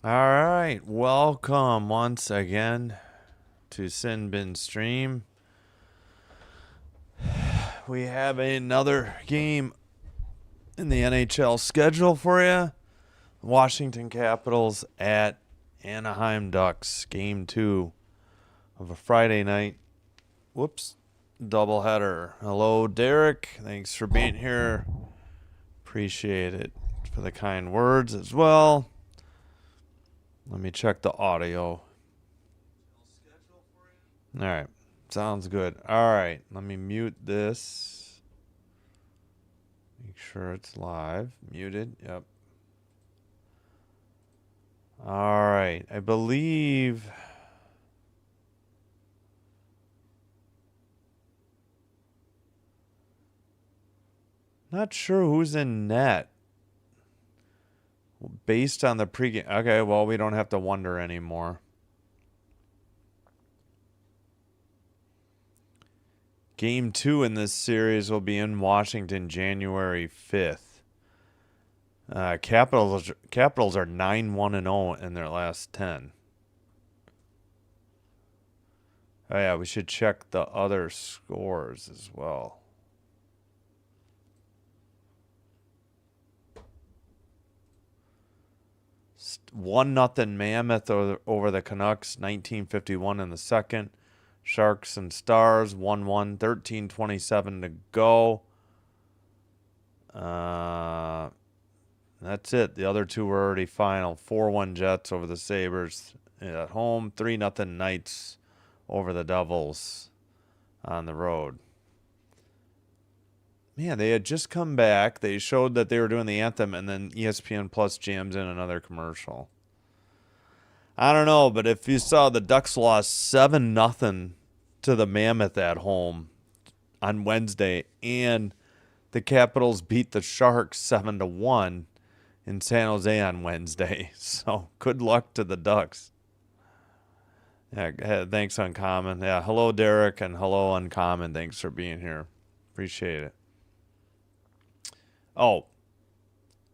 All right, welcome once again to Sin Bin Stream. We have another game in the NHL schedule for you. Washington Capitals at Anaheim Ducks, game 2 of a Friday night. Doubleheader. Hello, Derek. Thanks for being here. Appreciate it for the kind words as well. Let me check the audio. All right. Sounds good. All right. Let me mute this. Make sure it's live. Muted. Yep. All right. I believe. Not sure who's in net. Based on the pregame. Okay. Well, we don't have to wonder anymore. Game 2 in this series will be in Washington January 5th. Capitals are 9-1-0 in their last 10. Oh yeah, we should check the other scores as well. 1-0 Mammoth over the Canucks, 1951 in the second. Sharks and Stars, 1-1, 13:27 to go. That's it. The other two were already final. 4-1 Jets over the Sabres at home. 3-0 Knights over the Devils on the road. Man, they had just come back. They showed that they were doing the anthem, and then ESPN Plus jams in another commercial. I don't know, but if you saw the Ducks lost 7-0 to the Mammoth at home on Wednesday, and the Capitals beat the Sharks 7-1 in San Jose on Wednesday. So good luck to the Ducks. Yeah, thanks, Uncommon. Yeah, hello, Derek, and hello, Uncommon. Thanks for being here. Appreciate it. Oh,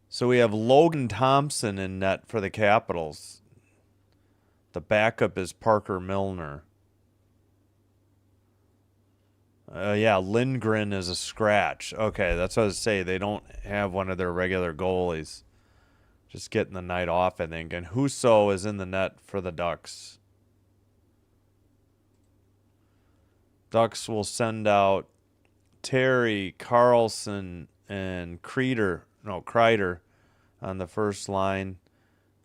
so we have Logan Thompson in net for the Capitals. The backup is Parker Milner. Yeah, Lindgren is a scratch. Okay, that's what I was saying. They don't have one of their regular goalies. Just getting the night off, I think. And Husso is in the net for the Ducks. Ducks will send out Terry, Carlson, and Kreider on the first line.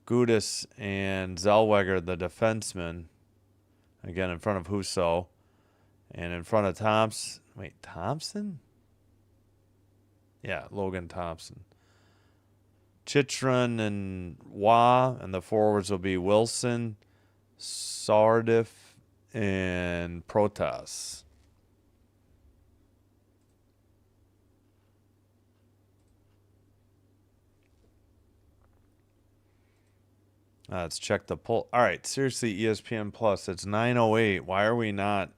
Gudis and Zellweger, the defenseman, again in front of Husso. And in front of Thompson? Yeah, Logan Thompson. Chychrun and Waugh, and the forwards will be Wilson, Sardif, and Protas. Let's check the poll. All right, seriously, ESPN Plus. It's 9:08. Why are we not?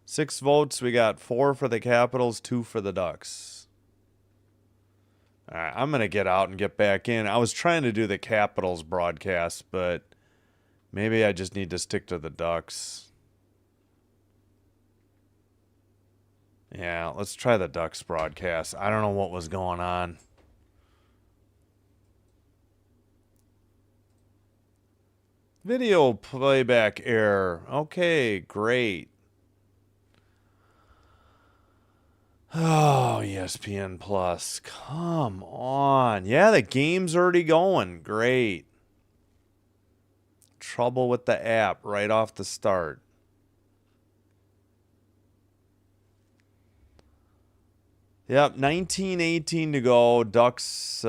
6 votes. We got 4 for the Capitals, 2 for the Ducks. All right, I'm going to get out and get back in. I was trying to do the Capitals broadcast, but maybe I just need to stick to the Ducks. Yeah, let's try the Ducks broadcast. I don't know what was going on. Video playback error. Okay, great. Oh, ESPN Plus. Come on. Yeah, the game's already going. Great. Trouble with the app right off the start. Yep, 19:18 to go. Ducks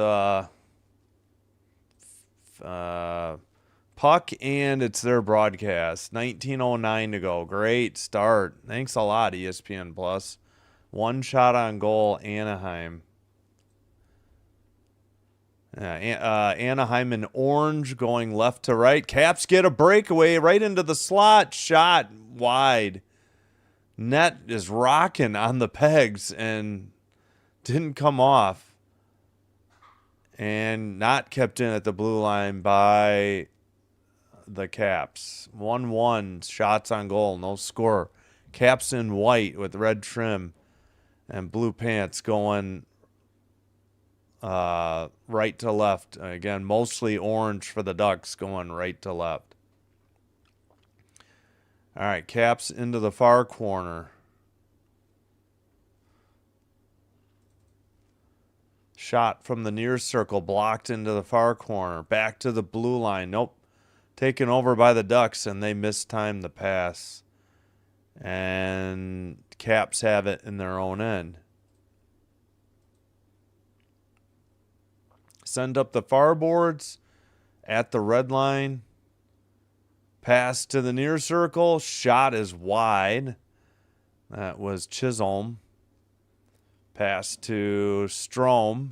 puck, and it's their broadcast. 19:09 to go. Great start. Thanks a lot, ESPN Plus. 1 shot on goal, Anaheim. Anaheim in orange going left to right. Caps get a breakaway right into the slot. Shot wide. Net is rocking on the pegs and didn't come off. and not kept in at the blue line by the Caps. 1-1 shots on goal, no score. Caps in white with red trim and blue pants going right to left. Again, mostly orange for the Ducks, going right to left. All right, Caps into the far corner. Shot from the near circle, blocked into the far corner. Back to the blue line. Nope. Taken over by the Ducks, and they mistimed the pass. And Caps have it in their own end. Send up the far boards at the red line. Pass to the near circle. Shot is wide. That was Chisholm. Pass to Strome.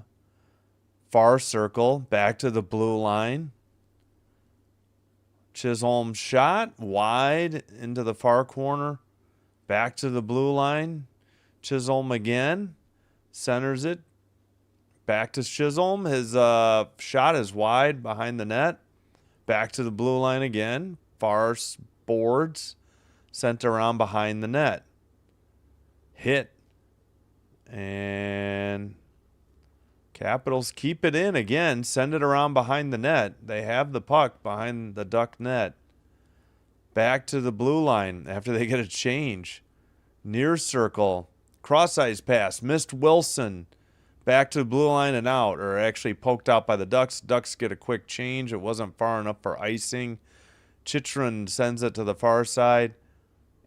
Far circle. Back to the blue line. Chisholm shot. Wide into the far corner. Back to the blue line. Chisholm again. Centers it. Back to Chisholm. His shot is wide behind the net. Back to the blue line again. Far boards. Sent around behind the net. Hit. And Capitals keep it in again. Send it around behind the net. They have the puck behind the Duck net. Back to the blue line after they get a change. Near circle. Cross-ice pass. Missed Wilson. Back to the blue line and out. Or actually poked out by the Ducks. Ducks get a quick change. It wasn't far enough for icing. Chychrun sends it to the far side.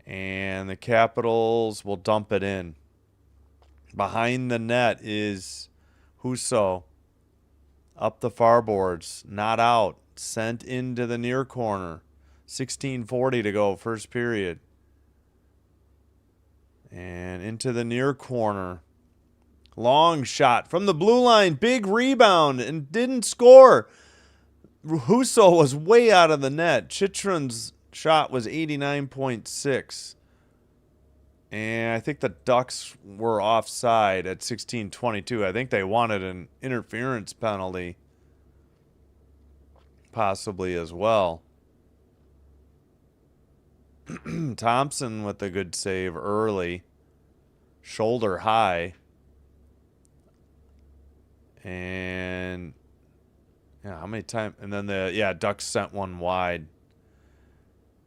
And the Capitals will dump it in. Behind the net is Husso. Up the far boards. Not out. Sent into the near corner. 16:40 to go, first period. And into the near corner. Long shot from the blue line. Big rebound and didn't score. Husso was way out of the net. Chychrun's shot was 89.6. And I think the Ducks were offside at 16:22. I think they wanted an interference penalty. Possibly as well. Thompson with a good save early. Shoulder high. And yeah, how many times? And then Ducks sent one wide.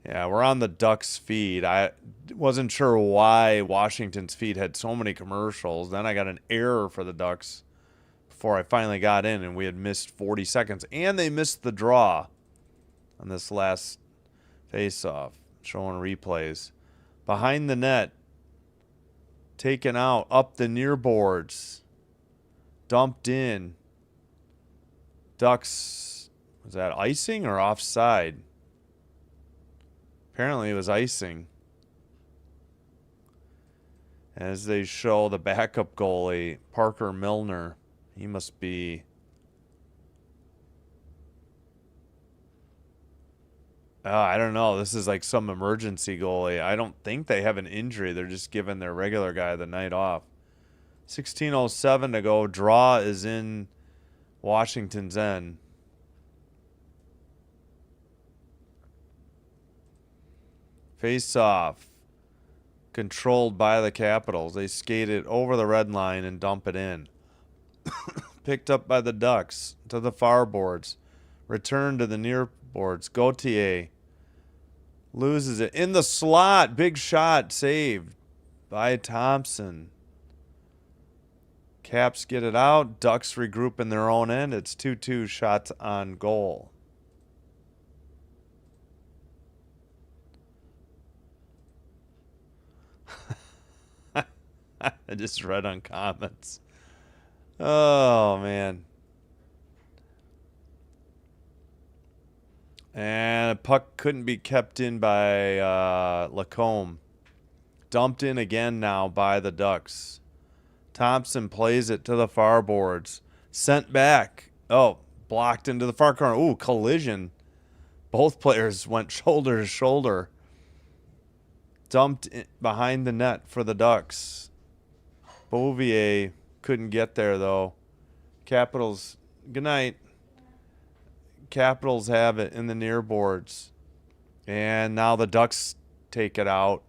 Yeah, we're on the Ducks feed. I wasn't sure why Washington's feed had so many commercials. Then I got an error for the Ducks before I finally got in, and we had missed 40 seconds. And they missed the draw on this last face-off, showing replays. Behind the net, taken out, up the near boards, dumped in. Ducks, was that icing or offside? Apparently it was icing. As they show the backup goalie, Parker Milner. He must be... I don't know. This is like some emergency goalie. I don't think they have an injury. They're just giving their regular guy the night off. 16:07 to go. Draw is in Washington's end. Face off. Controlled by the Capitals. They skate it over the red line and dump it in. Picked up by the Ducks to the far boards. Return to the near boards. Gauthier loses it in the slot. Big shot saved by Thompson. Caps get it out. Ducks regroup in their own end. It's 2-2 shots on goal. I just read on comments. Oh, man. And a puck couldn't be kept in by Lacombe. Dumped in again now by the Ducks. Thompson plays it to the far boards. Sent back. Oh, blocked into the far corner. Ooh, collision. Both players went shoulder to shoulder. Dumped behind the net for the Ducks. Beauvier couldn't get there, though. Capitals Good night. Capitals have it in the near boards. And now the Ducks take it out.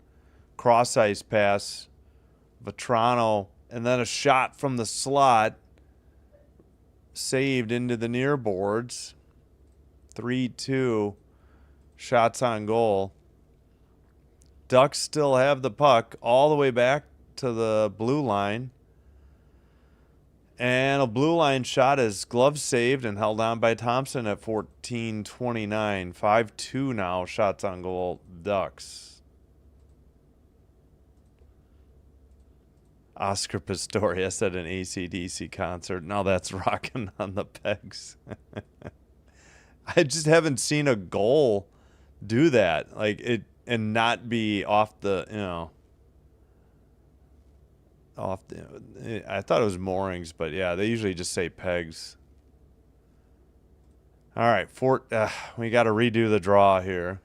Cross ice pass. Vetrano. And then a shot from the slot. Saved into the near boards. 3-2. Shots on goal. Ducks still have the puck all the way back to the blue line. And a blue line shot is glove saved and held on by Thompson at 14:29. 5-2 now. Shots on goal. Ducks. Oscar Pistorius at an AC/DC concert. Now that's rocking on the pegs. I just haven't seen a goal do that. Like it and not be off the, I thought it was moorings, but yeah, they usually just say pegs. All right, we got to redo the draw here,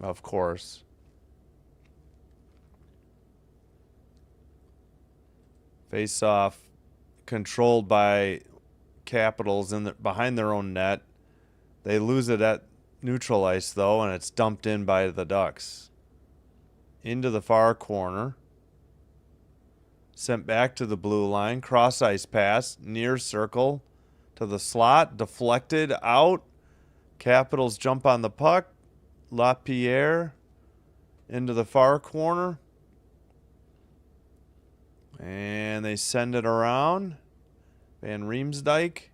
of course. Face off, controlled by Capitals behind their own net. They lose it at neutral ice though, and it's dumped in by the Ducks. Into the far corner. Sent back to the blue line. Cross ice pass. Near circle to the slot. Deflected out. Capitals jump on the puck. LaPierre into the far corner. And they send it around. Van Riemsdyk.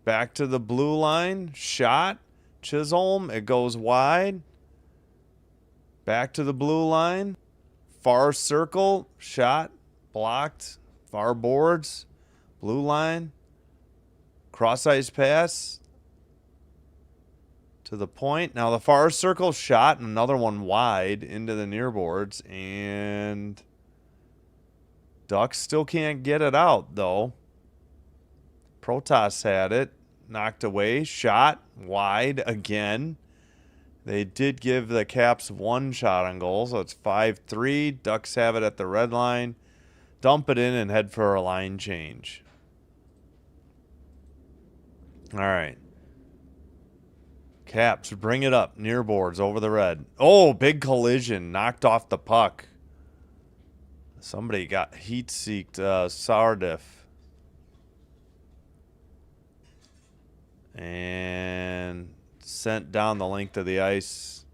Back to the blue line. Shot. Chisholm. It goes wide. Back to the blue line. Far circle. Shot. Blocked. Far boards. Blue line. Cross ice pass. To the point. Now the far circle shot and another one wide into the near boards. And Ducks still can't get it out though. Protas had it. Knocked away. Shot. Wide again. They did give the Caps one shot on goal, so it's 5-3. Ducks have it at the red line. Dump it in and head for a line change. All right. Caps, bring it up. Near boards, over the red. Oh, big collision. Knocked off the puck. Somebody got heat-seeked Sardif. And sent down the length of the ice.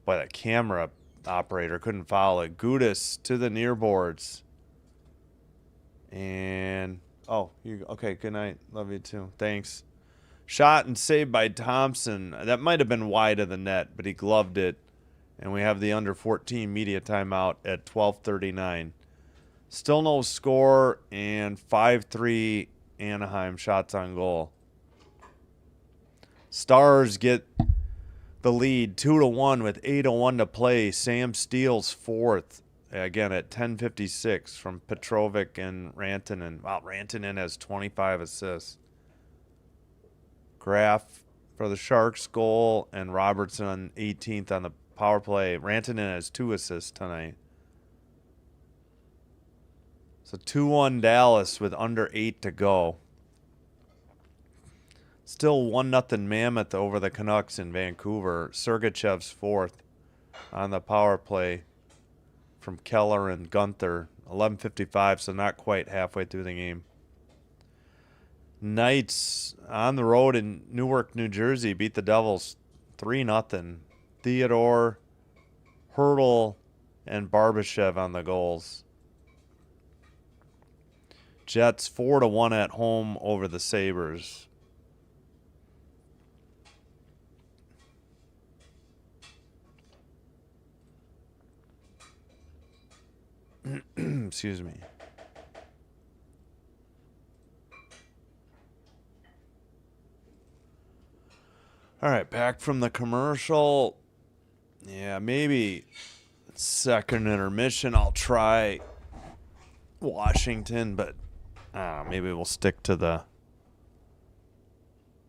Boy, that camera operator couldn't follow it. Gudis to the near boards. And, okay, good night. Love you too. Thanks. Shot and saved by Thompson. That might have been wide of the net, but he gloved it. And we have the under 14 media timeout at 12:39. Still no score, and 5-3 Anaheim shots on goal. Stars get the lead 2-1 with 8:01 to play. Sam Steele's fourth. Again at 10:56 from Petrovic and Rantanen. Wow, Rantanen has 25 assists. Graf for the Sharks goal and Robertson on 18th on the power play. Rantanen has 2 assists tonight. So 2-1 Dallas with under 8 to go. Still 1-0 Mammoth over the Canucks in Vancouver. Sergachev's fourth on the power play from Keller and Gunther. 11:55, so not quite halfway through the game. Knights on the road in Newark, New Jersey beat the Devils 3-0. Theodore, Hurdle, and Barbashev on the goals. Jets 4-1 at home over the Sabres. Excuse me. All right, back from the commercial. Yeah, maybe second intermission I'll try Washington, but maybe we'll stick to the...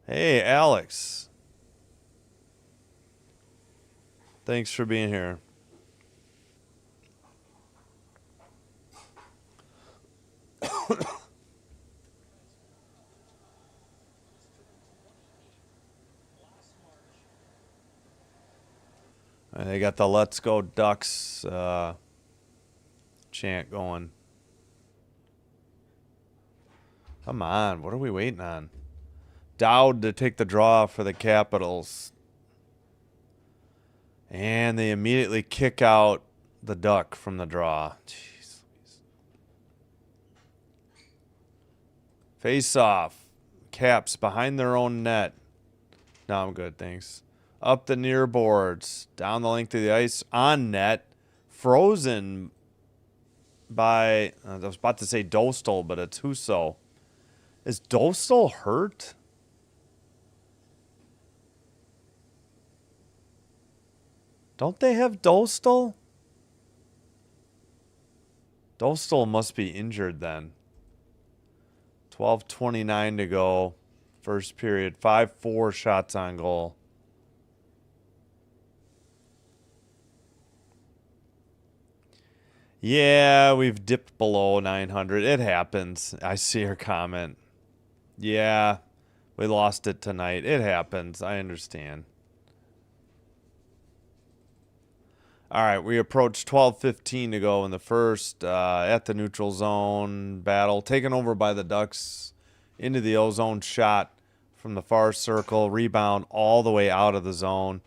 Hey, Alex. Thanks for being here. They got the Let's Go Ducks chant going. Come on, what are we waiting on? Dowd to take the draw for the Capitals. And they immediately kick out the Duck from the draw. Jeez. Face off. Caps behind their own net. No, I'm good, thanks. Up the near boards. Down the length of the ice. On net. Frozen by, I was about to say Dostal, but it's Husso. Is Dostal hurt? Don't they have Dostal? Dostal must be injured then. 12:29 to go. First period. 5-4 shots on goal. Yeah, we've dipped below 900. It happens. I see her comment. Yeah, we lost it tonight. It happens. I understand. All right, we approach 12:15 to go in the first at the neutral zone battle. Taken over by the Ducks into the O-zone shot from the far circle. Rebound all the way out of the zone.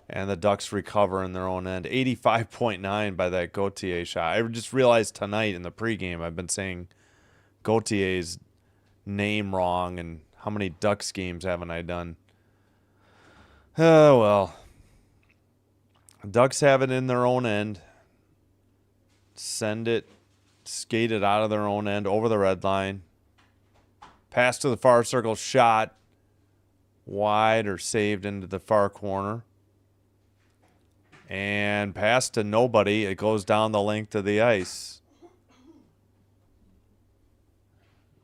And the Ducks recover in their own end. 85.9 by that Gauthier shot. I just realized tonight in the pregame I've been saying Gauthier's name wrong. And how many Ducks games haven't I done? Oh, well. Ducks have it in their own end. Send it. Skate it out of their own end over the red line. Pass to the far circle. Shot. Wide or saved into the far corner. And pass to nobody. It goes down the length of the ice.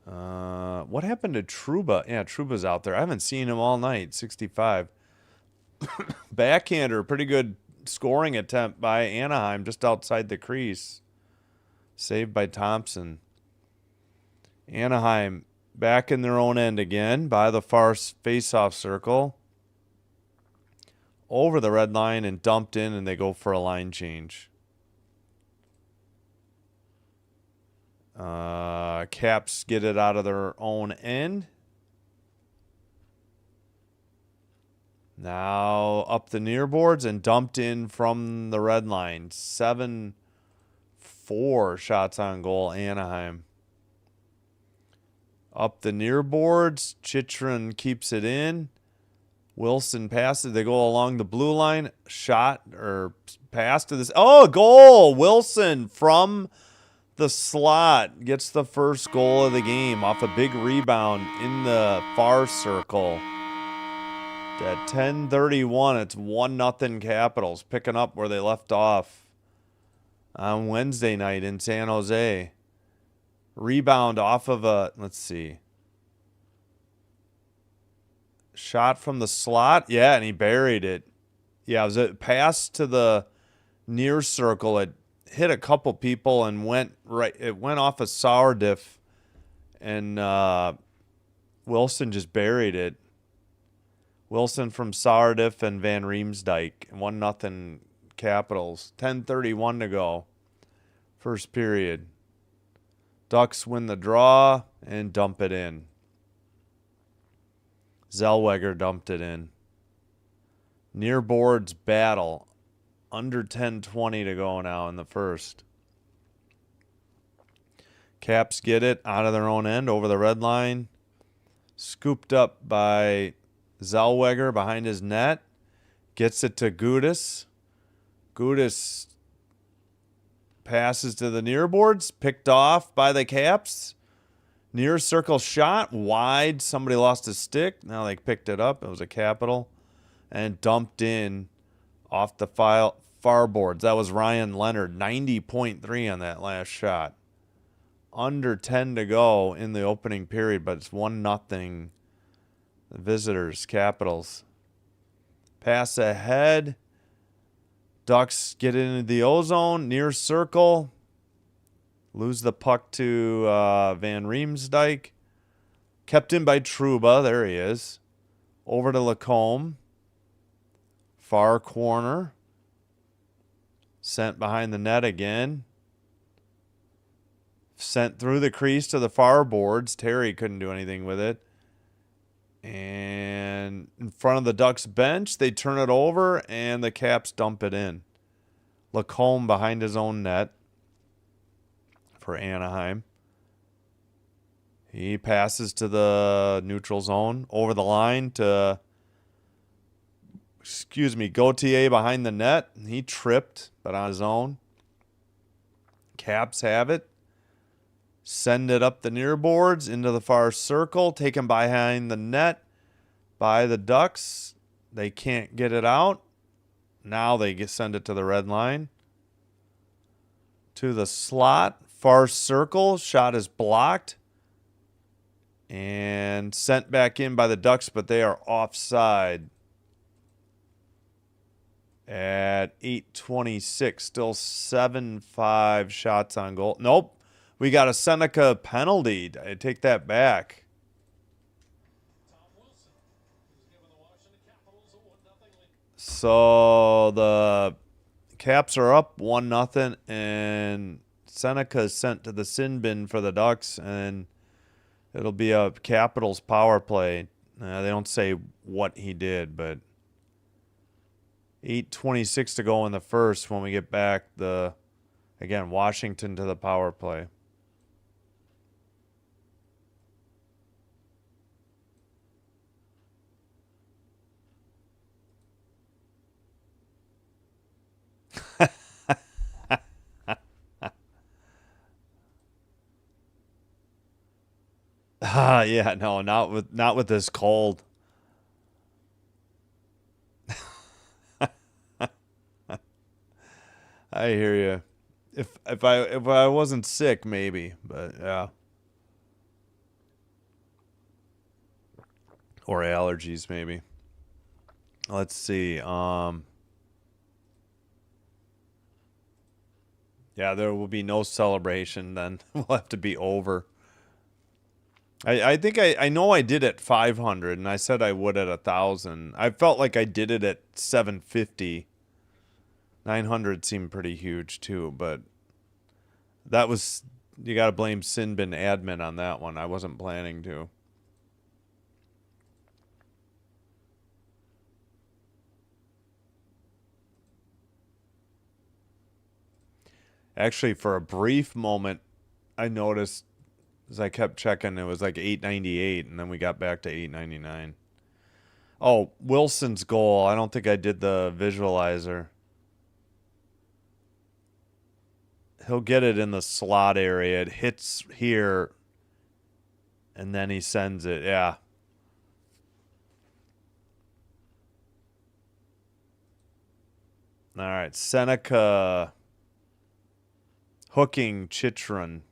What happened to Trouba? Yeah, Trouba's out there. I haven't seen him all night. 65. Backhander. Pretty good scoring attempt by Anaheim just outside the crease. Saved by Thompson. Anaheim back in their own end again by the far face-off circle. Over the red line and dumped in, and they go for a line change. Caps get it out of their own end. Now up the near boards and dumped in from the red line. 7-4 shots on goal, Anaheim. Up the near boards, Chychrun keeps it in. Wilson passes. They go along the blue line. Shot or pass to this. Oh, goal! Wilson from the slot gets the first goal of the game off a big rebound in the far circle. At 10:31, it's 1-0 Capitals, picking up where they left off on Wednesday night in San Jose. Rebound off of a, let's see, shot from the slot. Yeah, and he buried it. Yeah, it was a pass to the near circle. It hit a couple people and went right. It went off a Sourdiff, and Wilson just buried it. Wilson from Sourdiff and Van Riemsdyk. 1-0 Capitals. 10:31 to go. First period. Ducks win the draw and dump it in. Zellweger dumped it in. Near boards battle. Under 10:20 to go now in the first. Caps get it out of their own end over the red line. Scooped up by Zellweger behind his net. Gets it to Gudis. Gudis passes to the near boards. Picked off by the Caps. Near circle shot. Wide. Somebody lost his stick. Now they picked it up. It was a Capital. And dumped in off the far boards. That was Ryan Leonard. 90.3 on that last shot. Under 10 to go in the opening period, but it's 1-0 visitors, Capitals. Pass ahead. Ducks get into the O-zone, near circle. Lose the puck to Van Riemsdyk. Kept in by Trouba. There he is. Over to Lacombe. Far corner. Sent behind the net again. Sent through the crease to the far boards. Terry couldn't do anything with it. And in front of the Ducks bench, they turn it over, and the Caps dump it in. Lacombe behind his own net for Anaheim. He passes to the neutral zone, over the line to, Gauthier behind the net. He tripped, but on his own. Caps have it. Send it up the near boards into the far circle. Taken behind the net by the Ducks. They can't get it out. Now they send it to the red line. To the slot. Far circle. Shot is blocked. And sent back in by the Ducks, but they are offside. At 8:26. Still 7-5 shots on goal. Nope. We got a Seneca penalty. I take that back. So the Caps are up 1-0, and Seneca is sent to the sin bin for the Ducks, and it'll be a Capitals power play. They don't say what he did, but 8:26 to go in the first when we get back. Again, Washington to the power play. Yeah, no, not with this cold. I hear you. If I wasn't sick, maybe, but yeah. Or allergies, maybe. Let's see. Yeah, there will be no celebration then. We'll have to be over. I think I know I did at 500, and I said I would at 1,000. I felt like I did it at 750. 900 seemed pretty huge too, but that was, you got to blame Sinbin admin on that one. I wasn't planning to. Actually, for a brief moment, I noticed as I kept checking, it was like 898, and then we got back to 899. Oh, Wilson's goal. I don't think I did the visualizer. He'll get it in the slot area. It hits here, and then he sends it. Yeah. All right, Seneca hooking Chitron.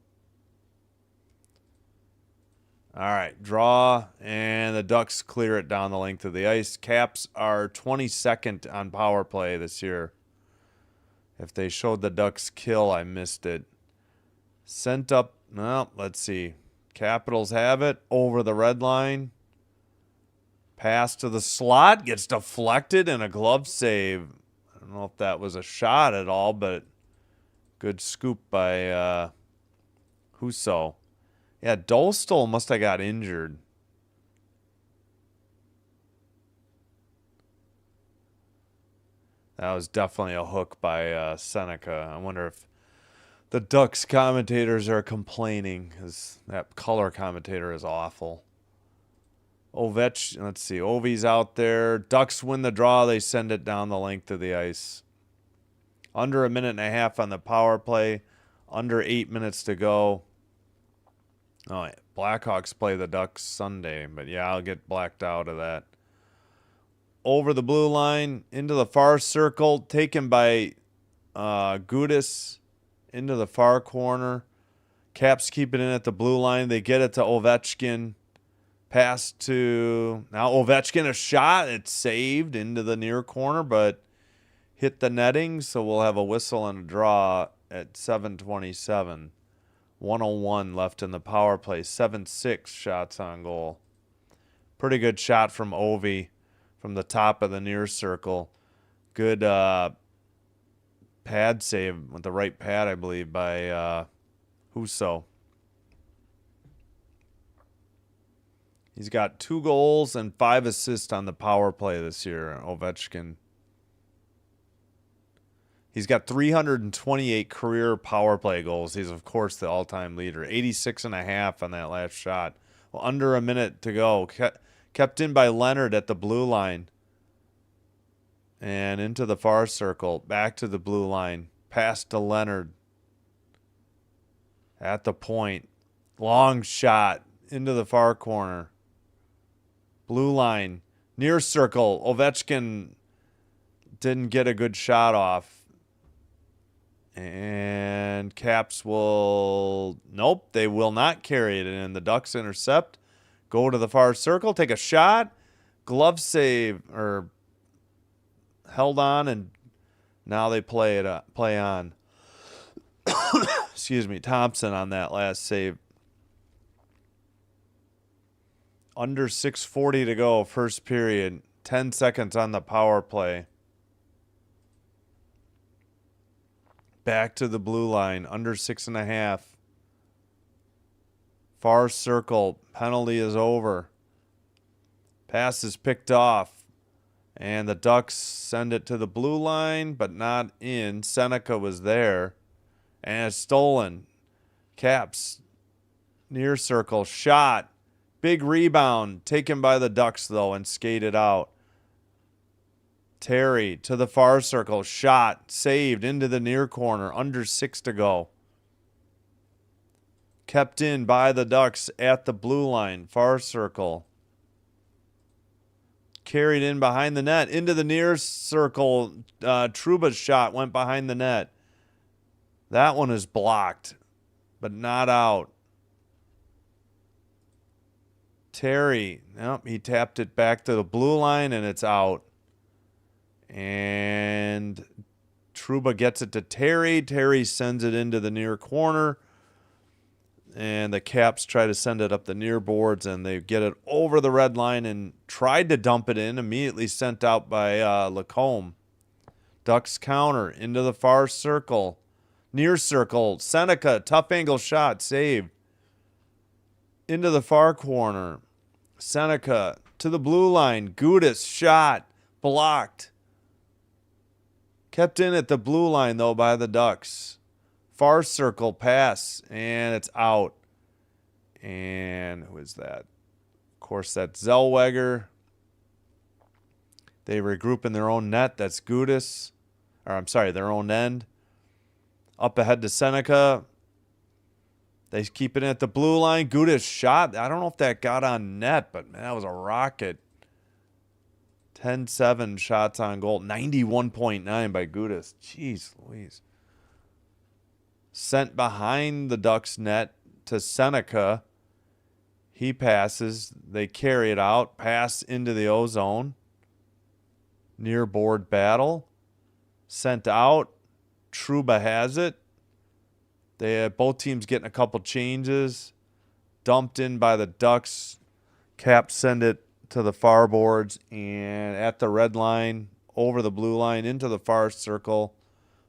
All right, draw, and the Ducks clear it down the length of the ice. Caps are 22nd on power play this year. If they showed the Ducks kill, I missed it. Sent up, well, let's see. Capitals have it over the red line. Pass to the slot, gets deflected, and a glove save. I don't know if that was a shot at all, but good scoop by Husso. Yeah, Dostal must have got injured. That was definitely a hook by Seneca. I wonder if the Ducks commentators are complaining, because that color commentator is awful. Let's see. Ovi's out there. Ducks win the draw. They send it down the length of the ice. Under a minute and a half on the power play. Under 8 minutes to go. Oh, yeah. Blackhawks play the Ducks Sunday, but yeah, I'll get blacked out of that. Over the blue line, into the far circle, taken by Gudis into the far corner. Caps keep it in at the blue line. They get it to Ovechkin. Pass to, now Ovechkin, a shot. It's saved into the near corner, but hit the netting, so we'll have a whistle and a draw at 7:27. 101 left in the power play. 7-6 shots on goal. Pretty good shot from Ovi from the top of the near circle. Good pad save with the right pad, I believe, by Husso. He's got 2 goals and 5 assists on the power play this year, Ovechkin. He's got 328 career power play goals. He's, of course, the all-time leader. 86.5 on that last shot. Well, under a minute to go. Kept in by Leonard at the blue line. And into the far circle. Back to the blue line. Pass to Leonard. At the point. Long shot. Into the far corner. Blue line. Near circle. Ovechkin didn't get a good shot off. And Caps will... Nope, they will not carry it in. The Ducks intercept. Go to the far circle. Take a shot. Glove save. Or held on. And now they play on. Excuse me. Thompson on that last save. Under 6:40 to go. First period. 10 seconds on the power play. Back to the blue line, under 6.5. Far circle, penalty is over. Pass is picked off. And the Ducks send it to the blue line, but not in. Seneca was there. And it's stolen. Caps, near circle, shot. Big rebound, taken by the Ducks, though, and skated out. Terry to the far circle. Shot. Saved into the near corner. Under 6 to go. Kept in by the Ducks at the blue line. Far circle. Carried in behind the net. Into the near circle. Trouba's shot went behind the net. That one is blocked, but not out. Terry. Nope, he tapped it back to the blue line, and it's out. And Trouba gets it to Terry. Terry sends it into the near corner. And the Caps try to send it up the near boards, and they get it over the red line and tried to dump it in. Immediately sent out by Lacombe. Ducks counter into the far circle. Near circle. Seneca, tough angle shot, saved. Into the far corner. Seneca to the blue line. Gudis shot, blocked. Kept in at the blue line, though, by the Ducks. Far circle pass, and it's out. And who is that? Of course, that's Zellweger. They regroup in their own net. That's Gudis. Or, I'm sorry, their own end. Up ahead to Seneca. They keep it at the blue line. Gudis shot. I don't know if that got on net, but, man, that was a rocket. 10-7 shots on goal. 91.9 by Gudis. Jeez Louise. Sent behind the Ducks net to Seneca. He passes. They carry it out. Pass into the O-zone. Near board battle. Sent out. Trouba has it. They have both teams getting a couple changes. Dumped in by the Ducks. Caps send it to the far boards and at the red line, over the blue line, into the far circle,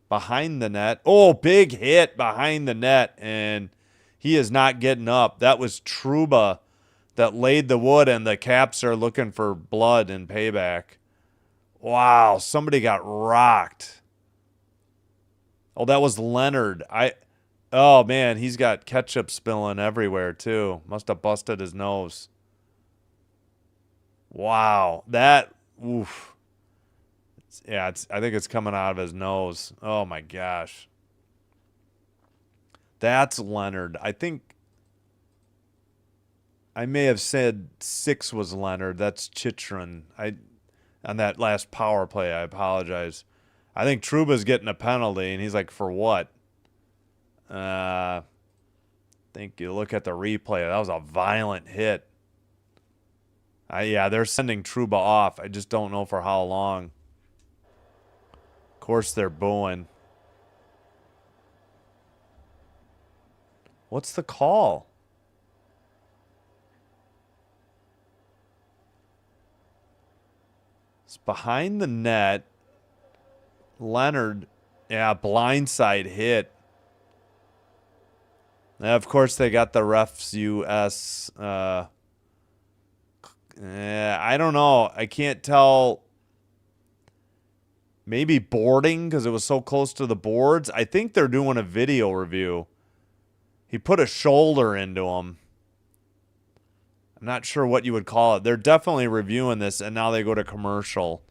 behind the net. Oh, big hit behind the net, and he is not getting up. That was Trouba that laid the wood, and the Caps are looking for blood and payback. Wow, somebody got rocked. Oh, that was Leonard. Oh, man, he's got ketchup spilling everywhere, too. Must have busted his nose. Wow, that, oof. I think it's coming out of his nose. Oh, my gosh. That's Leonard. I think I may have said 6 was Leonard. That's Chychrun. On that last power play, I apologize. I think Trouba's getting a penalty, and he's like, for what? I think you look at the replay. That was a violent hit. Yeah, they're sending Trouba off. I just don't know for how long. Of course, they're booing. What's the call? It's behind the net. Leonard Yeah, blindside hit. And of course, they got the refs US. I don't know. I can't tell. Maybe boarding because it was so close to the boards. I think they're doing a video review. He put a shoulder into him. I'm not sure what you would call it. They're definitely reviewing this, and now they go to commercial.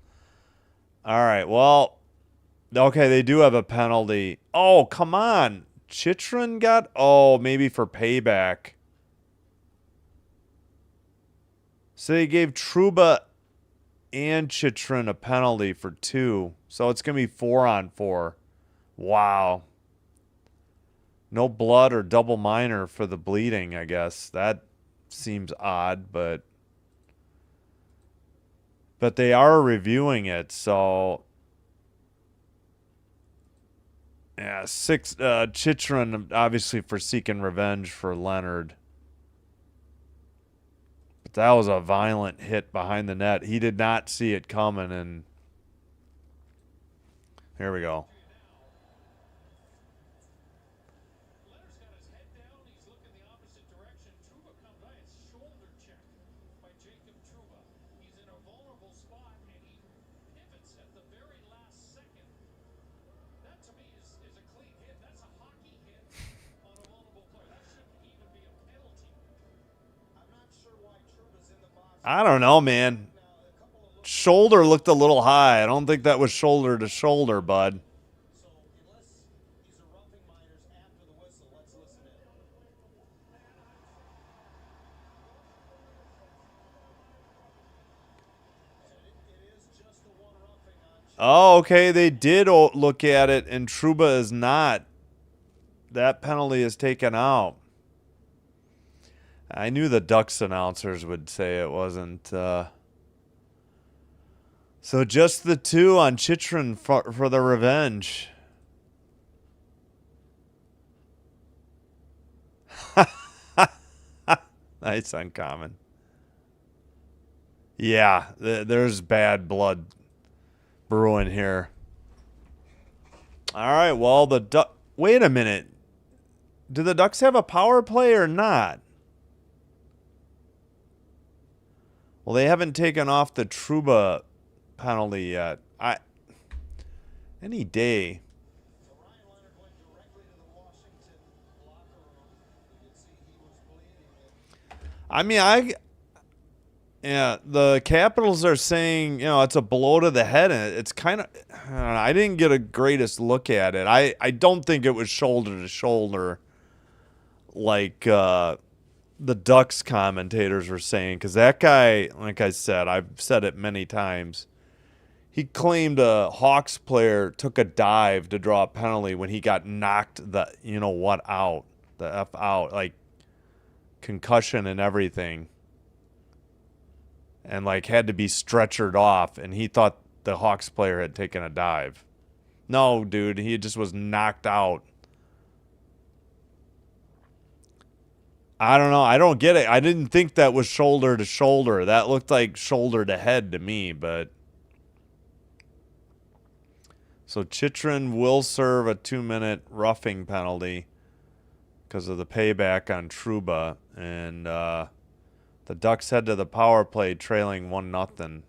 All right, well, okay, they do have a penalty. Oh, come on. Chychrun got, maybe for payback. So they gave Trouba and Chychrun a penalty for 2. So it's going to be 4-on-4. Wow. No blood or double minor for the bleeding, I guess. That seems odd, but they are reviewing it, so yeah, 6 Chychrun obviously for seeking revenge for Leonard. But that was a violent hit behind the net. He did not see it coming, and here we go. I don't know, man. Shoulder looked a little high. I don't think that was shoulder to shoulder, bud. Oh, okay. They did look at it, and Trouba is not. That penalty is taken out. I knew the Ducks announcers would say it wasn't. So just the 2 on Chychrun for the revenge. Nice uncommon. Yeah, there's bad blood brewing here. All right, well, wait a minute. Do the Ducks have a power play or not? Well, they haven't taken off the Trouba penalty yet. Any day. I mean, yeah, the Capitals are saying, it's a blow to the head, and it's kind of, I didn't get a greatest look at it. I don't think it was shoulder to shoulder like the Ducks commentators were saying, because that guy, like I said, I've said it many times, he claimed a Hawks player took a dive to draw a penalty when he got knocked the F out, like concussion and everything, and like had to be stretchered off, and he thought the Hawks player had taken a dive. No, dude, he just was knocked out. I don't know. I don't get it. I didn't think that was shoulder to shoulder. That looked like shoulder to head to me, but so Chychrun will serve a 2-minute roughing penalty because of the payback on Trouba, and the Ducks head to the power play trailing 1-0.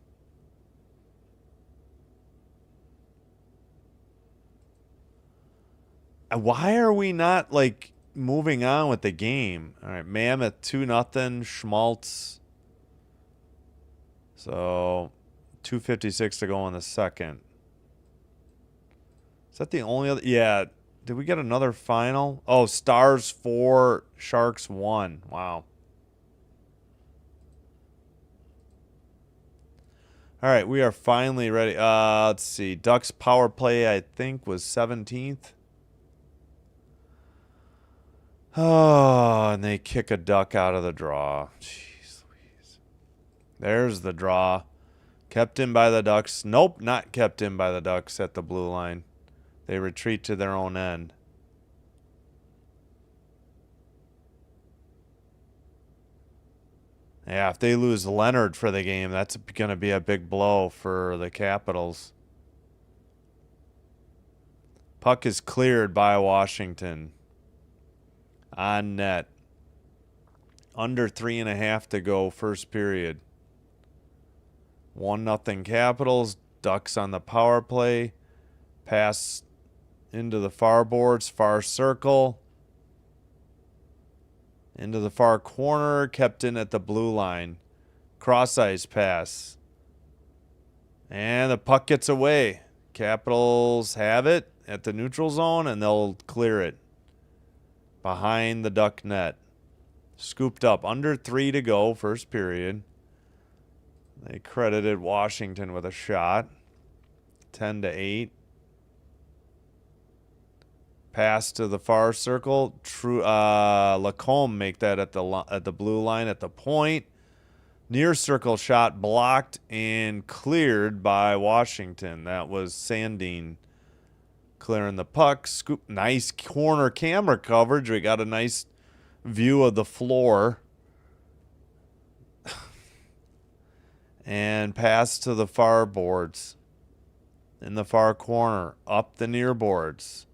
Why are we not like moving on with the game? All right, Mammoth 2-0, Schmaltz. So 2:56 to go in the second. Is that the only other? Yeah. Did we get another final? Oh, Stars 4, Sharks 1. Wow. All right, we are finally ready. Let's see. Ducks power play, I think, was 17th. Oh, and they kick a Duck out of the draw. Jeez Louise. There's the draw. Kept in by the Ducks. Nope, not kept in by the Ducks at the blue line. They retreat to their own end. Yeah, if they lose Leonard for the game, that's going to be a big blow for the Capitals. Puck is cleared by Washington. On net. Under 3.5 to go, first period. 1-0 Capitals. Ducks on the power play. Pass into the far boards, far circle. Into the far corner, kept in at the blue line. Cross ice pass. And the puck gets away. Capitals have it at the neutral zone, and they'll clear it. Behind the Duck net. Scooped up. Under 3 to go, first period. They credited Washington with a shot. 10-8. Pass to the far circle. Lacombe make that at the blue line at the point. Near circle shot blocked and cleared by Washington. That was Sandin clearing the puck. Scoop. Nice corner camera coverage. We got a nice view of the floor. And pass to the far boards. In the far corner. Up the near boards.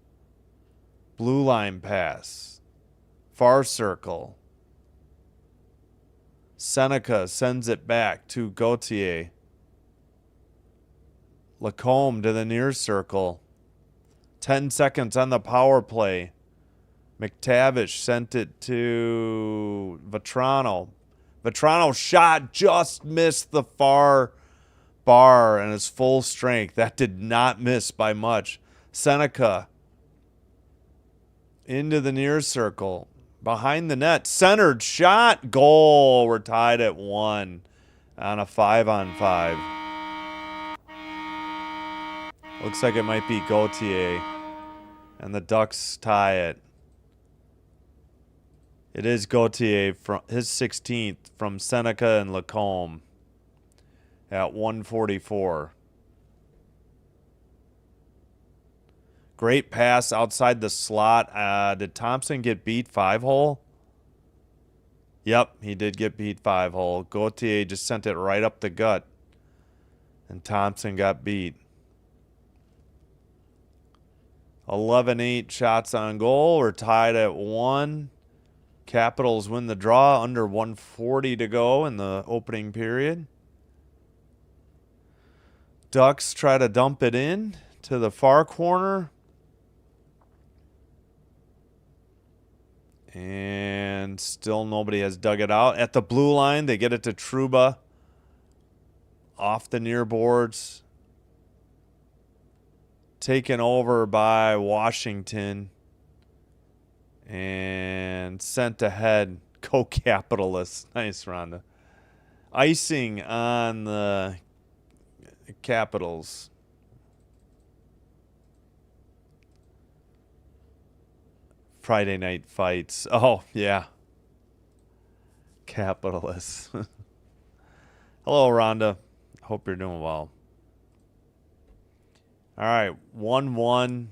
Blue line pass. Far circle. Seneca sends it back to Gauthier. Lacombe to the near circle. 10 seconds on the power play. McTavish sent it to Vetrano. Vetrano's shot just missed the far bar and his full strength. That did not miss by much. Seneca into the near circle. Behind the net. Centered shot. Goal. We're tied at 1 on a 5-on-5. Looks like it might be Gauthier. And the Ducks tie it. It is Gauthier from his 16th from Seneca and Lacombe at 1:44. Great pass outside the slot. Did Thompson get beat 5-hole? Yep, he did get beat 5-hole. Gauthier just sent it right up the gut. And Thompson got beat. 11-8 shots on goal. We're tied at 1. Capitals win the draw. Under 140 to go in the opening period. Ducks try to dump it in to the far corner. And still nobody has dug it out. At the blue line, they get it to Trouba. Off the near boards. Taken over by Washington. And sent ahead. Go Capitalists. Nice, Rhonda. Icing on the Capitals. Friday night fights. Oh, yeah. Capitalists. Hello, Rhonda. Hope you're doing well. All right. 1-1.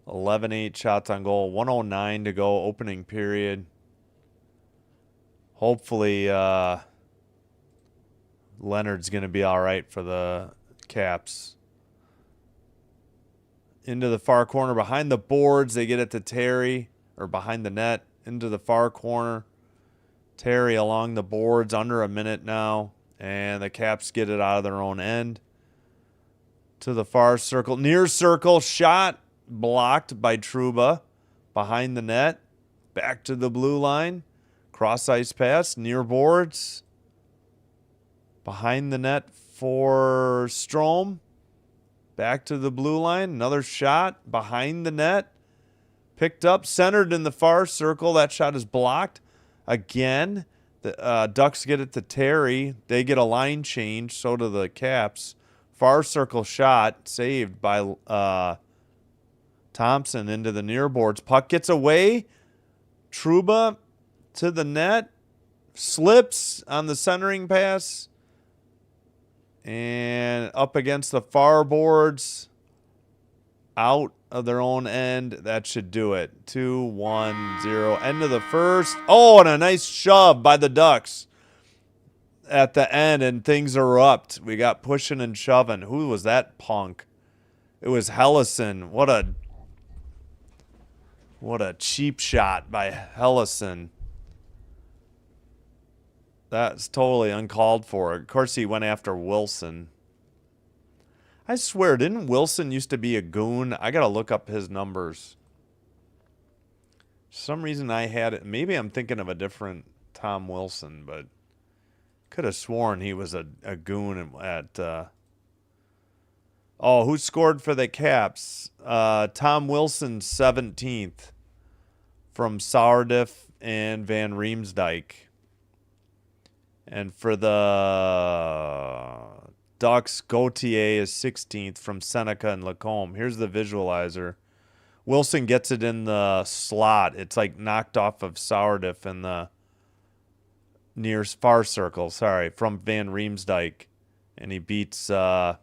11-8 shots on goal. 109 to go. Opening period. Hopefully, Leonard's going to be all right for the Caps. Into the far corner, behind the boards. They get it to Terry, or behind the net, into the far corner. Terry along the boards, under a minute now. And the Caps get it out of their own end. To the far circle. Near circle, shot blocked by Trouba. Behind the net. Back to the blue line. Cross ice pass, near boards. Behind the net for Strome. Back to the blue line. Another shot behind the net. Picked up, centered in the far circle. That shot is blocked. Again, the Ducks get it to Terry. They get a line change. So do the Caps. Far circle shot saved by Thompson into the near boards. Puck gets away. Trouba to the net. Slips on the centering pass. And up against the far boards. Out of their own end. That should do it. 2-1-0. End of the first. Oh, and a nice shove by the Ducks at the end. And things erupt. We got pushing and shoving. Who was that punk? It was Hellison. What a cheap shot by Hellison. That's totally uncalled for. Of course, he went after Wilson. I swear, didn't Wilson used to be a goon? I gotta look up his numbers. For some reason I had it. Maybe I'm thinking of a different Tom Wilson, but could have sworn he was a goon at. Oh, who scored for the Caps? Tom Wilson, 17th, from Sourdiff and Van Riemsdyk. And for the Ducks, Gauthier is 16th from Seneca and Lacombe. Here's the visualizer. Wilson gets it in the slot. It's like knocked off of Sourdiff in the near far circle. Sorry, from Van Riemsdyk. And he beats... oh,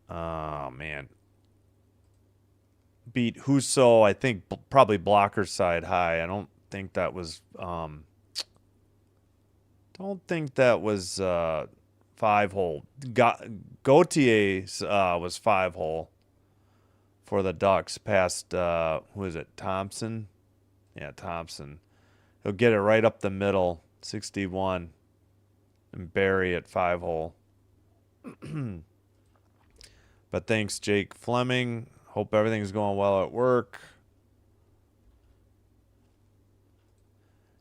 man. Beat Husso, I think, probably blocker side high. I don't think that was... don't think that was 5-hole. Gauthier was 5-hole for the Ducks past, who is it, Thompson? Yeah, Thompson. He'll get it right up the middle, 61, and bury it 5-hole. But thanks, Jake Fleming. Hope everything's going well at work.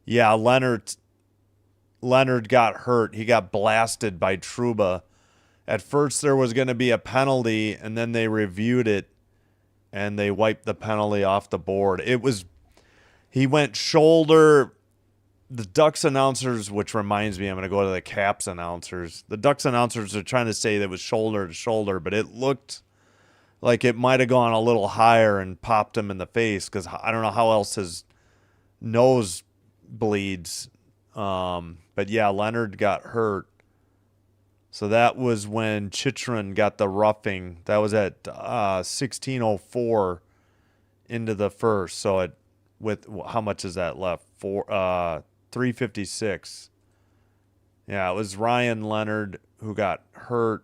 Yeah, Leonard got hurt. He got blasted by Trouba. At first there was going to be a penalty, and then they reviewed it, and they wiped the penalty off the board. He went shoulder. The Ducks announcers, which reminds me, I'm going to go to the Caps announcers. The Ducks announcers are trying to say that it was shoulder to shoulder, but it looked like it might have gone a little higher and popped him in the face, because I don't know how else his nose bleeds. But yeah, Leonard got hurt. So that was when Chychrun got the roughing. That was at 16:04 into the first. So with how much is that left? 3:56. Yeah, it was Ryan Leonard who got hurt.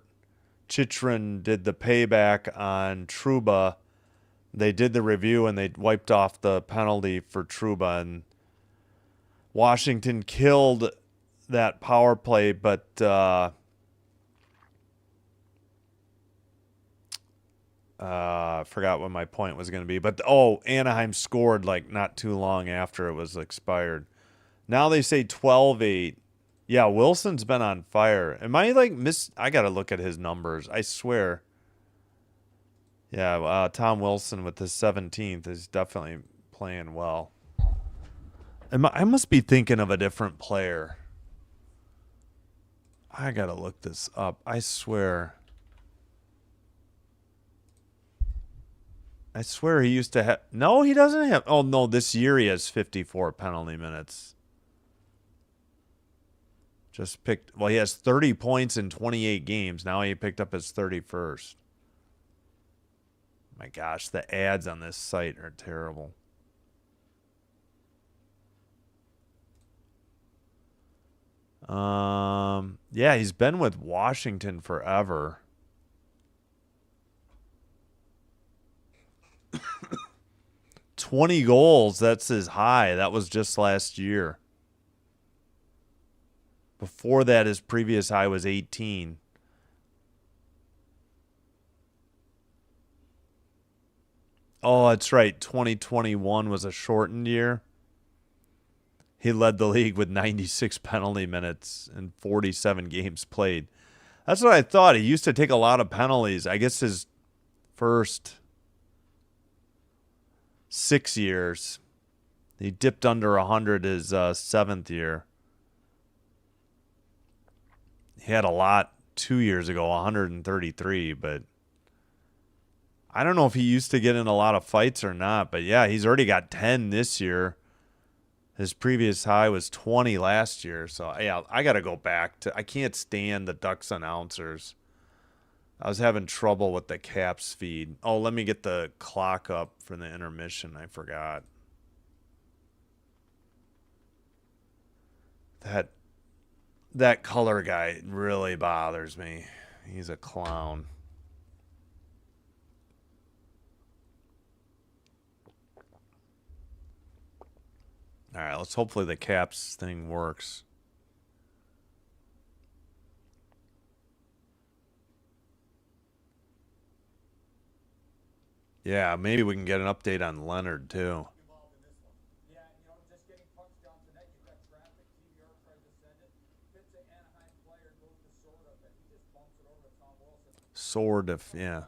Chychrun did the payback on Trouba. They did the review and they wiped off the penalty for Trouba, and Washington killed that power play, but I forgot what my point was going to be. But Anaheim scored like not too long after it was expired. Now they say 12-8. Yeah, Wilson's been on fire. Am I like I got to look at his numbers. I swear. Yeah, Tom Wilson with his 17th is definitely playing well. I must be thinking of a different player. I got to look this up. I swear he used to have... No, he doesn't have... Oh, no, this year he has 54 penalty minutes. Just picked... Well, he has 30 points in 28 games. Now he picked up his 31st. My gosh, the ads on this site are terrible. Yeah, he's been with Washington forever. $20 goals, that's his high. That was just last year. Before that, his previous high was 18. Oh, that's right. 2021 was a shortened year. He led the league with 96 penalty minutes and 47 games played. That's what I thought. He used to take a lot of penalties. I guess his first 6 years. He dipped under 100 his 7th year. He had a lot 2 years ago, 133, but I don't know if he used to get in a lot of fights or not. But yeah, he's already got 10 this year. His previous high was 20 last year. So yeah, I got to go back to... I can't stand the Ducks announcers. I was having trouble with the Caps feed. Oh, let me get the clock up for the intermission. I forgot. That color guy really bothers me. He's a clown. All right, let's hopefully the Caps thing works. Yeah, maybe we can get an update on Leonard too. Sword of yeah.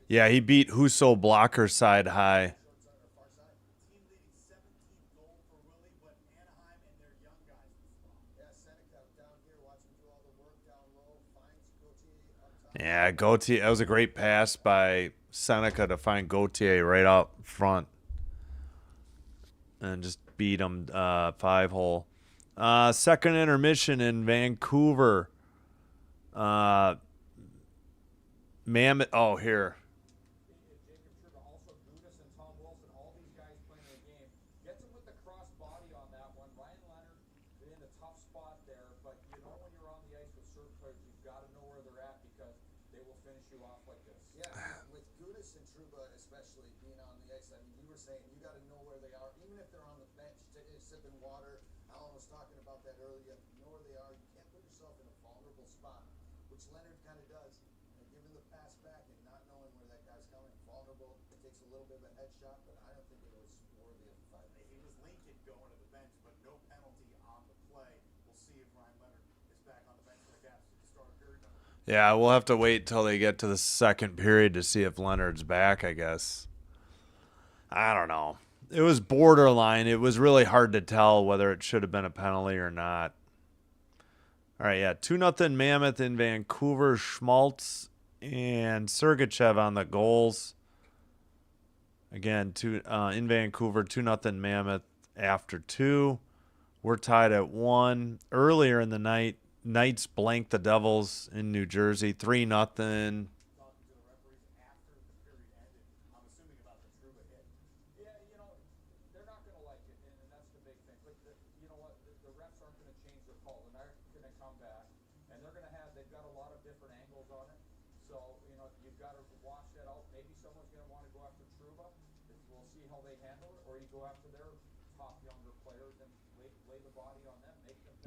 Yeah, he beat Husso blocker side high. Yeah, Gauthier. That was a great pass by Seneca to find Gauthier right out front and just beat him 5-hole. Second intermission in Vancouver. Mammoth. Oh, here. Yeah, we'll have to wait till they get to the second period to see if Leonard's back, I guess. I don't know. It was borderline. It was really hard to tell whether it should have been a penalty or not. All right, yeah. 2-0 Mammoth in Vancouver. Schmaltz and Sergachev on the goals. Again, in Vancouver, 2-0 Mammoth after 2. We're tied at 1. Earlier in the night, Knights blanked the Devils in New Jersey, 3-0.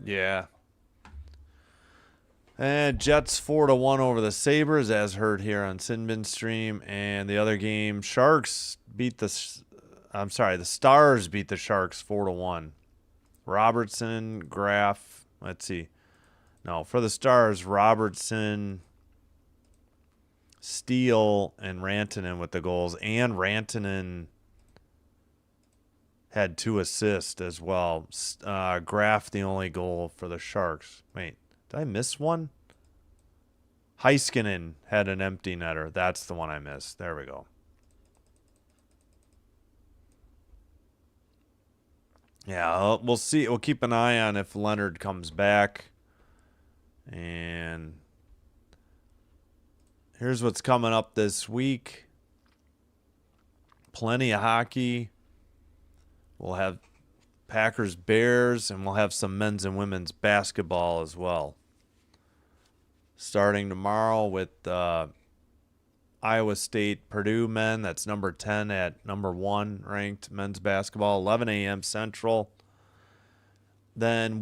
Yeah. And Jets 4-1 over the Sabres, as heard here on Sinbin Stream. And the other game, Sharks beat the Stars beat the Sharks 4-1. Robertson, Graf. Let's see. No, for the Stars, Robertson, Steele, and Rantanen with the goals. And Rantanen had 2 assists as well. Graf the only goal for the Sharks. Wait. Did I miss one? Heiskanen had an empty netter. That's the one I missed. There we go. Yeah, we'll see. We'll keep an eye on if Leonard comes back. And here's what's coming up this week. Plenty of hockey. We'll have Packers, Bears, and we'll have some men's and women's basketball as well. Starting tomorrow with Iowa State, Purdue men. That's number 10 at number 1 ranked men's basketball, 11 a.m. Central. Then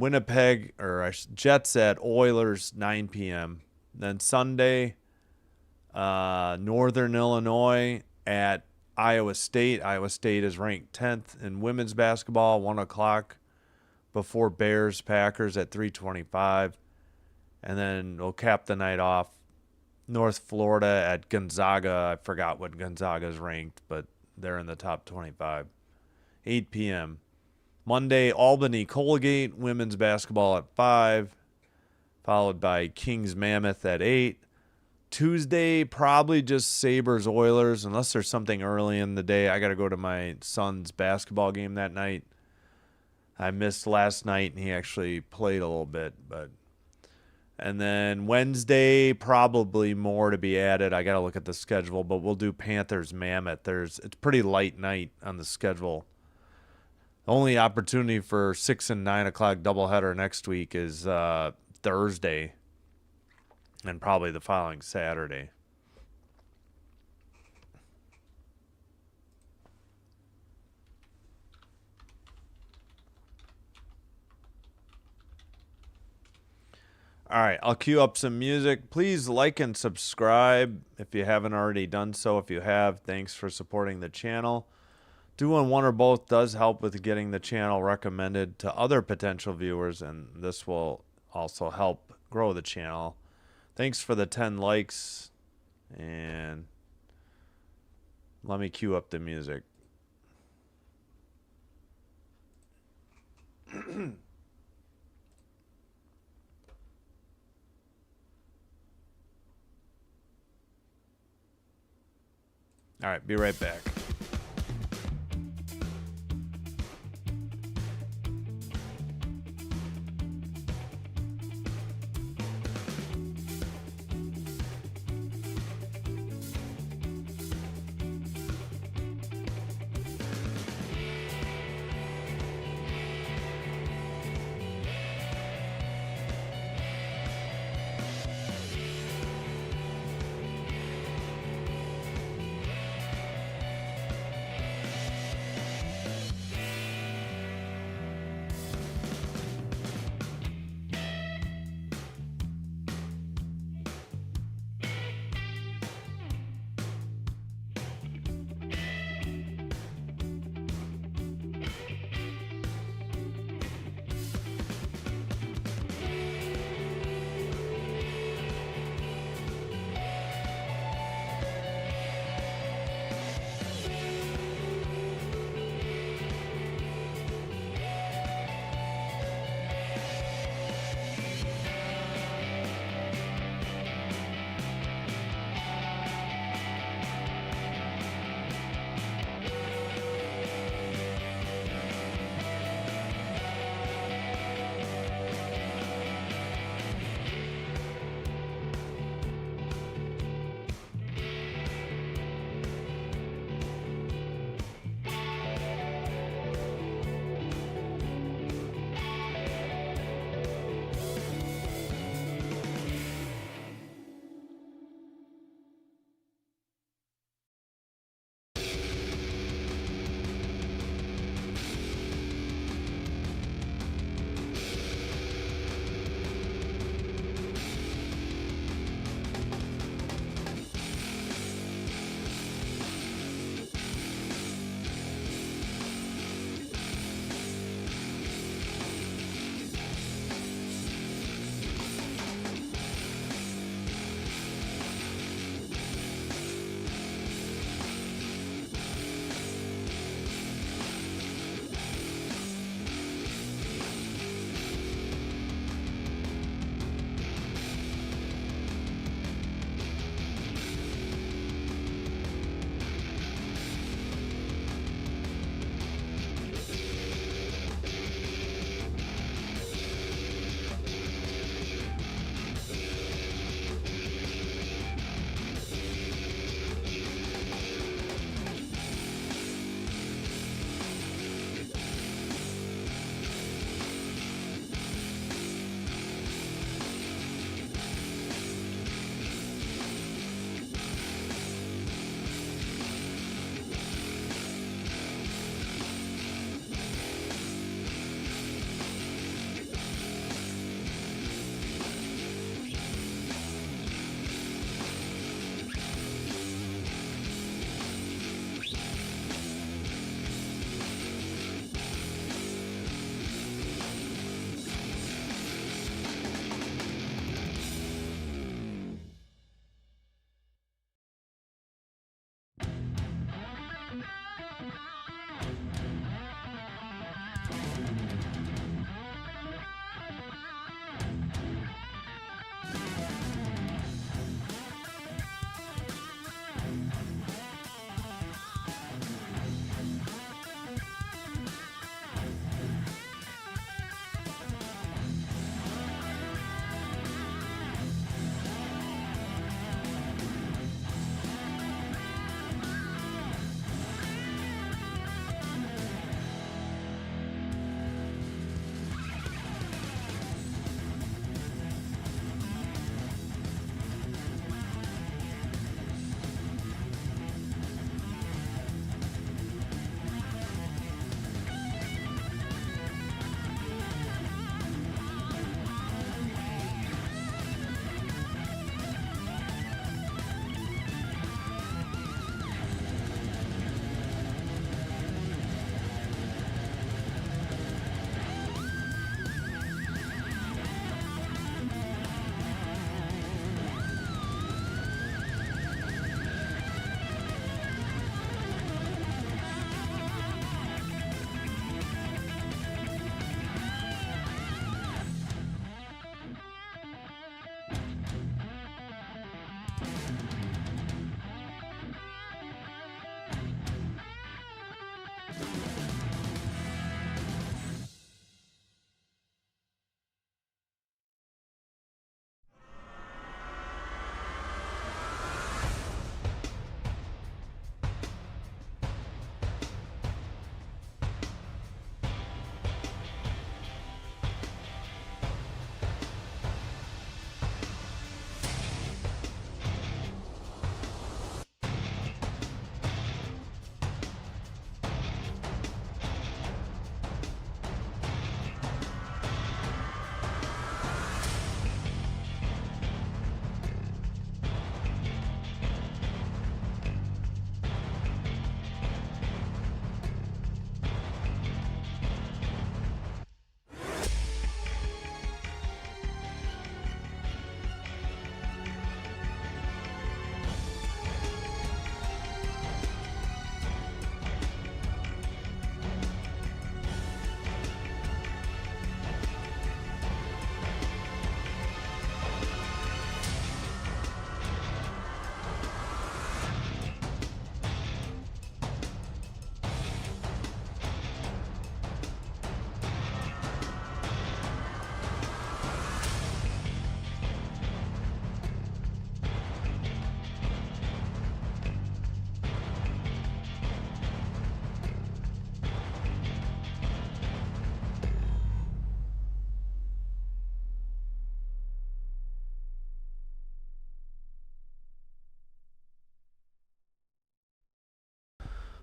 Jets at Oilers, 9 p.m. Then Sunday, Northern Illinois at Iowa State. Iowa State is ranked 10th in women's basketball, 1 o'clock before Bears, Packers at 3:25. And then we'll cap the night off. North Florida at Gonzaga. I forgot what Gonzaga's ranked, but they're in the top 25. 8 p.m. Monday, Albany, Colgate, women's basketball at 5, followed by Kings, Mammoth at 8. Tuesday, probably just Sabres, Oilers, unless there's something early in the day. I got to go to my son's basketball game that night. I missed last night, and he actually played a little bit, but... And then Wednesday, probably more to be added. I got to look at the schedule, but we'll do Panthers Mammoth. It's pretty light night on the schedule. Only opportunity for 6 and 9 o'clock doubleheader next week is Thursday and probably the following Saturday. All right, I'll cue up some music. Please like and subscribe if you haven't already done so. If you have, thanks for supporting the channel. Doing one or both does help with getting the channel recommended to other potential viewers, and this will also help grow the channel. Thanks for the 10 likes, and let me cue up the music. All right, be right back.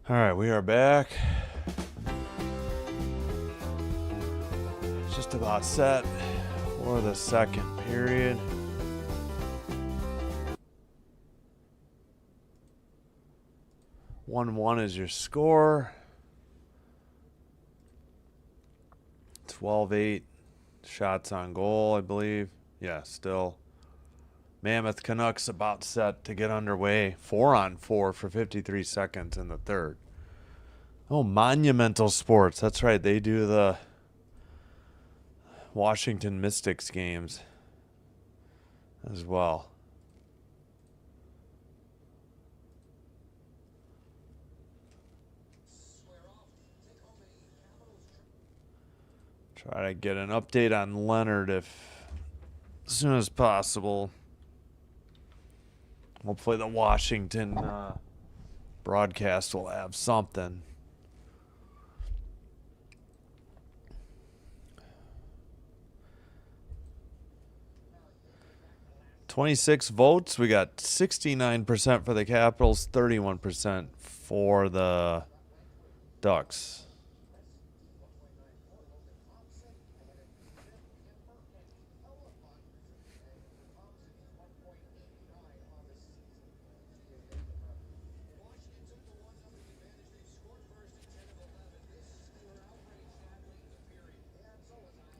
All right, we are back. Just about set for the second period. One is your score. 12-8 shots on goal, I believe. Yeah, still. Mammoth Canucks about set to get underway. 4-on-4 for 53 seconds in the third. Oh, Monumental Sports. That's right. They do the Washington Mystics games as well. Try to get an update on Leonard as soon as possible. Hopefully the Washington broadcast will have something. $26 votes. We got 69% for the Capitals, 31% for the Ducks.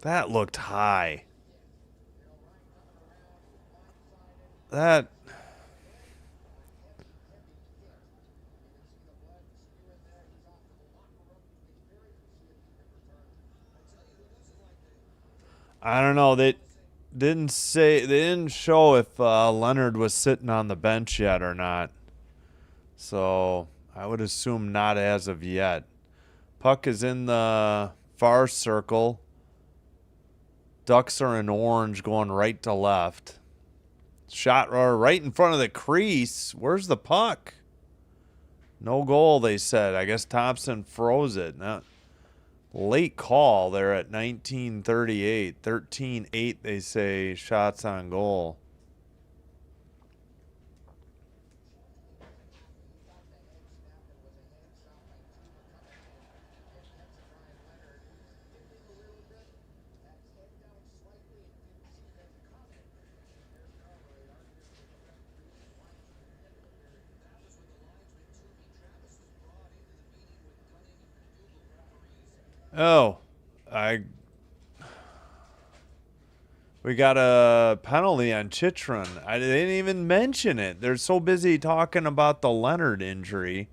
That looked high. That... I don't know. They didn't show if Leonard was sitting on the bench yet or not. So I would assume not as of yet. Puck is in the far circle. Ducks are in orange going right to left. Shot right in front of the crease. Where's the puck? No goal, they said. I guess Thompson froze it. Now, late call there at 19:38. 13-8, they say, shots on goal. Oh, we got a penalty on Chychrun. They didn't even mention it. They're so busy talking about the Leonard injury.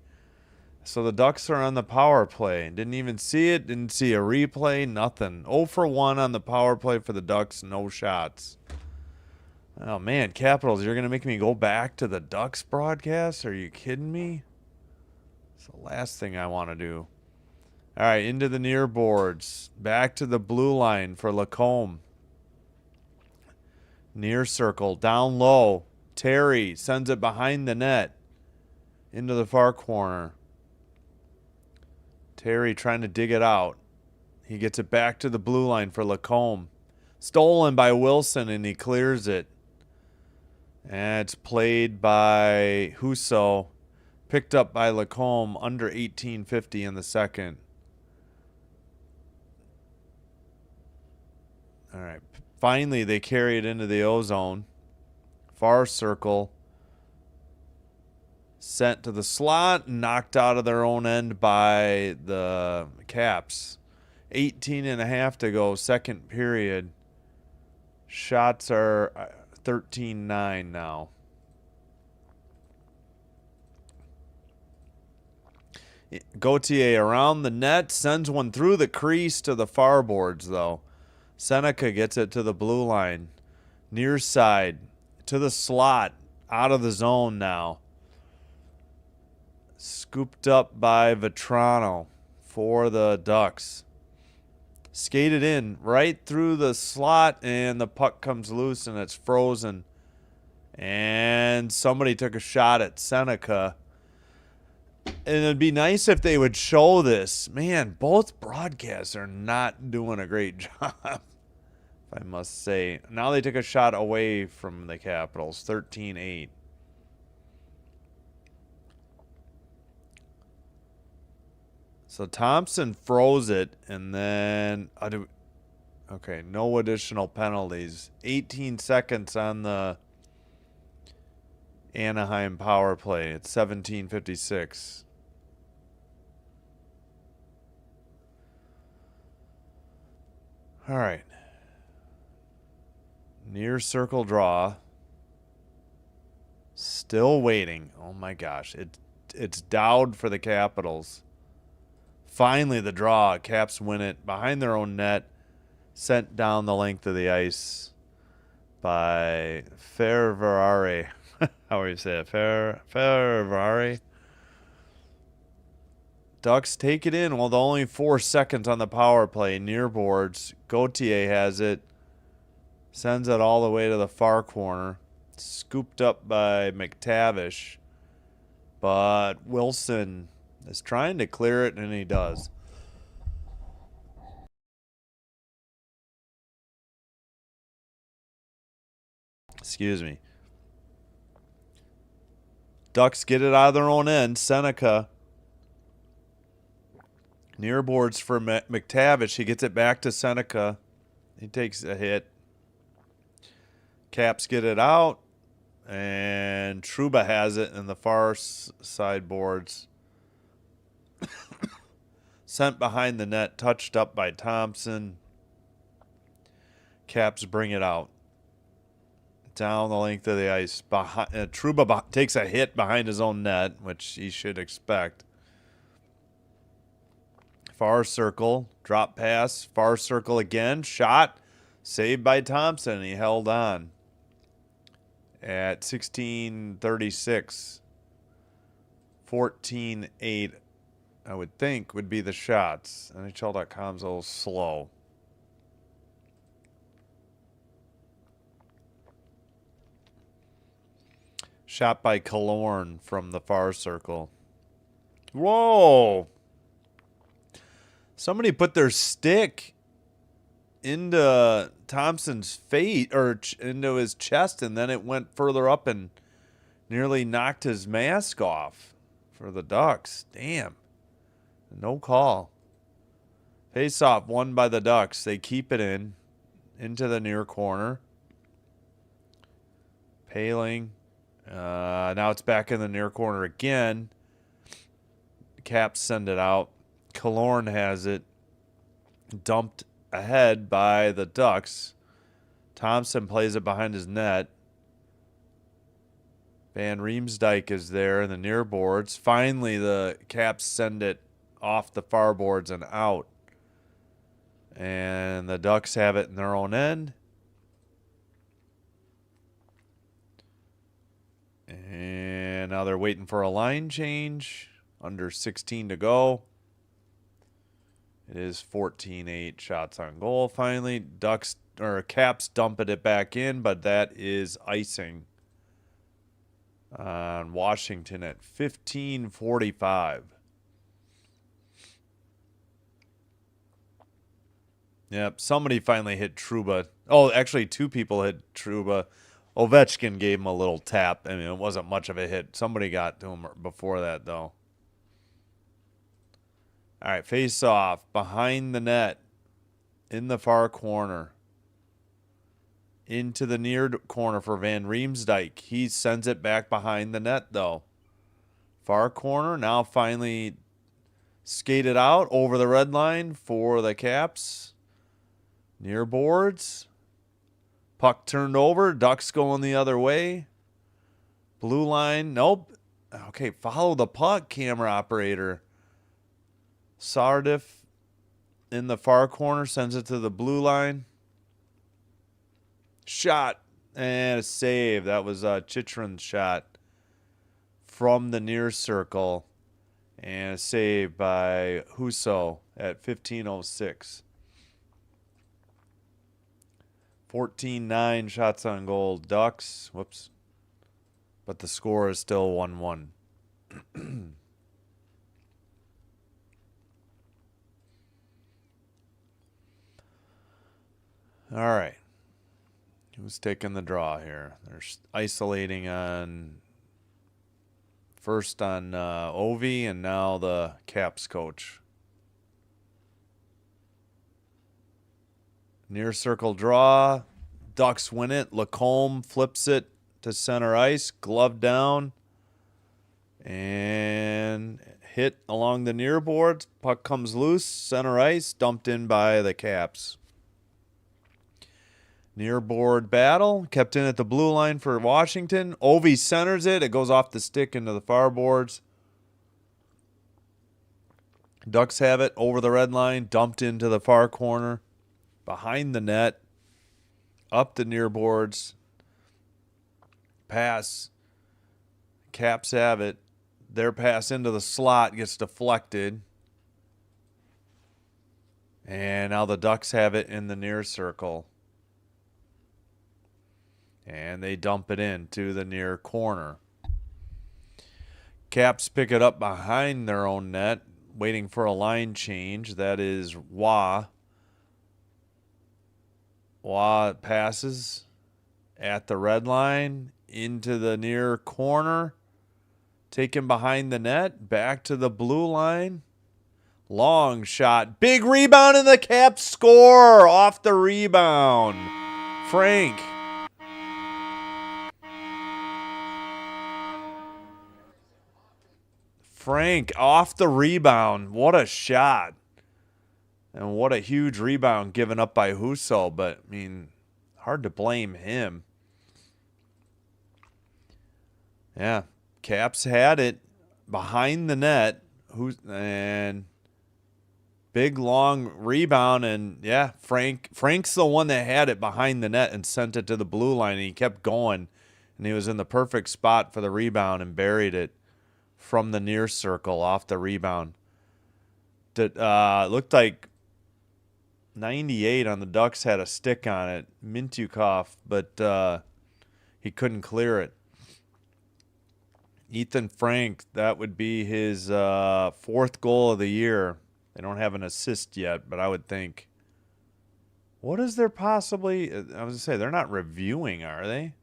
So the Ducks are on the power play. Didn't even see it. Didn't see a replay. Nothing. 0 for 1 on the power play for the Ducks. No shots. Oh, man. Capitals, you're going to make me go back to the Ducks broadcast? Are you kidding me? It's the last thing I want to do. All right, into the near boards. Back to the blue line for Lacombe. Near circle. Down low. Terry sends it behind the net. Into the far corner. Terry trying to dig it out. He gets it back to the blue line for Lacombe. Stolen by Wilson, and he clears it. And it's played by Husso. Picked up by Lacombe under 18:50 in the second. All right. Finally, they carry it into the O-zone. Far circle. Sent to the slot. Knocked out of their own end by the Caps. 18.5 to go. Second period. Shots are 13-9 now. Gauthier around the net. Sends one through the crease to the far boards, though. Seneca gets it to the blue line. Near side. To the slot. Out of the zone now. Scooped up by Vetrano for the Ducks. Skated in right through the slot, and the puck comes loose, and it's frozen. And somebody took a shot at Seneca. And it'd be nice if they would show this. Man, both broadcasts are not doing a great job, I must say. Now they took a shot away from the Capitals, 13-8. So Thompson froze it, and then okay, no additional penalties. 18 seconds on the Anaheim power play. It's 17:56. All right. Near circle draw. Still waiting. Oh my gosh. It's Dowd for the Capitals. Finally the draw. Caps win it behind their own net. Sent down the length of the ice by Ferrari. How do you say it? Ferrari. Ducks take it in. Well, the only 4 seconds on the power play. Near boards. Gauthier has it. Sends it all the way to the far corner. Scooped up by McTavish. But Wilson is trying to clear it, and he does. Excuse me. Ducks get it out of their own end. Seneca. Near boards for McTavish. He gets it back to Seneca. He takes a hit. Caps get it out. And Trouba has it in the far side boards. Sent behind the net. Touched up by Thompson. Caps bring it out. Down the length of the ice. Trouba takes a hit behind his own net, which he should expect. Far circle. Drop pass. Far circle again. Shot. Saved by Thompson. He held on. At 16:36. 14:8, I would think, would be the shots. NHL.com's a little slow. Shot by Killorn from the far circle. Whoa! Somebody put their stick into Thompson's face, or into his chest, and then it went further up and nearly knocked his mask off for the Ducks. Damn. No call. Face-off won by the Ducks. They keep it into the near corner. Paling. Now it's back in the near corner again. Caps send it out. Killorn has it. Dumped ahead by the Ducks. Thompson plays it behind his net. Van Riemsdyk is there in the near boards. Finally, the Caps send it off the far boards and out. And the Ducks have it in their own end. And now they're waiting for a line change. Under 16 to go. It is 14-8 shots on goal. Finally, Caps dumped it back in, but that is icing on Washington at 15:45. Yep, somebody finally hit Trouba. Oh, actually, 2 people hit Trouba. Ovechkin gave him a little tap. I mean, it wasn't much of a hit. Somebody got to him before that, though. All right, face off behind the net in the far corner. Into the near corner for Van Riemsdyk. He sends it back behind the net, though. Far corner, now finally skated out over the red line for the Caps. Near boards. Puck turned over. Ducks going the other way. Blue line, nope. Okay, follow the puck, camera operator. Sardif in the far corner sends it to the blue line. Shot and a save. That was Chychrun's shot from the near circle. And a save by Husso at 15:06. 14-9 shots on goal. Ducks. Whoops. But the score is still 1-1. All right. Who's taking the draw here? They're isolating on first on Ovi, and now the Caps coach. Near circle draw. Ducks win it. Lacombe flips it to center ice. Glove down. And hit along the near boards. Puck comes loose. Center ice. Dumped in by the Caps. Near board battle. Kept in at the blue line for Washington. Ovi centers it. It goes off the stick into the far boards. Ducks have it over the red line. Dumped into the far corner. Behind the net. Up the near boards. Pass. Caps have it. Their pass into the slot gets deflected. And now the Ducks have it in the near circle. And they dump it in to the near corner. Caps pick it up behind their own net, waiting for a line change. That is Wah. Wah passes at the red line into the near corner. Taken behind the net. Back to the blue line. Long shot. Big rebound and the Caps score off the rebound. Frank. Frank off the rebound. What a shot. And what a huge rebound given up by Husso. But, I mean, hard to blame him. Yeah. Caps had it behind the net. And big, long rebound. And, yeah, Frank's the one that had it behind the net and sent it to the blue line. And he kept going. And he was in the perfect spot for the rebound and buried it from the near circle off the rebound. That looked like 98 on the Ducks had a stick on it. Mintyukov, but he couldn't clear it. Ethan Frank, that would be his fourth goal of the year. They don't have an assist yet, but I would think. What is there possibly? I was going to say, they're not reviewing, are they?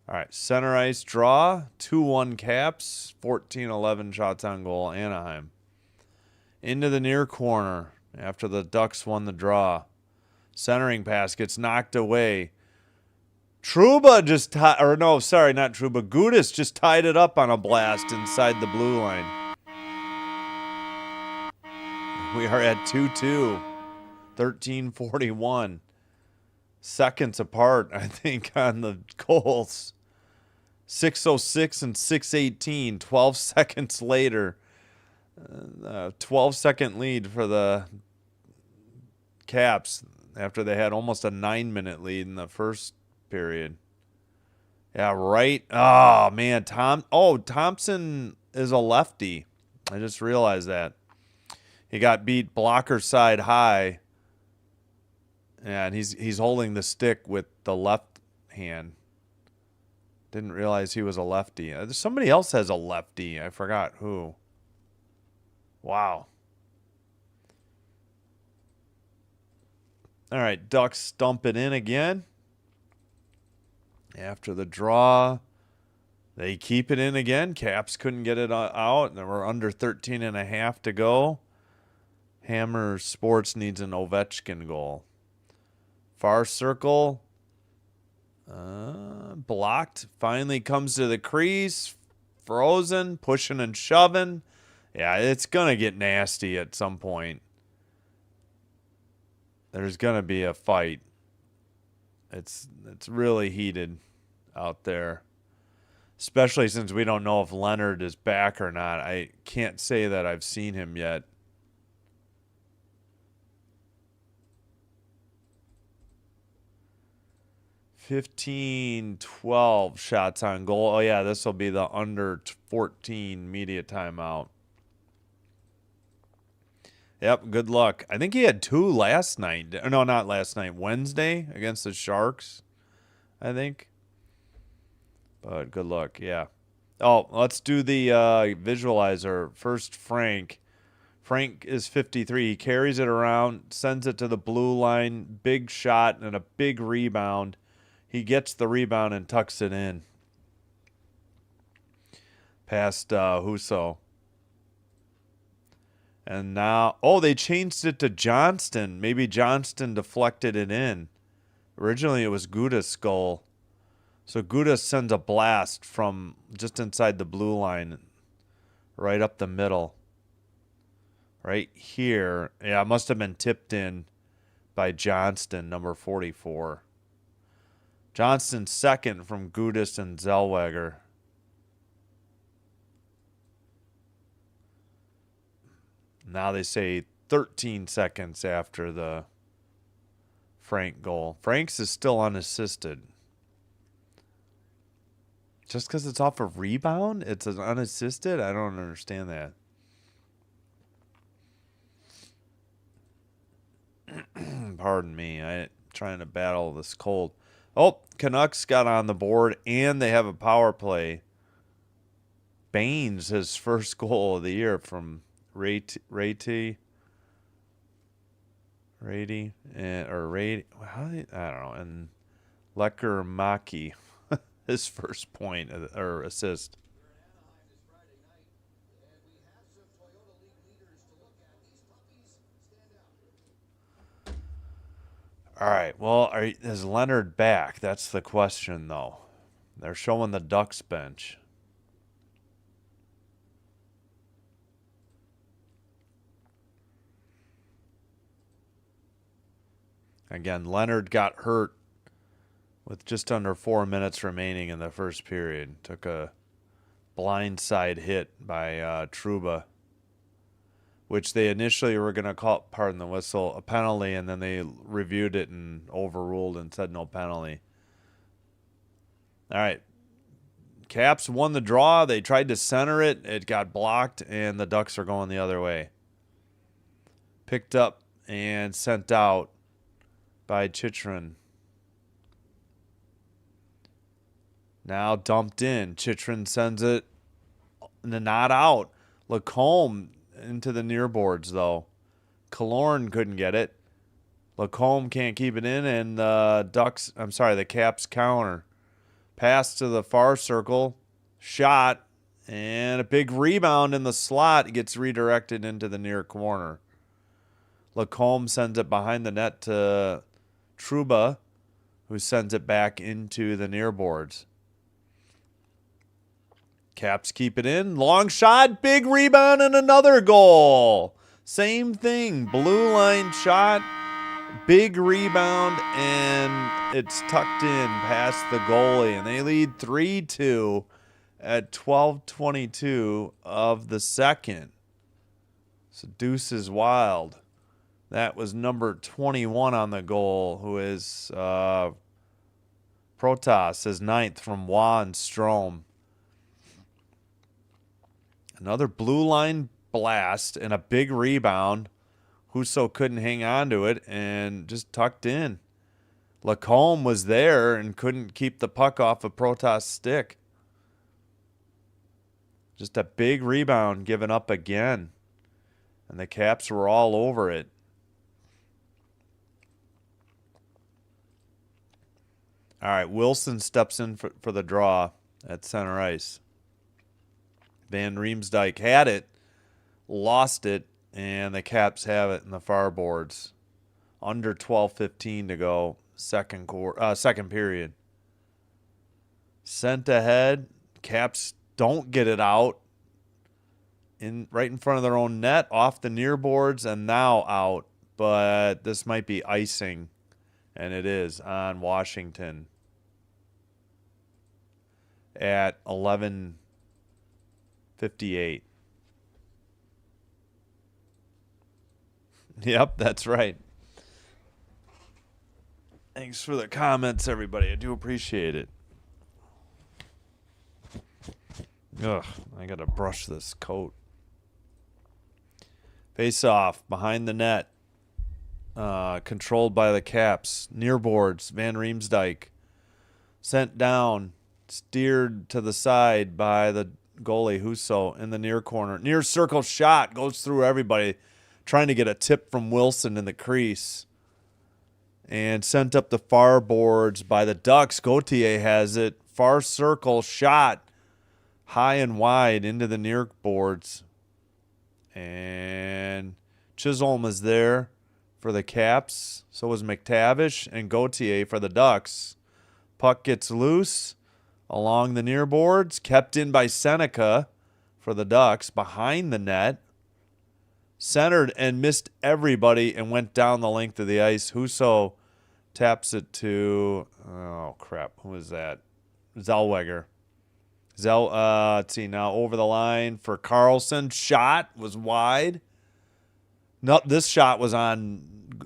All right, center ice draw, 2-1 Caps, 14-11 shots on goal, Anaheim. Into the near corner after the Ducks won the draw. Centering pass gets knocked away. Trouba just or no, sorry, not Trouba. Gudis just tied it up on a blast inside the blue line. We are at 2-2, 13:41. Seconds apart, I think, on the goals. 6:06 and 6:18, 12 seconds later. 12-second lead for the Caps after they had almost a 9-minute lead in the first period. Yeah, right. Oh, man. Thompson is a lefty. I just realized that. He got beat blocker side high. And he's holding the stick with the left hand. Didn't realize he was a lefty. Somebody else has a lefty. I forgot who. Wow. All right, Ducks dump it in again. After the draw, they keep it in again. Caps couldn't get it out. And we're under 13.5 to go. Hammer Sports needs an Ovechkin goal. Far circle. Blocked. Finally comes to the crease. Frozen. Pushing and shoving. Yeah, it's going to get nasty at some point. There's going to be a fight. It's really heated out there. Especially since we don't know if Leonard is back or not. I can't say that I've seen him yet. (15-12) shots on goal. Oh, yeah, this will be the under 14 media timeout. Yep, good luck. I think he had 2 last night. No, not last night. Wednesday against the Sharks, I think. But good luck, yeah. Oh, let's do the visualizer. First, Frank. Frank is 53. He carries it around, sends it to the blue line. Big shot and a big rebound. He gets the rebound and tucks it in. Past Husso. And now, oh, they changed it to Johnston. Maybe Johnston deflected it in. Originally, it was Guda's goal. So Guda sends a blast from just inside the blue line, right up the middle. Right here. Yeah, it must have been tipped in by Johnston, number 44. Johnston second from Gudis and Zellweger. Now they say 13 seconds after the Frank goal. Frank's is still unassisted. Just because it's off a rebound, it's an unassisted? I don't understand that. Pardon me. I'm trying to battle this cold. Oh, Canucks got on the board, and they have a power play. Baines, his first goal of the year from Rady, and I don't know, and Lecker Maki, his first point or assist. All right, well, is Leonard back? That's the question, though. They're showing the Ducks bench. Again, Leonard got hurt with just under 4 minutes remaining in the first period. Took a blindside hit by Trouba, which they initially were going to call, pardon the whistle, a penalty, and then they reviewed it and overruled and said no penalty. All right. Caps won the draw. They tried to center it. It got blocked, and the Ducks are going the other way. Picked up and sent out by Chychrun. Now dumped in. Chychrun sends it not out. Lacombe into the near boards, though. Killorn couldn't get it. Lacombe can't keep it in, and the Caps counter. Pass to the far circle. Shot. And a big rebound in the slot. It gets redirected into the near corner. Lacombe sends it behind the net to Trouba, who sends it back into the near boards. Caps keep it in. Long shot. Big rebound and another goal. Same thing. Blue line shot. Big rebound, and it's tucked in past the goalie. And they lead 3-2 at 12:22 of the second. So Deuce is wild. That was number 21 on the goal, who is Protas, his ninth from Juan Strom. Another blue line blast and a big rebound. Husso couldn't hang on to it and just tucked in. Lacombe was there and couldn't keep the puck off of Protas' stick. Just a big rebound given up again. And the Caps were all over it. All right, Wilson steps in for the draw at center ice. Van Riemsdyk had it, lost it, and the Caps have it in the far boards. Under 12:15 to go, second period. Sent ahead. Caps don't get it out. Right in front of their own net, off the near boards, and now out. But this might be icing, and it is on Washington at 11:58. Yep, that's right. Thanks for the comments, everybody. I do appreciate it. Ugh, I gotta brush this coat. Face off behind the net. Controlled by the Caps. Near boards. Van Riemsdyk. Sent down. Steered to the side by the goalie Husso in the near corner. Near circle shot. Goes through everybody. Trying to get a tip from Wilson in the crease. And sent up the far boards by the Ducks. Gauthier has it. Far circle shot. High and wide into the near boards. And Chisholm is there for the Caps. So was McTavish and Gauthier for the Ducks. Puck gets loose along the near boards. Kept in by Seneca for the Ducks behind the net. Centered and missed everybody and went down the length of the ice. Husso taps it to, oh crap, who is that? Zellweger. Let's see, now over the line for Carlson. Shot was wide. No, this shot was on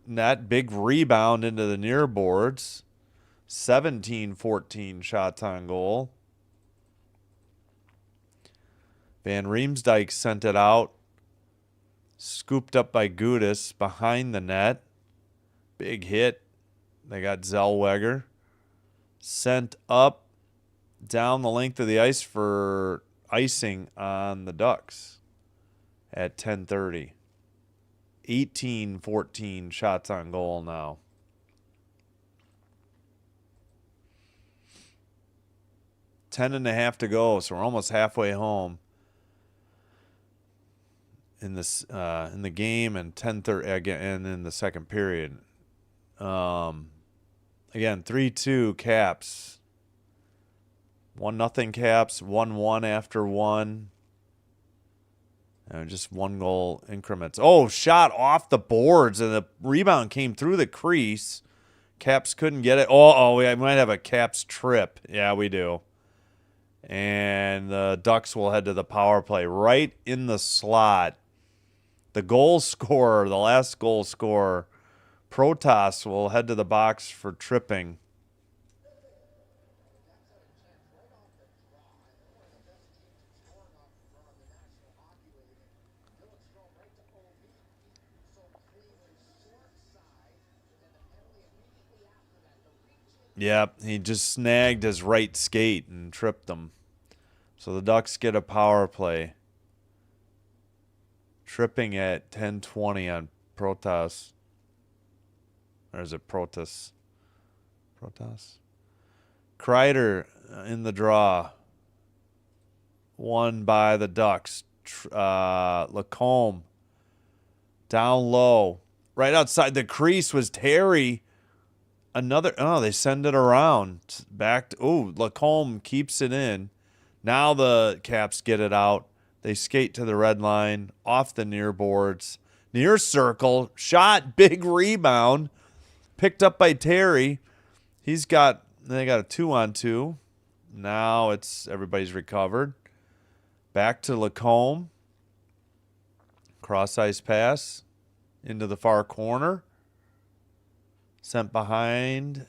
net. Big rebound into the near boards. 17-14 shots on goal. Van Riemsdyk sent it out. Scooped up by Gudis behind the net. Big hit. They got Zellweger. Sent up down the length of the ice for icing on the Ducks at 10:30. 18-14 shots on goal now. Ten and a half to go, so we're almost halfway home in this in the game, and 10:30 again, and in the second period. Again, 3-2 Caps. 1-0 Caps. 1-1 after one. And just one goal increments. Oh, shot off the boards, and the rebound came through the crease. Caps couldn't get it. Oh, we might have a Caps trip. Yeah, we do. And the Ducks will head to the power play right in the slot. The goal scorer, the last goal scorer, Protas, will head to the box for tripping. Yep, he just snagged his right skate and tripped him. So the Ducks get a power play. Tripping at 10:20 on Protas. Or is it Protas? Protas? Kreider in the draw. Won by the Ducks. Lacombe down low. Right outside the crease was Terry. They send it around. Back to, Lacombe keeps it in. Now the Caps get it out. They skate to the red line, off the near boards. Near circle, shot, big rebound. Picked up by Terry. They got a 2-on-2. Now everybody's recovered. Back to Lacombe. Cross ice pass into the far corner. Sent behind.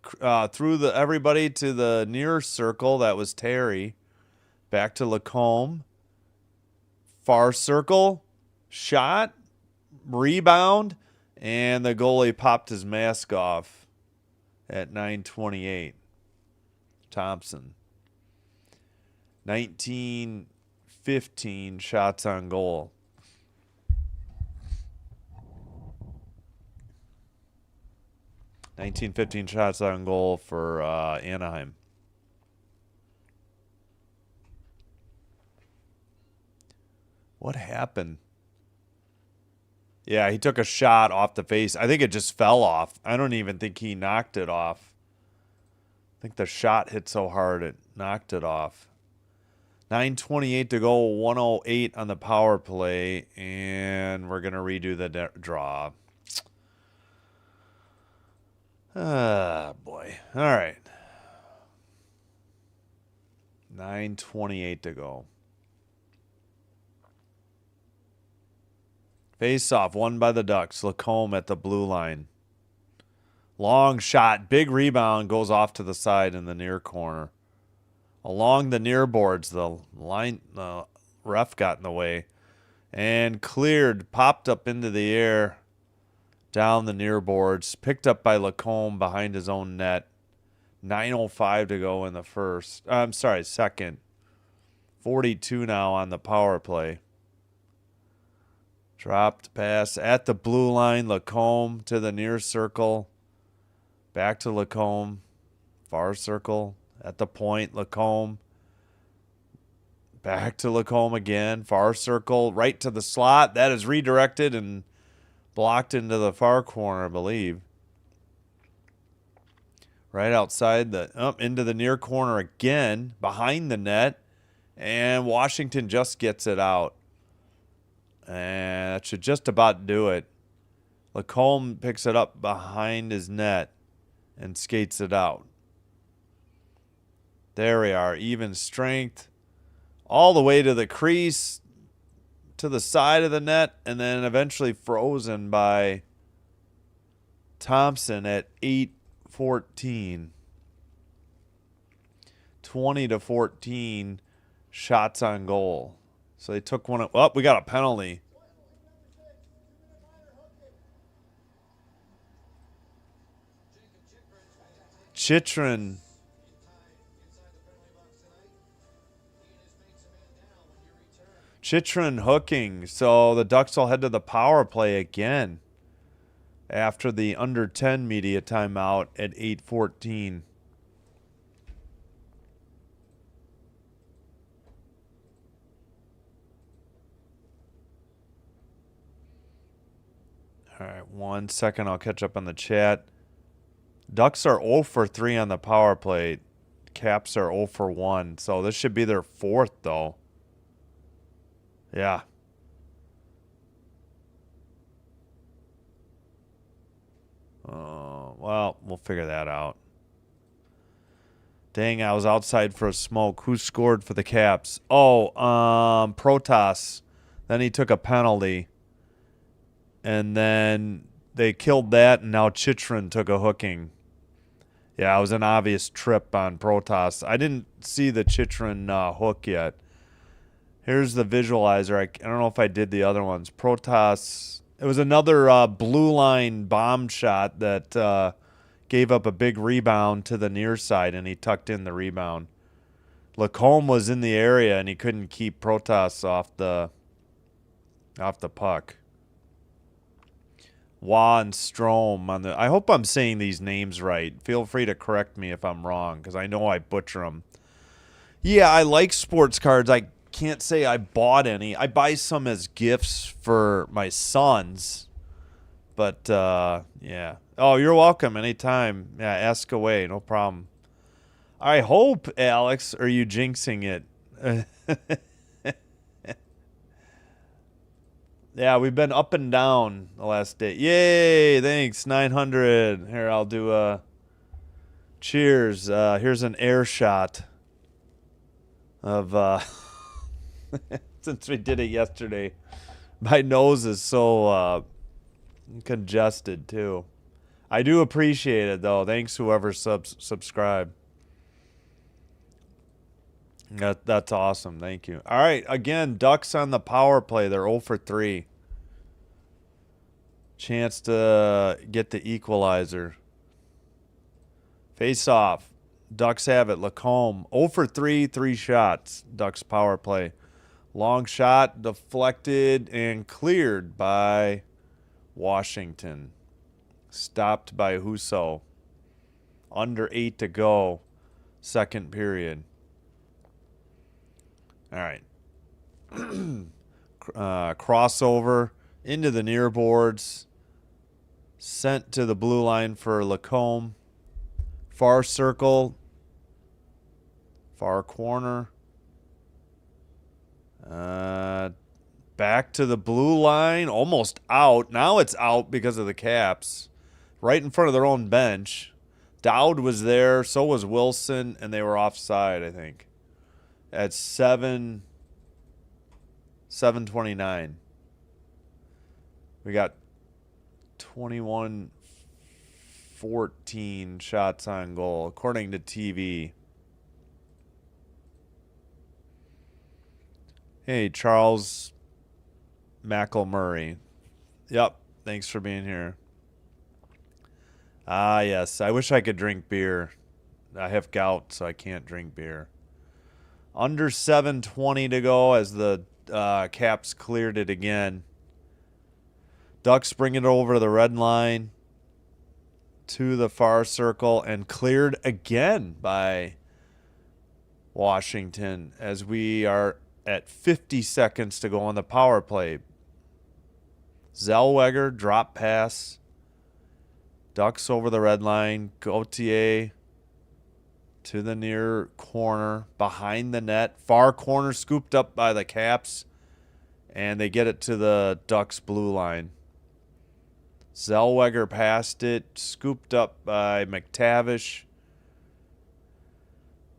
Through everybody to the near circle. That was Terry. Back to Lacombe. Far circle. Shot. Rebound. And the goalie popped his mask off at 9:28. Thompson. 19-15 shots on goal. Shots on goal for Anaheim. What happened? Yeah, he took a shot off the face. I think it just fell off. I don't even think he knocked it off. I think the shot hit so hard it knocked it off. 9:28 to go, 108 on the power play, and we're going to redo the draw. Ah, boy. All right. 9:28 to go. Face off, won by the Ducks. Lacombe at the blue line. Long shot, big rebound, goes off to the side in the near corner. Along the near boards, the ref got in the way. And cleared, popped up into the air. Down the near boards. Picked up by Lacombe behind his own net. 9:05 to go in the second. 42 now on the power play. Dropped pass at the blue line. Lacombe to the near circle. Back to Lacombe. Far circle. At the point, Lacombe Back to Lacombe again. Far circle, right to the slot. That is redirected and blocked into the far corner, I believe. Right outside into the near corner again, behind the net. And Washington just gets it out. And that should just about do it. Lacombe picks it up behind his net and skates it out. There we are. Even strength. All the way to the crease, to the side of the net, and then eventually frozen by Thompson at 8-14. 20-14 shots on goal. So they took one. Oh, we got a penalty. Chychrun. Chychrun hooking. So the Ducks will head to the power play again after the under 10 media timeout at 8:14. All right, 1 second. I'll catch up on the chat. Ducks are 0 for 3 on the power play. Caps are 0 for 1. So this should be their fourth, though. Yeah. Well, we'll figure that out. Dang, I was outside for a smoke. Who scored for the Caps? Oh, Protas. Then he took a penalty. And then they killed that, and now Chychrun took a hooking. Yeah, it was an obvious trip on Protas. I didn't see the Chychrun hook yet. Here's the visualizer. I don't know if I did the other ones. Protas. It was another blue line bomb shot that gave up a big rebound to the near side, and he tucked in the rebound. Lacombe was in the area, and he couldn't keep Protas off the puck. Juan Strom on the. I hope I'm saying these names right. Feel free to correct me if I'm wrong, because I know I butcher them. Yeah, I like sports cards. I can't say I bought any. I buy some as gifts for my sons. But, yeah. Oh, you're welcome anytime. Yeah, ask away. No problem. I hope, Alex, are you jinxing it? Yeah, we've been up and down the last day. Yay, thanks, 900. Here, I'll do a cheers. Here's an air shot of, since we did it yesterday. My nose is so congested, too. I do appreciate it, though. Thanks, whoever subscribed. That's awesome. Thank you. All right. Again, Ducks on the power play. They're 0 for 3. Chance to get the equalizer. Face off. Ducks have it. Lacombe. 0 for 3, 3 shots. Ducks power play. Long shot, deflected, and cleared by Washington. Stopped by Husso. Under 8 to go. Second period. All right. Crossover into the near boards. Sent to the blue line for Lacombe. Far circle. Far corner. Back to the blue line. Almost out. Now it's out because of the Caps. Right in front of their own bench. Dowd was there. So was Wilson. And they were offside, I think. At 7:29. We got 21-14 shots on goal, according to TV. Hey, Charles McElmurray. Yep, thanks for being here. Ah, yes, I wish I could drink beer. I have gout, so I can't drink beer. Under 7:20 to go as the Caps cleared it again. Ducks bring it over the red line to the far circle and cleared again by Washington as we are at 50 seconds to go on the power play. Zellweger, drop pass. Ducks over the red line. Gauthier to the near corner. Behind the net. Far corner scooped up by the Caps. And they get it to the Ducks blue line. Zellweger passed it. Scooped up by McTavish.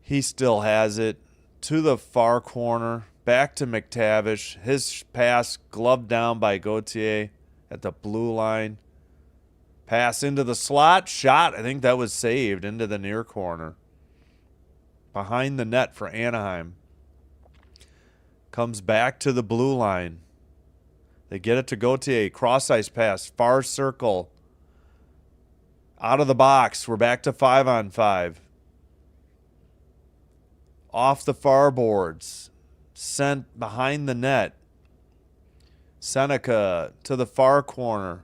He still has it. To the far corner. Back to McTavish. His pass gloved down by Gauthier at the blue line. Pass into the slot. Shot. I think that was saved into the near corner. Behind the net for Anaheim. Comes back to the blue line. They get it to Gauthier. Cross-ice pass. Far circle. Out of the box. We're back to 5-on-5. Off the far boards. Sent behind the net. Seneca to the far corner.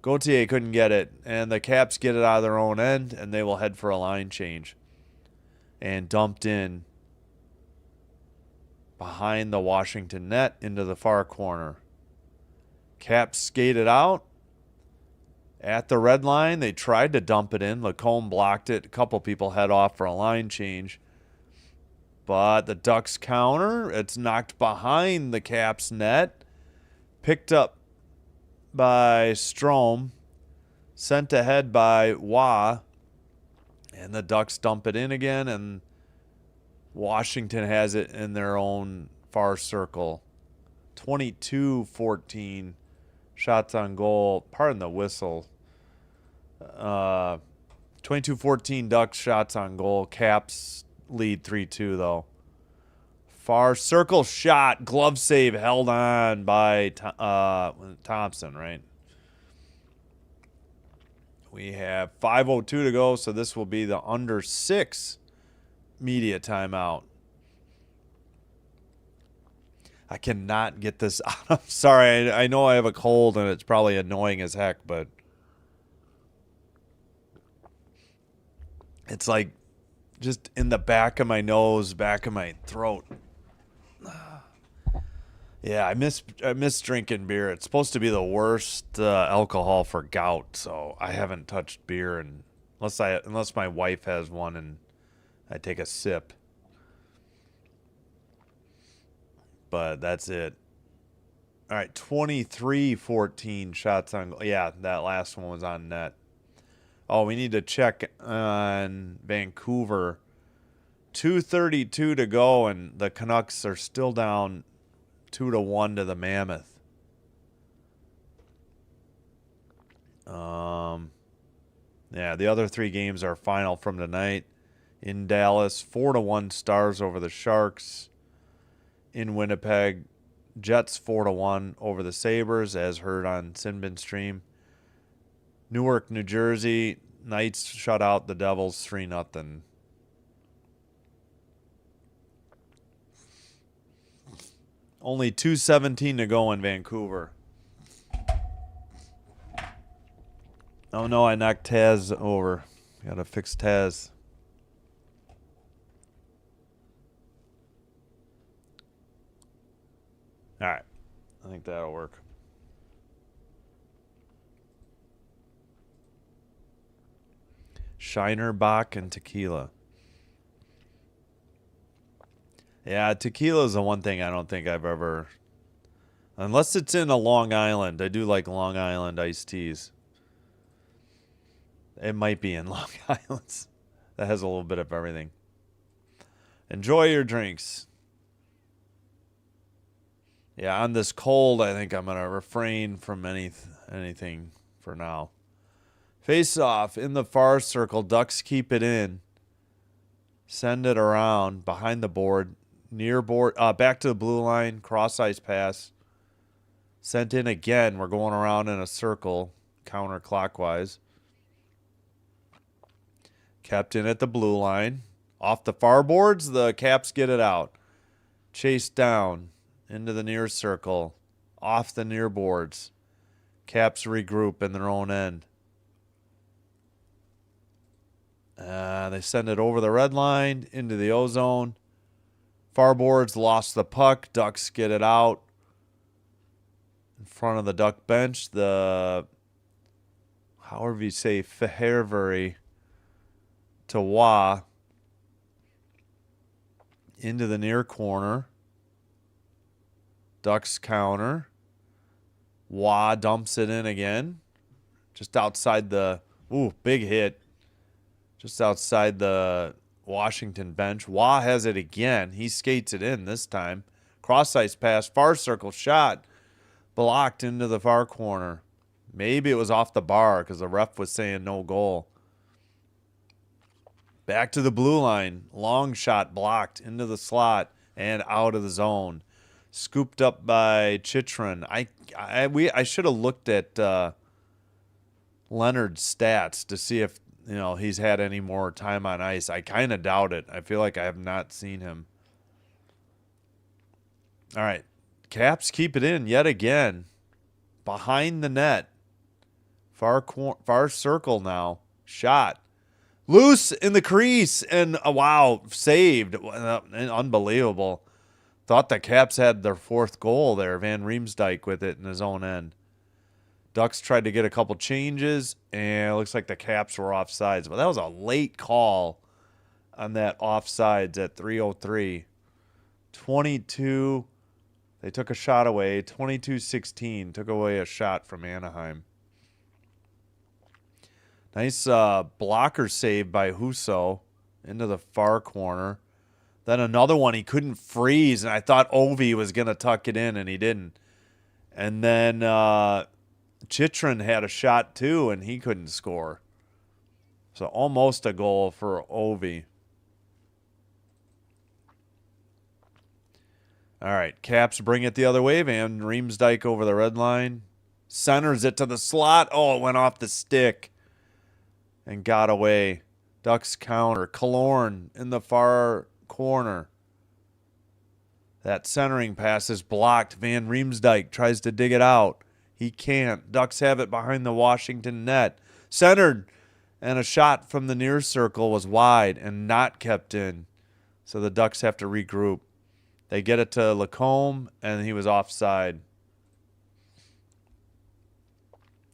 Gauthier couldn't get it, and the Caps get it out of their own end, and they will head for a line change. And dumped in behind the Washington net into the far corner. Caps skated out. At the red line, they tried to dump it in. Lacombe blocked it. A couple people head off for a line change. But the Ducks counter. It's knocked behind the Caps net. Picked up by Strome. Sent ahead by Waugh. And the Ducks dump it in again. And Washington has it in their own far circle. 22-14 shots on goal. Pardon the whistle. 22-14 Ducks shots on goal. Caps lead 3-2 though. Far circle shot. Glove save held on by Thompson, right? We have 5:02 to go, so this will be the under 6 media timeout. I cannot get this out. I'm sorry. I know I have a cold and it's probably annoying as heck, but it's like just in the back of my nose, back of my throat. Yeah, I miss drinking beer. It's supposed to be the worst alcohol for gout, so I haven't touched beer unless my wife has one and I take a sip. But that's it. All right, 23-14 shots on goal. Yeah, that last one was on net. Oh, we need to check on Vancouver. 2:32 to go, and the Canucks are still down 2-1 to the Mammoth. Yeah, the other 3 games are final from tonight. In Dallas, 4-1 Stars over the Sharks. In Winnipeg, Jets 4-1 over the Sabres, as heard on Sinbin Stream. Newark, New Jersey, Knights shut out the Devils 3-0. Only 2:17 to go in Vancouver. Oh no, I knocked Taz over. Gotta fix Taz. All right. I think that'll work. Shiner, Bach, and tequila. Yeah, tequila is the one thing I don't think I've ever... Unless it's in a Long Island. I do like Long Island iced teas. It might be in Long Island. That has a little bit of everything. Enjoy your drinks. Yeah, on this cold, I think I'm going to refrain from anything for now. Face off in the far circle. Ducks keep it in. Send it around behind the board. Near board. Back to the blue line. Cross ice pass. Sent in again. We're going around in a circle. Counterclockwise. Kept in at the blue line. Off the far boards. The Caps get it out. Chased down. Into the near circle. Off the near boards. Caps regroup in their own end. They send it over the red line. Into the ozone. Far boards lost the puck. Ducks get it out in front of the Duck bench. However you say, Fahervery to Wah into the near corner. Ducks counter. Wah dumps it in again. Just outside the... Ooh, big hit. Just outside the Washington bench. Wah has it again. He skates it in this time. Cross-ice pass. Far circle shot. Blocked into the far corner. Maybe it was off the bar because the ref was saying no goal. Back to the blue line. Long shot blocked into the slot and out of the zone. Scooped up by Chychrun. I should have looked at Leonard's stats to see if he's had any more time on ice. I kind of doubt it. I feel like I have not seen him. All right. Caps keep it in yet again. Behind the net. Far circle now. Shot. Loose in the crease. And wow, saved. Unbelievable. Thought the Caps had their fourth goal there. Van Riemsdyk with it in his own end. Ducks tried to get a couple changes, and it looks like the Caps were offsides. But that was a late call on that offsides at 3:03. 22. They took a shot away. 22-16. Took away a shot from Anaheim. Nice blocker save by Husso into the far corner. Then another one he couldn't freeze, and I thought Ovi was going to tuck it in, and he didn't. And then Chychrun had a shot too, and he couldn't score. So almost a goal for Ovi. All right, Caps bring it the other way. Van Riemsdyk over the red line. Centers it to the slot. Oh, it went off the stick and got away. Ducks counter. Killorn in the far corner. That centering pass is blocked. Van Riemsdyk tries to dig it out. He can't. Ducks have it behind the Washington net. Centered, and a shot from the near circle was wide and not kept in. So the Ducks have to regroup. They get it to Lacombe, and he was offside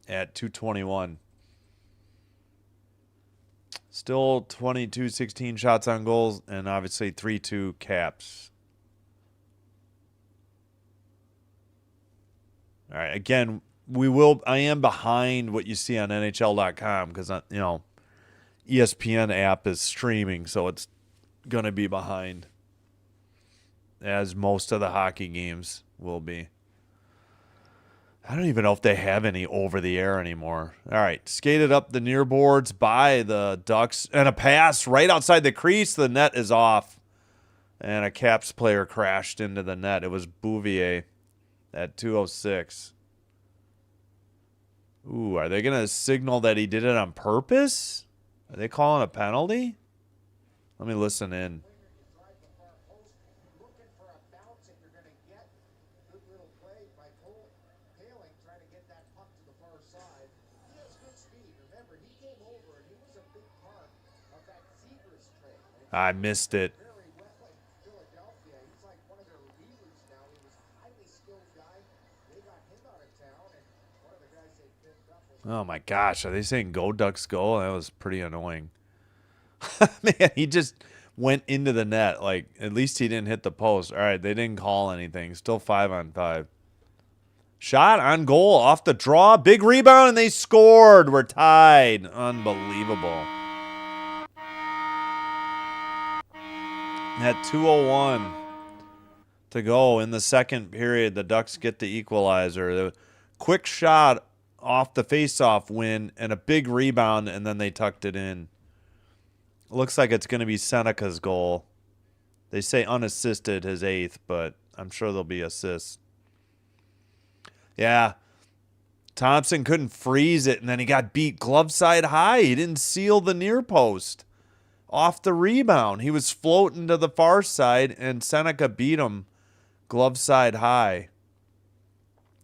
at 2:21. Still 22-16 shots on goals, and obviously 3-2 Caps. All right, again, I am behind what you see on NHL.com because, ESPN app is streaming, so it's going to be behind, as most of the hockey games will be. I don't even know if they have any over-the-air anymore. All right, skated up the near boards by the Ducks, and a pass right outside the crease. The net is off, and a Caps player crashed into the net. It was Bouvier at 2:06. Ooh, are they going to signal that he did it on purpose? Are they calling a penalty? Let me listen in. I missed it. Oh my gosh, are they saying go Ducks go? That was pretty annoying. Man, he just went into the net. Like, at least he didn't hit the post. All right, they didn't call anything. Still 5-on-5. Shot on goal off the draw. Big rebound, and they scored. We're tied. Unbelievable. At 2:01 to go in the second period, the Ducks get the equalizer. The quick shot off the faceoff win and a big rebound, and then they tucked it in. It looks like it's going to be Seneca's goal. They say unassisted, his 8th, but I'm sure there'll be assists. Yeah, Thompson couldn't freeze it, and then he got beat glove side high. He didn't seal the near post off the rebound. He was floating to the far side, and Seneca beat him glove side high.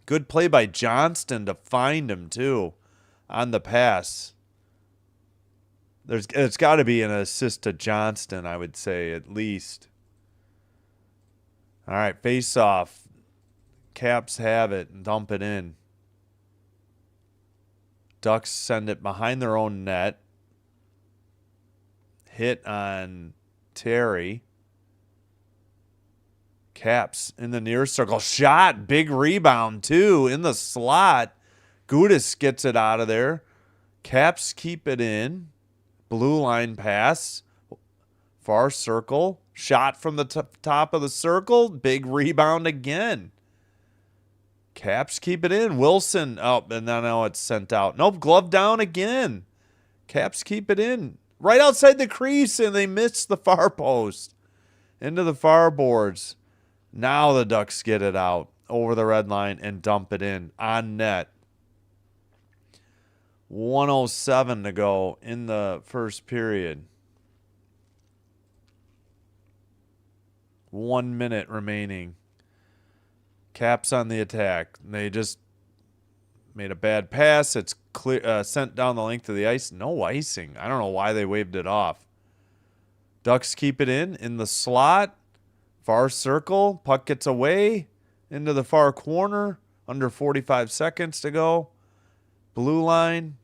Good play by Johnston to find him, too, on the pass. It's got to be an assist to Johnston, I would say, at least. All right, face off. Caps have it and dump it in. Ducks send it behind their own net. Hit on Terry. Caps in the near circle. Shot. Big rebound, too, in the slot. Gudis gets it out of there. Caps keep it in. Blue line pass. Far circle. Shot from the top of the circle. Big rebound again. Caps keep it in. Wilson. Oh, and now it's sent out. Nope, glove down again. Caps keep it in. Right outside the crease, and they miss the far post. Into the far boards. Now the Ducks get it out over the red line and dump it in on net. 1:07 to go in the first period. 1 minute remaining. Caps on the attack. They just made a bad pass. It's clear, sent down the length of the ice. No icing. I don't know why they waved it off. Ducks keep it in the slot. Far circle. Puck gets away into the far corner. Under 45 seconds to go. Blue line.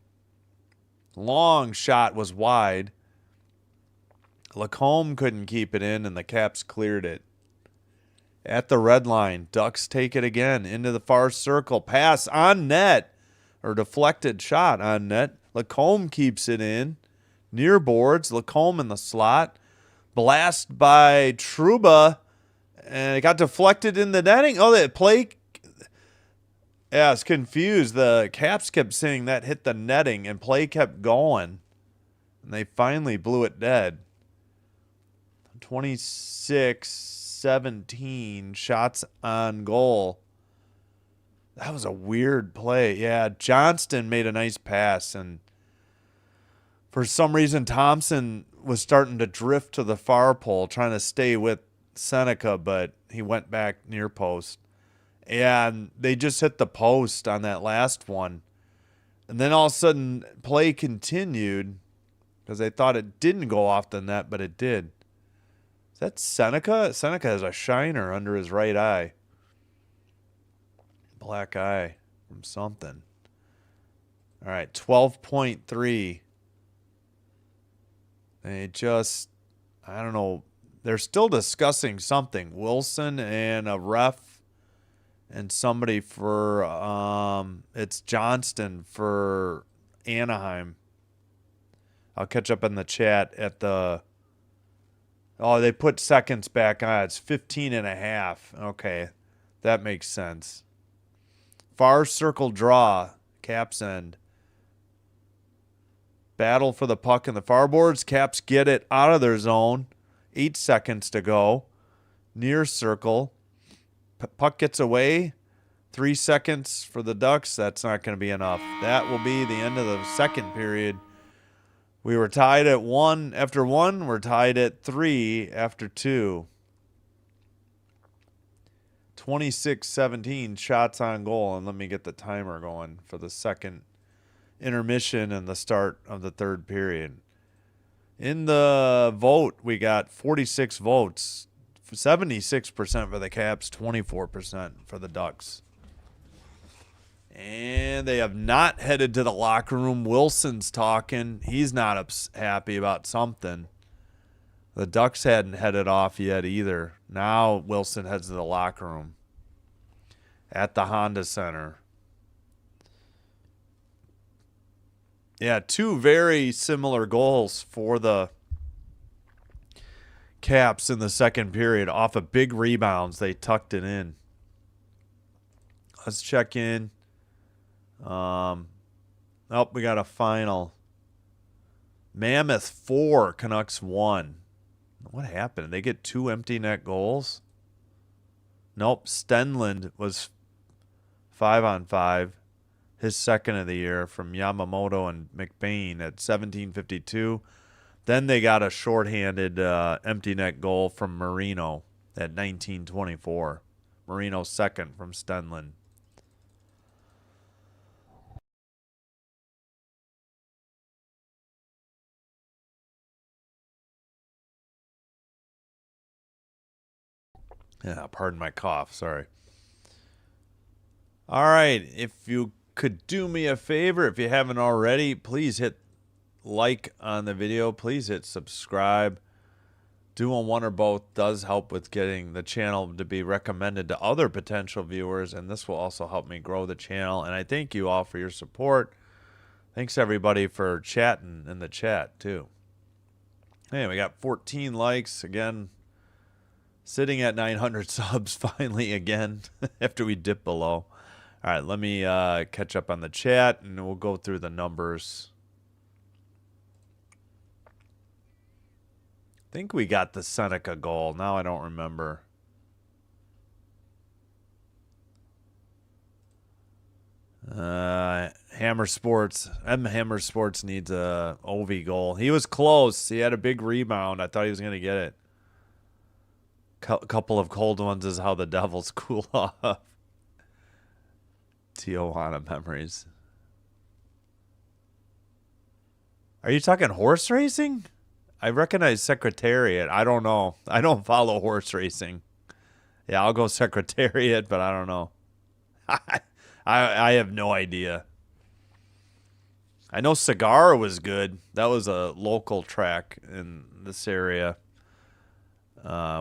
Long shot was wide. Lacombe couldn't keep it in, and the Caps cleared it. At the red line, Ducks take it again into the far circle. Pass on net, or deflected shot on net. Lacombe keeps it in. Near boards, Lacombe in the slot. Blast by Trouba, and it got deflected in the netting. Oh, that play... Yeah, I was confused. The Caps kept saying that hit the netting, and play kept going. And they finally blew it dead. 26-17 shots on goal. That was a weird play. Yeah, Johnston made a nice pass, and for some reason Thompson was starting to drift to the far pole, trying to stay with Seneca, but he went back near post. And they just hit the post on that last one. And then all of a sudden, play continued because they thought it didn't go off the net, but it did. Is that Seneca? Seneca has a shiner under his right eye. Black eye from something. All right, 12.3. They just, I don't know. They're still discussing something. Wilson and a ref and somebody for, it's Johnston for Anaheim. I'll catch up in the chat at the, oh, they put seconds back on. It's 15 and a half. Okay, that makes sense. Far circle draw, Caps end. Battle for the puck in the far boards. Caps get it out of their zone. 8 seconds to go. Near circle. Puck gets away. 3 seconds for the Ducks. That's not going to be enough. That will be the end of the second period. We were tied at 1 after 1. We're tied at 3 after 2. 26-17 shots on goal. And let me get the timer going for the second intermission and the start of the third period. In the vote, we got 46 votes. 76% for the Caps, 24% for the Ducks. And they have not headed to the locker room. Wilson's talking. He's not happy about something. The Ducks hadn't headed off yet either. Now Wilson heads to the locker room at the Honda Center. Yeah, 2 very similar goals for the Caps in the second period. Off of big rebounds, they tucked it in. Let's check in. Oh, we got a final. Mammoth 4, Canucks 1. What happened? Did they get 2 empty net goals? Nope. Stenlund was 5-on-5. His second of the year from Yamamoto and McBain at 17:52. Then they got a shorthanded empty net goal from Marino at 19:24. Marino's second from Stenlund. Yeah, pardon my cough. Sorry. All right. If you could do me a favor, if you haven't already, please hit like on the video. Please hit subscribe. Doing one or both does help with getting the channel to be recommended to other potential viewers, and this will also help me grow the channel. And I thank you all for your support. Thanks, everybody, for chatting in the chat, too. Hey, we got 14 likes. Again, sitting at 900 subs finally again after we dip below. All right, let me catch up on the chat, and we'll go through the numbers. I think we got the Seneca goal. Now I don't remember. Hammer Sports. Hammer Sports needs a OV goal. He was close. He had a big rebound. I thought he was going to get it. Couple of cold ones is how the Devils cool off. Tijuana memories. Are you talking horse racing? I recognize Secretariat. I don't know. I don't follow horse racing. Yeah, I'll go Secretariat, but I don't know. I have no idea. I know Cigar was good. That was a local track in this area,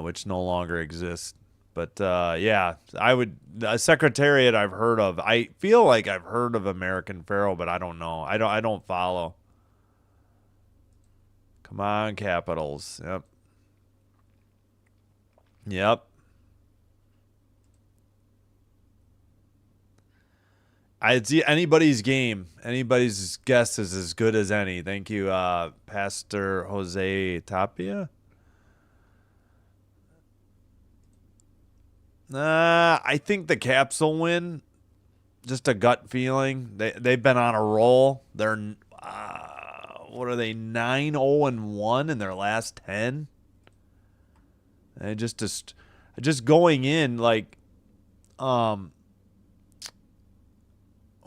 which no longer exists. But yeah, I would Secretariat I've heard of. I feel like I've heard of American Pharoah, but I don't know. I don't follow. Come on, Capitals. Yep. Yep. It's anybody's game. Anybody's guess is as good as any. Thank you, Pastor Jose Tapia. I think the Caps will win. Just a gut feeling. They've been on a roll. They're what are they, 9-0-1 in their last 10? And just going in like what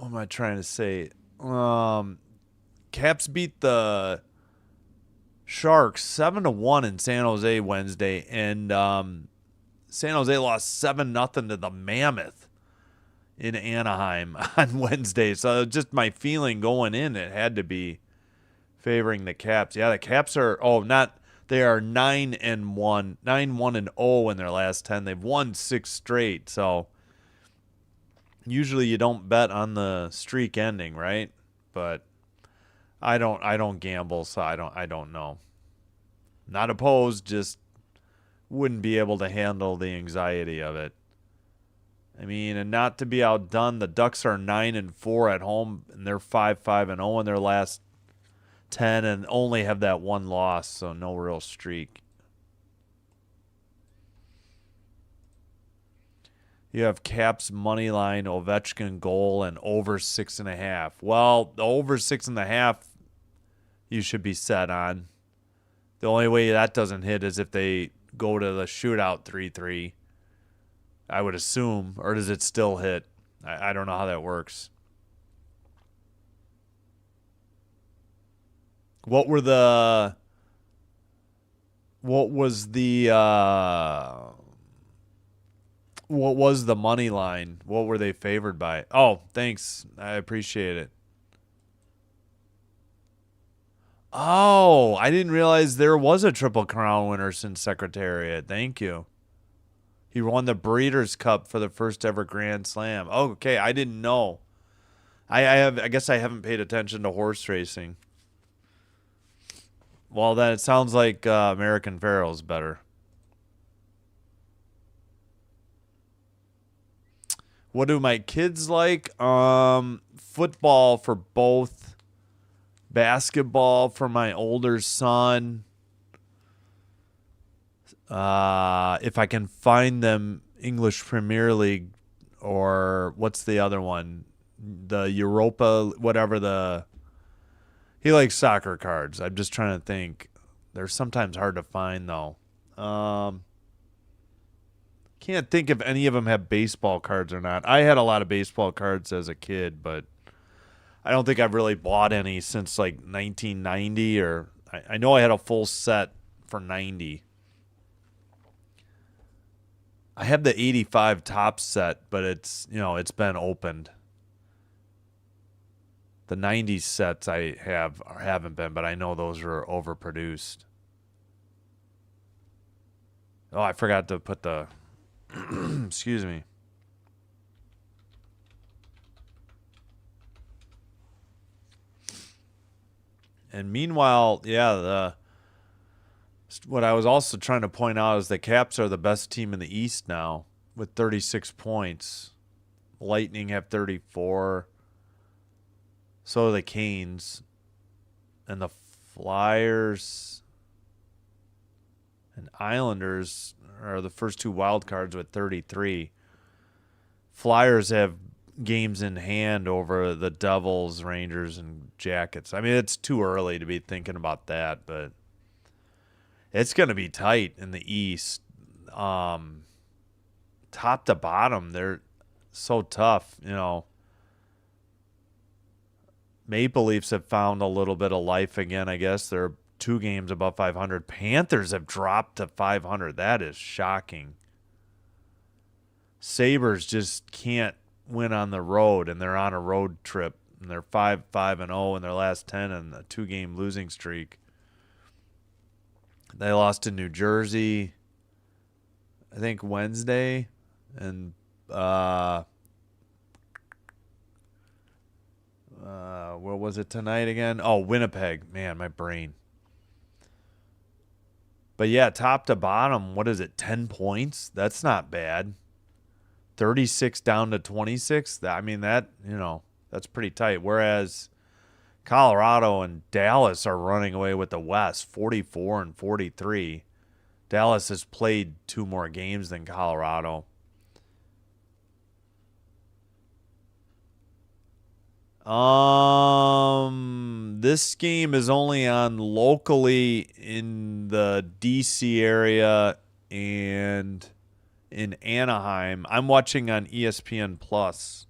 am I trying to say? Caps beat the Sharks 7-1 in San Jose Wednesday, and San Jose lost 7-0 to the Mammoth in Anaheim on Wednesday. So just my feeling going in, it had to be favoring the Caps. Yeah, the Caps are they are 9-1, 9-1-0 in their last 10. They've won 6 straight. So usually you don't bet on the streak ending, right? But I don't gamble, so I don't know. Not opposed, just wouldn't be able to handle the anxiety of it. I mean, and not to be outdone, the Ducks are 9-4 at home, and they're 5-5-0 in their last 10, and only have that one loss, so no real streak. You have Caps money line, Ovechkin goal, and over 6.5. Well, the over 6.5 you should be set on. The only way that doesn't hit is if they go to the shootout 3-3, I would assume. Or does it still hit? I don't know how that works. What was the money line? What were they favored by? Oh, thanks. I appreciate it. Oh, I didn't realize there was a Triple Crown winner since Secretariat. Thank you. He won the Breeders' Cup for the first ever Grand Slam. Oh, okay, I didn't know. I guess I haven't paid attention to horse racing. Well, then it sounds like American Pharoah's better. What do my kids like? Football for both. Basketball for my older son. If I can find them, English Premier League, or what's the other one? The Europa, whatever he likes soccer cards. I'm just trying to think. They're sometimes hard to find, though. Can't think if any of them have baseball cards or not. I had a lot of baseball cards as a kid, but I don't think I've really bought any since like 1990, or I know I had a full set for 90. I have the 85 top set, but it's, it's been opened. The 90s sets I have or haven't been, but I know those are overproduced. Oh, I forgot to put the excuse me. And meanwhile, what I was also trying to point out is the Caps are the best team in the East now with 36 points. Lightning have 34. So do the Canes. And the Flyers and Islanders are the first two wild cards with 33. Flyers have games in hand over the Devils, Rangers, and Jackets. I mean, it's too early to be thinking about that, but it's going to be tight in the East. Top to bottom, they're so tough, Maple Leafs have found a little bit of life again, I guess. They're 2 games above 500. Panthers have dropped to 500. That is shocking. Sabres just can't win on the road, and they're on a road trip, and they're 5-5-0 in their last 10 and a 2-game losing streak. They lost to New Jersey, I think Wednesday, and where was it tonight again? Oh, Winnipeg. Man, my brain. But yeah, top to bottom, what is it, 10 points? That's not bad. 36 down to 26. I mean, that's pretty tight. Whereas Colorado and Dallas are running away with the West, 44 and 43. Dallas has played 2 more games than Colorado. This game is only on locally in the DC area and in Anaheim. I'm watching on ESPN Plus.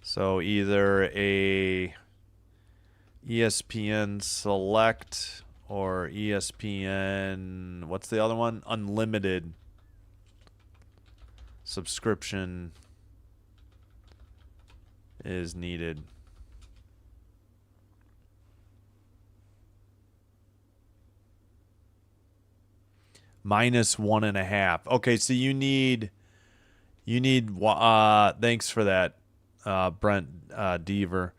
So either a ESPN Select or ESPN, what's the other one? Unlimited subscription is needed. -1.5. Okay, so you need thanks for that, Brent Deaver.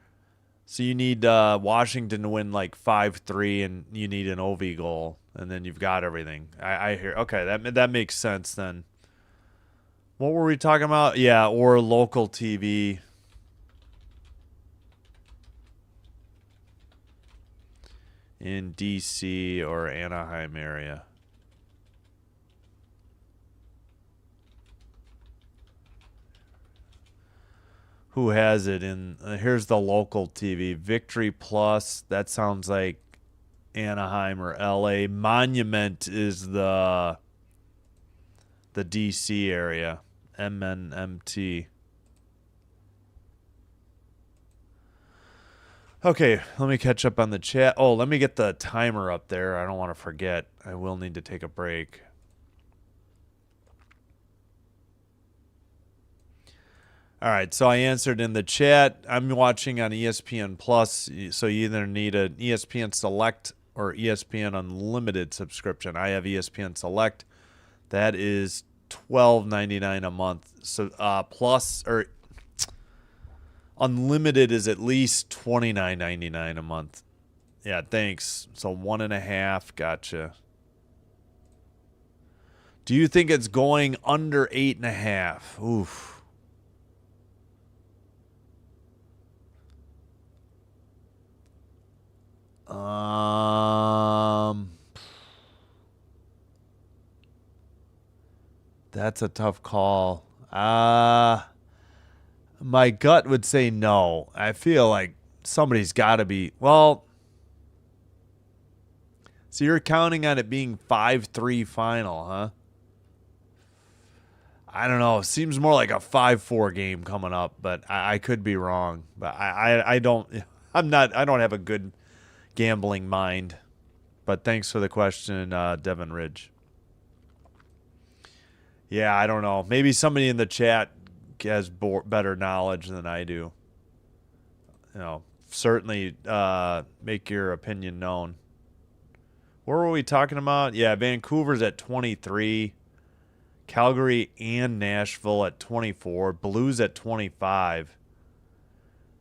So you need Washington to win like 5-3, and you need an OV goal, and then you've got everything. I hear. Okay, that makes sense then. What were we talking about? Yeah, or local TV. In DC or Anaheim area. Who has it in? Here's the local TV. Victory Plus. That sounds like Anaheim or LA. Monument is the DC area. MNMT. Okay, let me catch up on the chat. Oh, let me get the timer up there. I don't want to forget. I will need to take a break. All right, so I answered in the chat. I'm watching on ESPN Plus, so you either need an ESPN Select or ESPN Unlimited subscription. I have ESPN Select. That is $12.99 a month. So plus or Unlimited is at least $29.99 a month. Yeah, thanks. So 1.5. Gotcha. Do you think it's going under 8.5? Oof. That's a tough call. My gut would say no. I feel like somebody's got to be. Well, so you're counting on it being 5-3 final, huh? I don't know. Seems more like a 5-4 game coming up, but I could be wrong. But I don't. I don't have a good gambling mind. But thanks for the question, Devin Ridge. Yeah, I don't know. Maybe somebody in the chat has better knowledge than I do. Certainly make your opinion known. What were we talking about? Yeah, Vancouver's at 23. Calgary and Nashville at 24. Blues at 25.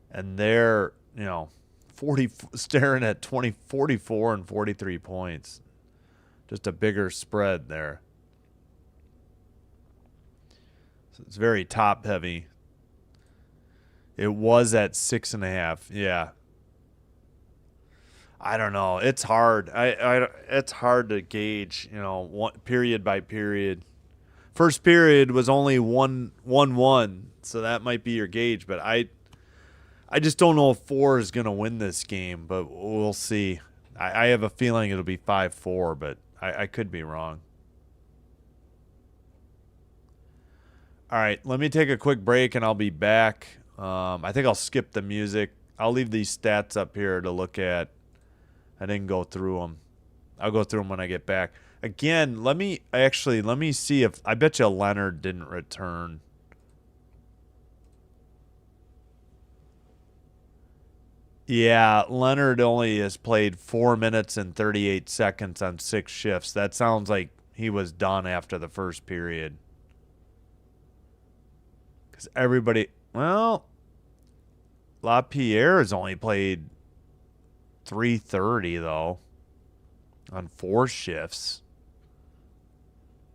And they're, 40, staring at 44 and 43 points. Just a bigger spread there. So it's very top heavy. It was at 6.5. Yeah. I don't know. It's hard. It's hard to gauge, period by period. First period was only 1-1, so that might be your gauge, but I just don't know if 4 is going to win this game, but we'll see. I have a feeling it'll be 5-4, but I could be wrong. All right, let me take a quick break and I'll be back. I think I'll skip the music. I'll leave these stats up here to look at. I didn't go through them. I'll go through them when I get back. Again, let me see if I bet you Leonard didn't return. Yeah, Leonard only has played 4 minutes and 38 seconds on 6 shifts. That sounds like he was done after the first period. Because everybody, well, LaPierre has only played 3:30 though on 4 shifts.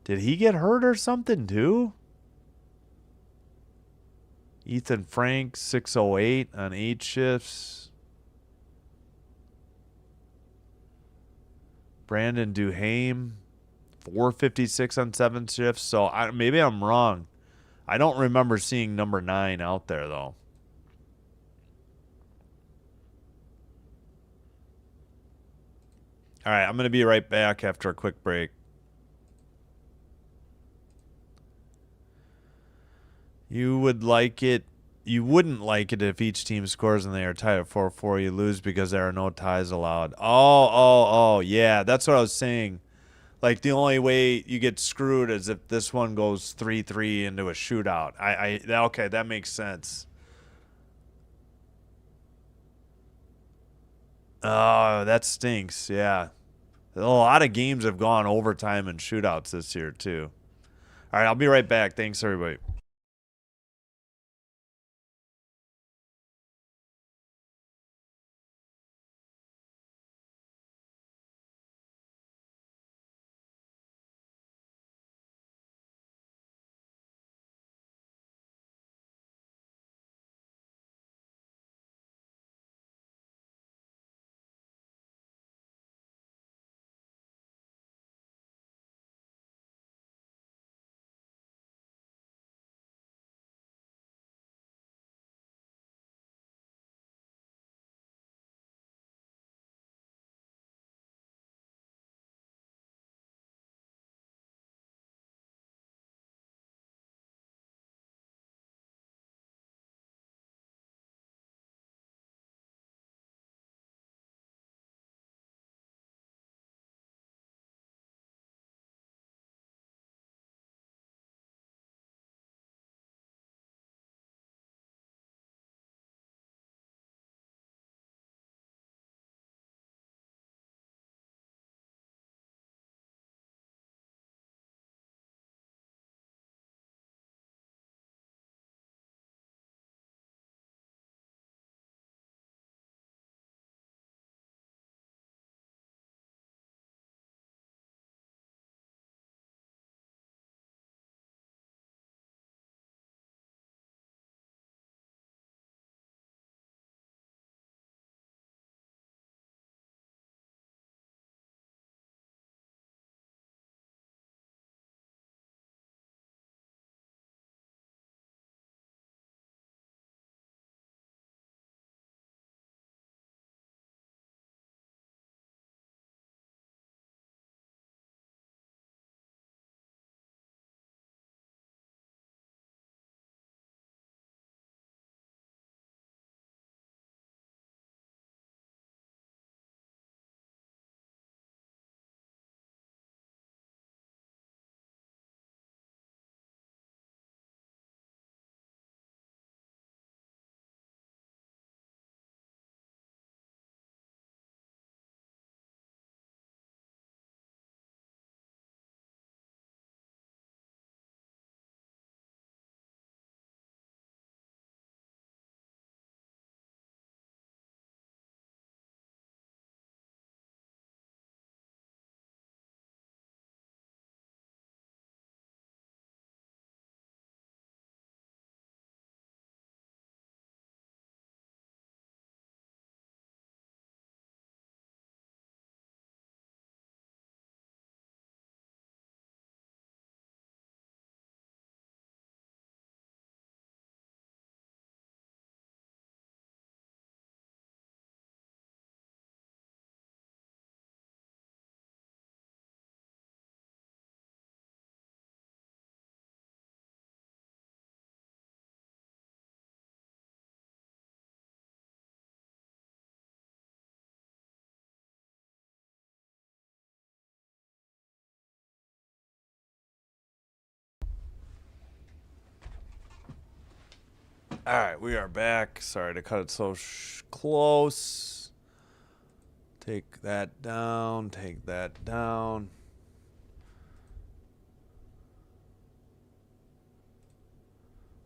Did he get hurt or something too? Ethan Frank 6:08 on 8 shifts. Brandon Duhaime 4:56 on 7 shifts. So maybe I'm wrong. I don't remember seeing number 9 out there though. All right, I'm going to be right back after a quick break. You wouldn't like it if each team scores and they are tied at 4-4. You lose because there are no ties allowed. Oh, yeah, that's what I was saying. Like the only way you get screwed is if this one goes 3-3 into a shootout. Okay, that makes sense. Oh, that stinks. Yeah. A lot of games have gone overtime and shootouts this year too. All right, I'll be right back. Thanks everybody. All right, we are back. Sorry to cut it so close. Take that down. Take that down.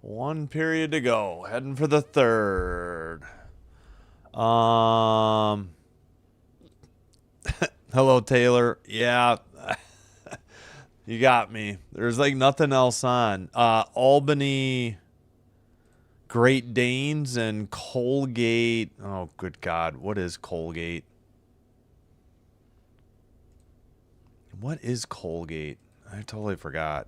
One period to go. Heading for the third. Hello, Taylor. Yeah. You got me. There's like nothing else on. Albany, Great Danes, and Colgate. Oh, good God. What is Colgate? What is Colgate? I totally forgot.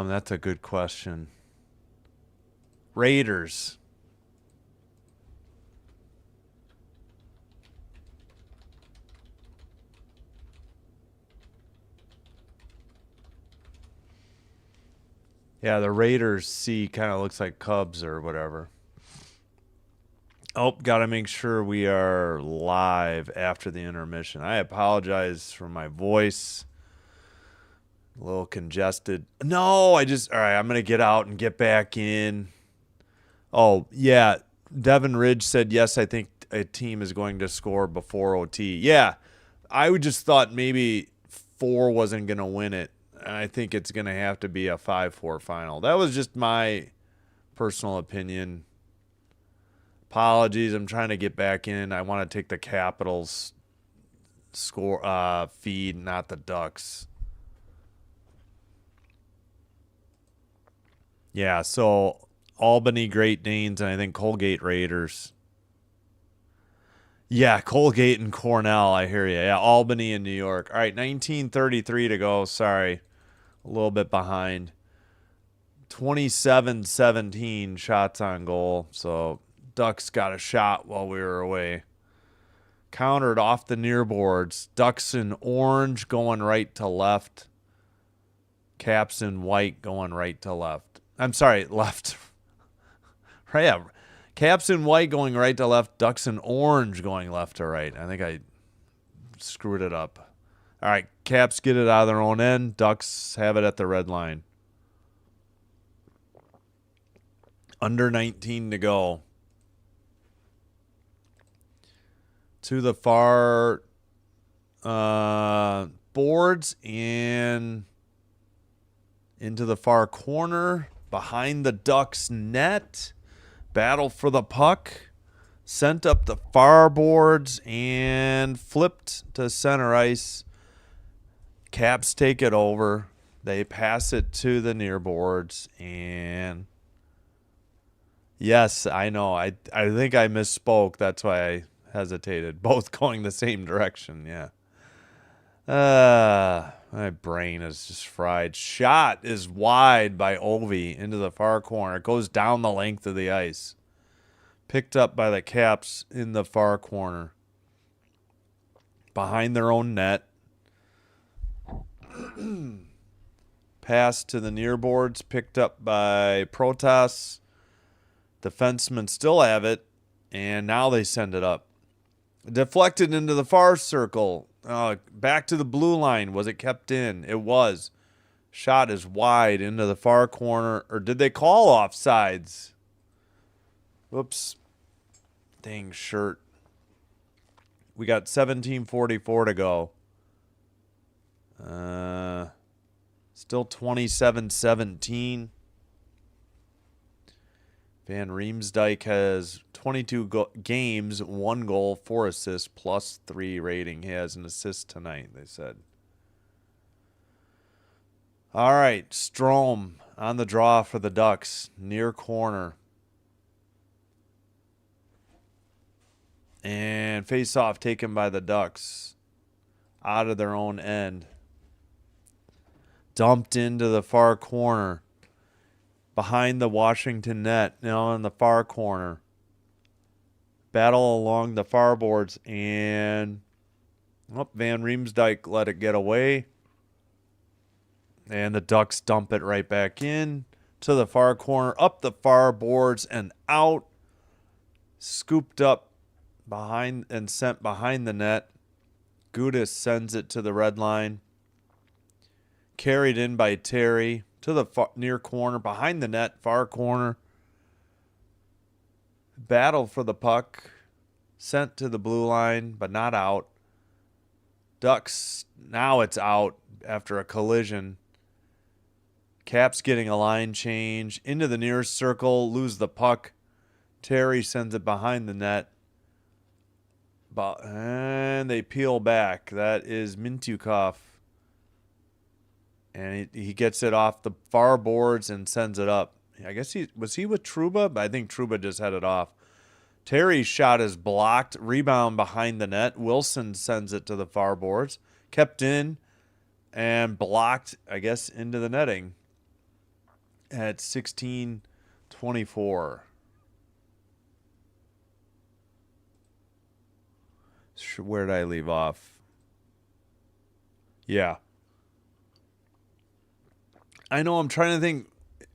That's a good question. Raiders. Yeah, the Raiders C kind of looks like Cubs or whatever. Oh, got to make sure we are live after the intermission. I apologize for my voice. A little congested. No, all right, I'm going to get out and get back in. Oh, yeah. Devin Ridge said, yes, I think a team is going to score before OT. Yeah, I just thought maybe 4 wasn't going to win it. And I think it's going to have to be a 5-4 final. That was just my personal opinion. Apologies. I'm trying to get back in. I want to take the Capitals score feed, not the Ducks. Yeah, so Albany Great Danes and I think Colgate Raiders. Yeah, Colgate and Cornell, I hear you. Yeah, Albany and New York. All right, 19:33 to go. Sorry, a little bit behind. 27-17 shots on goal. So Ducks got a shot while we were away. Countered off the near boards. Ducks in orange going right to left. Caps in white going right to left. I'm sorry, left. Right, yeah. Caps in white going right to left. Ducks in orange going left to right. I think I screwed it up. All right, Caps get it out of their own end. Ducks have it at the red line. Under 19 to go. To the far boards and into the far corner. Behind the Ducks net. Battle for the puck. Sent up the far boards and flipped to center ice. Caps take it over. They pass it to the near boards. And yes, I know. I think I misspoke. That's why I hesitated. Both going the same direction. Yeah. My brain is just fried. Shot is wide by Ovi into the far corner. It goes down the length of the ice. Picked up by the Caps in the far corner. Behind their own net. Pass to the near boards. Picked up by Protas. Defensemen still have it. And now they send it up. Deflected into the far circle. Back to the blue line. Was it kept in? It was. Shot is wide into the far corner. Or did they call offsides? Whoops. Dang shirt. We got 17:44 to go. Still 27-17. Van Riemsdyk has 22 games, 1 goal, 4 assists, +3 rating. He has an assist tonight, they said. All right, Strome on the draw for the Ducks, near corner. And face-off taken by the Ducks out of their own end. Dumped into the far corner. Behind the Washington net, now in the far corner. Battle along the far boards, and Van Riemsdyk let it get away. And the Ducks dump it right back in to the far corner, up the far boards and out. Scooped up behind and sent behind the net. Gudis sends it to the red line. Carried in by Terry to the near corner, behind the net, far corner. Battle for the puck. Sent to the blue line, but not out. Ducks, now it's out after a collision. Caps getting a line change. Into the nearest circle, lose the puck. Terry sends it behind the net. And they peel back. That is Mintyukov. And he gets it off the far boards and sends it up. I guess he with Trouba? But I think Trouba just had it off. Terry's shot is blocked. Rebound behind the net. Wilson sends it to the far boards. Kept in and blocked, I guess, into the netting at 16:24. Where did I leave off? Yeah. I know, I'm trying to think.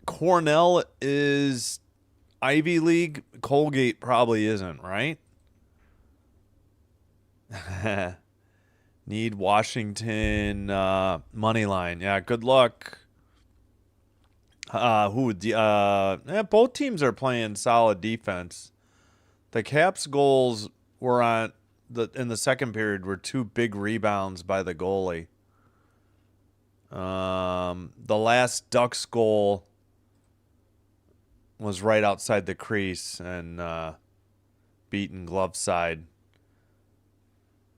Cornell is Ivy League. Colgate probably isn't, right? Need Washington money line. Yeah, good luck. Both teams are playing solid defense. The Caps goals were in the second period were 2 big rebounds by the goalie. The last Ducks goal was right outside the crease and beaten glove side.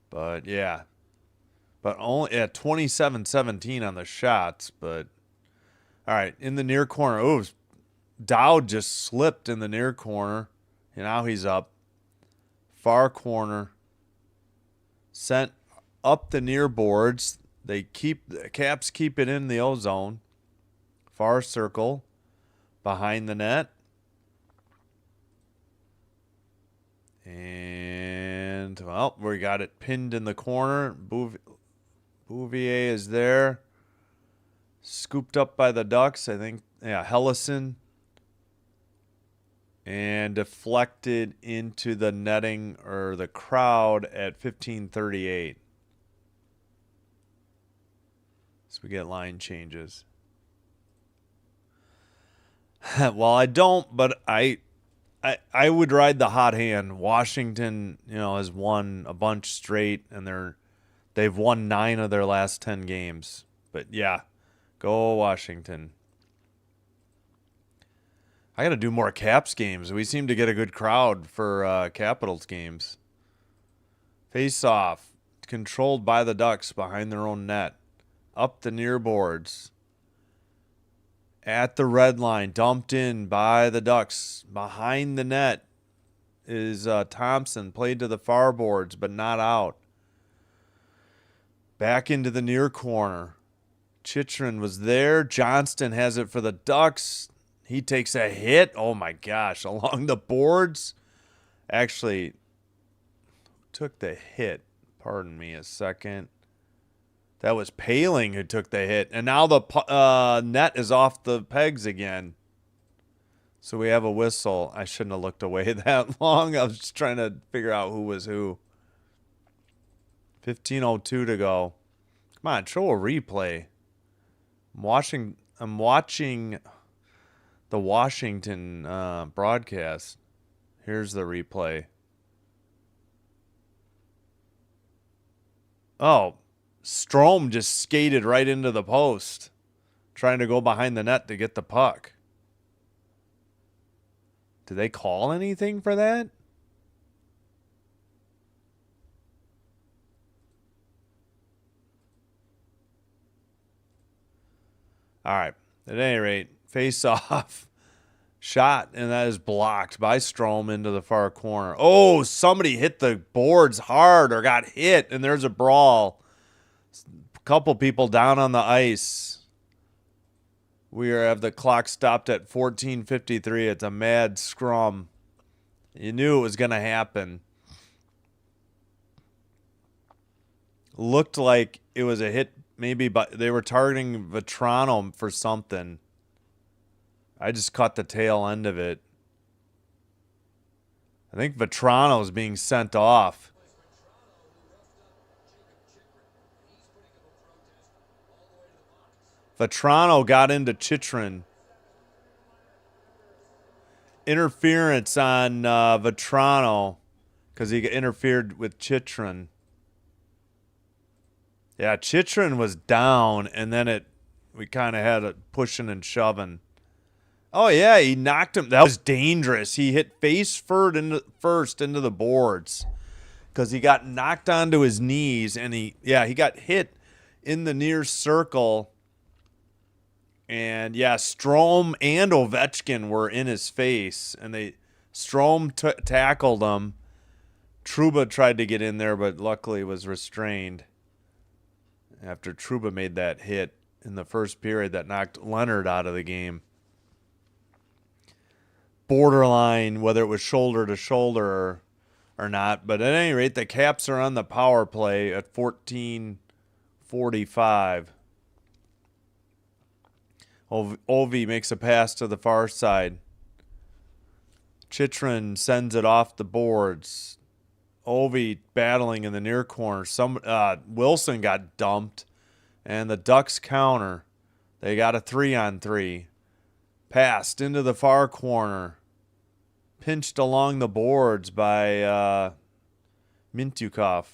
But yeah. But only at 27-17 on the shots, but all right, in the near corner. Oh, Dowd just slipped in the near corner. And now he's up. Far corner. Sent up the near boards. The Caps keep it in the O-zone. Far circle. Behind the net. And, well, we got it pinned in the corner. Bouvier is there. Scooped up by the Ducks, I think. Yeah, Hellison. And deflected into the netting or the crowd at 15:38. So we get line changes. Well, I don't, but I would ride the hot hand. Washington, has won a bunch straight, and they've won 9 of their last 10 games. But yeah, go Washington. I got to do more Caps games. We seem to get a good crowd for Capitals games. Face off, controlled by the Ducks behind their own net, up the near boards. At the red line, dumped in by the Ducks. Behind the net is Thompson, played to the far boards, but not out. Back into the near corner. Chychrun was there. Johnston has it for the Ducks. He takes a hit. Oh, my gosh. Along the boards. Actually, took the hit. Pardon me a second. That was Paling who took the hit. And now the net is off the pegs again. So we have a whistle. I shouldn't have looked away that long. I was just trying to figure out who was who. 15:02 to go. Come on, show a replay. I'm watching the Washington broadcast. Here's the replay. Oh, Strome just skated right into the post, trying to go behind the net to get the puck. Did they call anything for that? All right. At any rate, face off. Shot, and that is blocked by Strome into the far corner. Oh, somebody hit the boards hard or got hit, and there's a brawl. A couple people down on the ice. We have the clock stopped at 14:53. It's a mad scrum. You knew it was going to happen. Looked like it was a hit, maybe, but they were targeting Vetrano for something. I just caught the tail end of it. I think Vetrano's being sent off. Vetrano got into Chychrun. Interference on Vetrano because he interfered with Chychrun. Yeah, Chychrun was down, and then we kind of had it pushing and shoving. Oh, yeah, he knocked him. That was dangerous. He hit face first into the boards because he got knocked onto his knees, and he got hit in the near circle. And, yeah, Strome and Ovechkin were in his face, and Strome tackled him. Trouba tried to get in there, but luckily was restrained after Trouba made that hit in the first period that knocked Leonard out of the game. Borderline, whether it was shoulder to shoulder or not. But at any rate, the Caps are on the power play at 14:45. Ovi makes a pass to the far side. Chychrun sends it off the boards. Ovi battling in the near corner. Wilson got dumped, and the Ducks counter. They got a 3-on-3. Passed into the far corner. Pinched along the boards by Mintyukov.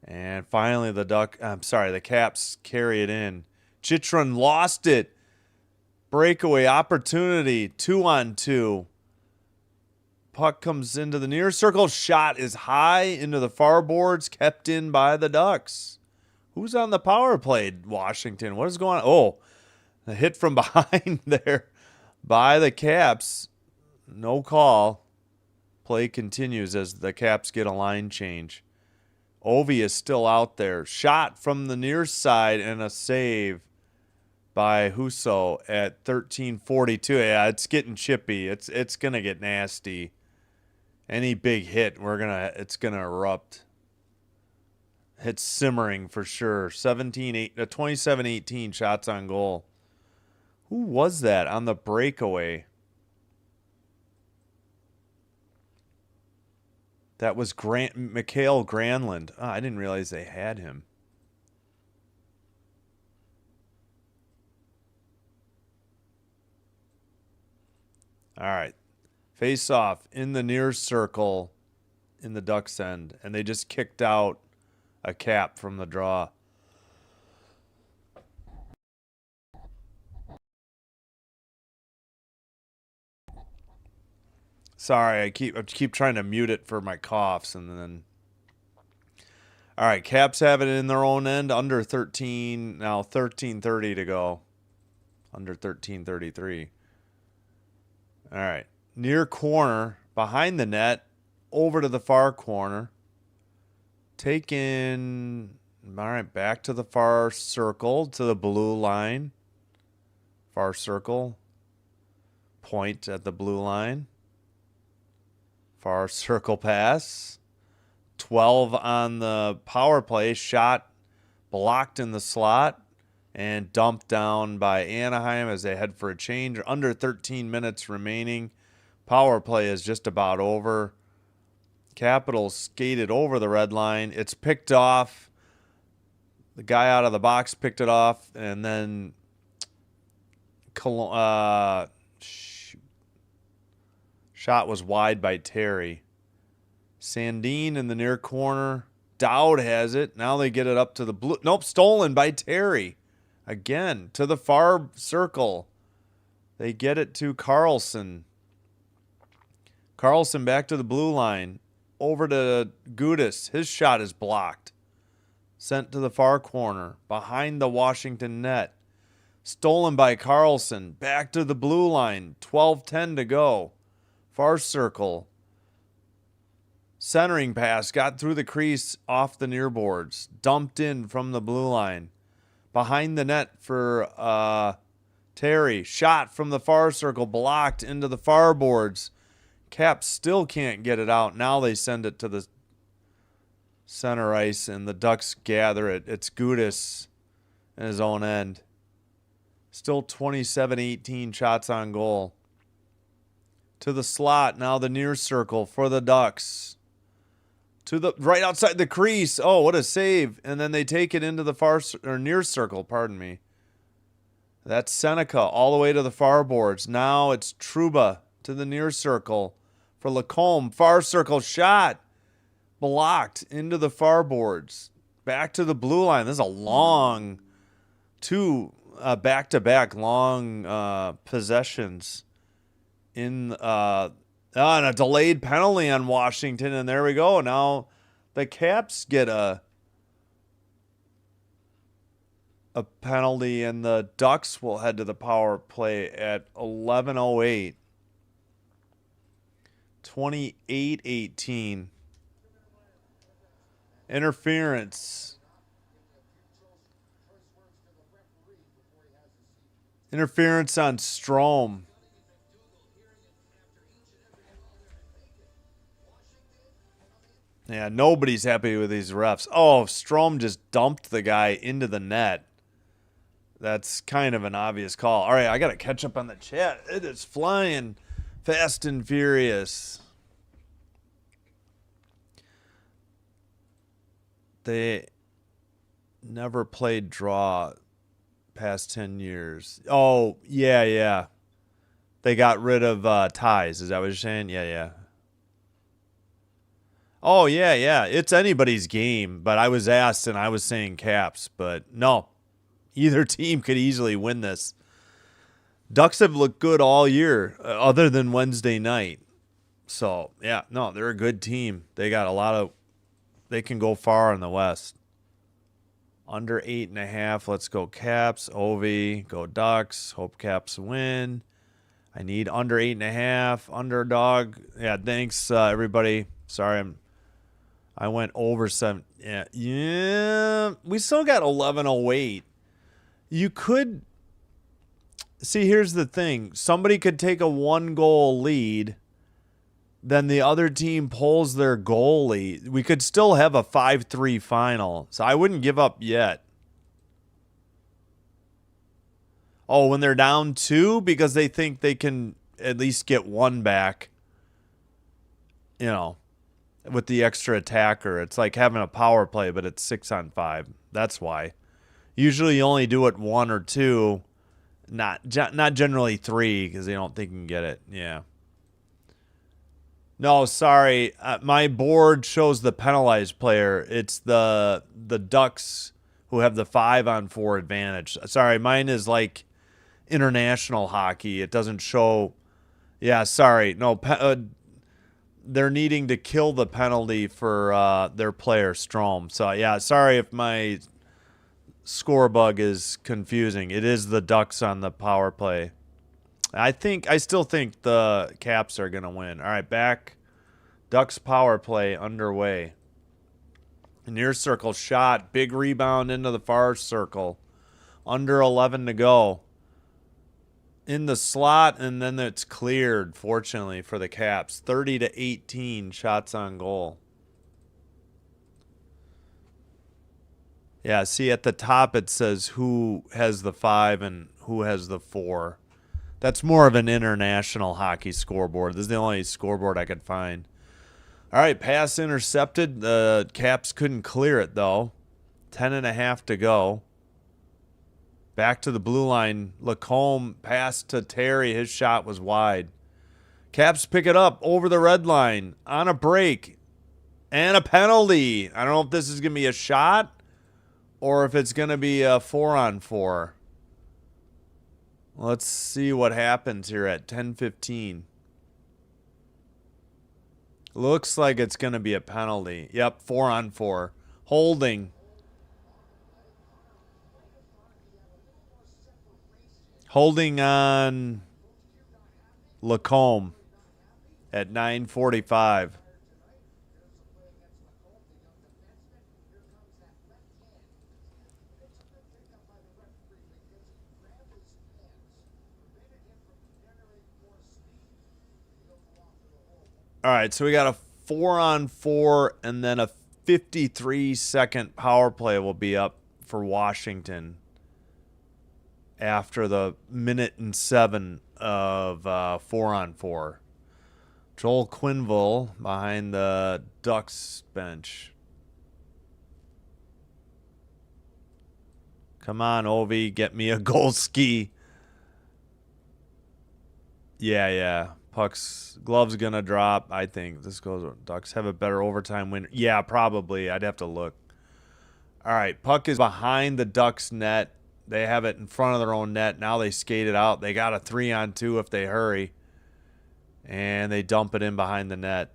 And finally the Caps carry it in. Chychrun lost it. Breakaway opportunity. 2-on-2. Puck comes into the near circle. Shot is high into the far boards. Kept in by the Ducks. Who's on the power play? Washington. What is going on? Oh, a hit from behind there by the Caps. No call. Play continues as the Caps get a line change. Ovi is still out there. Shot from the near side and a save by Husso at 13:42. Yeah, it's getting chippy. It's gonna get nasty. Any big hit, it's gonna erupt. It's simmering for sure. 27-18 shots on goal. Who was that on the breakaway? That was Mikael Granlund. Oh, I didn't realize they had him. All right. Face off in the near circle in the Ducks end. And they just kicked out a Cap from the draw. Sorry, I keep trying to mute it for my coughs, and then. All right, Caps have it in their own end, under 13 now, 13:30 to go, under 13:33. All right, near corner behind the net, over to the far corner. Taken. All right, back to the far circle to the blue line. Far circle. Point at the blue line. Far circle pass. 12 on the power play. Shot blocked in the slot and dumped down by Anaheim as they head for a change. Under 13 minutes remaining. Power play is just about over. Capitals skated over the red line. It's picked off. The guy out of the box picked it off, and then shot was wide by Terry. Sandin in the near corner. Dowd has it. Now they get it up to the blue. Nope, stolen by Terry. Again, to the far circle. They get it to Carlson. Carlson back to the blue line. Over to Gudis. His shot is blocked. Sent to the far corner. Behind the Washington net. Stolen by Carlson. Back to the blue line. 12:10 to go. Far circle. Centering pass. Got through the crease off the near boards. Dumped in from the blue line. Behind the net for Terry. Shot from the far circle. Blocked into the far boards. Caps still can't get it out. Now they send it to the center ice, and the Ducks gather it. It's Gudis in his own end. Still 27-18 shots on goal. To the slot, now the near circle for the Ducks. to the right outside the crease. Oh, what a save. And then they take it into the far or near circle, pardon me. That's Seneca all the way to the far boards. Now it's Trouba to the near circle for Lacombe. Far circle shot. Blocked into the far boards. Back to the blue line. This is a long back-to-back long possessions in and a delayed penalty on Washington, and there we go. Now the Caps get a penalty, and the Ducks will head to the power play at 11:08. 28-18. Interference. Interference on Strome. Yeah, nobody's happy with these refs. Oh, Strome just dumped the guy into the net. That's kind of an obvious call. All right, I got to catch up on the chat. It is flying fast and furious. They never played draw past 10 years. Oh, yeah. They got rid of ties. Is that what you're saying? Yeah. Oh, yeah. It's anybody's game, but I was asked and I was saying Caps, but no. Either team could easily win this. Ducks have looked good all year, other than Wednesday night. So, yeah, no, they're a good team. They got they can go far in the West. Under 8.5. Let's go Caps. Ovi. Go Ducks. Hope Caps win. I need under 8.5. Underdog. Yeah, thanks, everybody. Sorry, I went over 7. Yeah. We still got 11:08. You could see. Here's the thing: somebody could take a 1-goal lead, then the other team pulls their goalie. We could still have a 5-3 final. So I wouldn't give up yet. Oh, when they're down 2 because they think they can at least get 1 back. You know, with the extra attacker. It's like having a power play, but it's 6-on-5. That's why. Usually you only do it 1 or 2, not generally 3 because they don't think you can get it. Yeah. No, sorry. My board shows the penalized player. It's the Ducks who have the 5-on-4 advantage. Sorry, mine is like international hockey. It doesn't show. Yeah, sorry. No, they're needing to kill the penalty for their player Strome. So yeah, sorry if my score bug is confusing. It is the Ducks on the power play. I still think the Caps are going to win. All right, back. Ducks power play underway. Near circle shot. Big rebound into the far circle. Under 11 to go. In the slot, and then it's cleared, fortunately, for the Caps. 30-18 shots on goal. Yeah, see at the top it says who has the 5 and who has the 4. That's more of an international hockey scoreboard. This is the only scoreboard I could find. All right, pass intercepted. The Caps couldn't clear it, though. 10.5 to go. Back to the blue line. Lacombe passed to Terry. His shot was wide. Caps pick it up over the red line on a break. And a penalty. I don't know if this is going to be a shot or if it's going to be a 4-on-4. Let's see what happens here at 10:15. Looks like it's going to be a penalty. Yep, 4-on-4. Holding. Holding on Lacombe at 9:45. All right, so we got a 4-on-4 and then a 53-second power play will be up for Washington after the 1:07 of 4-on-4. Joel Quinville behind the Ducks bench. Come on, Ovi, get me a goal ski. Yeah. Puck's glove's gonna drop. I think this goes. Ducks have a better overtime win. Yeah, probably. I'd have to look. All right, puck is behind the Ducks net. They have it in front of their own net. Now they skate it out. They got a 3-on-2 if they hurry. And they dump it in behind the net.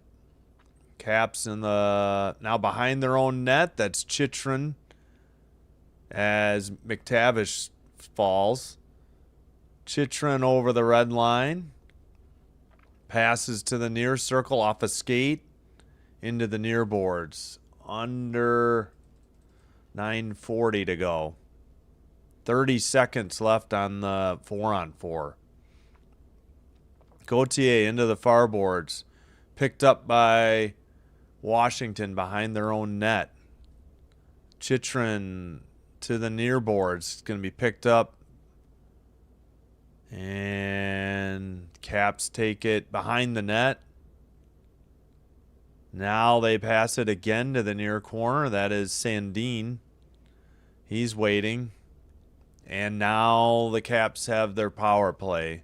Caps in the now behind their own net. That's Chychrun as McTavish falls. Chychrun over the red line. Passes to the near circle off a skate into the near boards. Under 9:40 to go. 30 seconds left on the 4-on-4. Gauthier into the far boards. Picked up by Washington behind their own net. Chychrun to the near boards. It's going to be picked up. And Caps take it behind the net. Now they pass it again to the near corner. That is Sandin. He's waiting. And now the Caps have their power play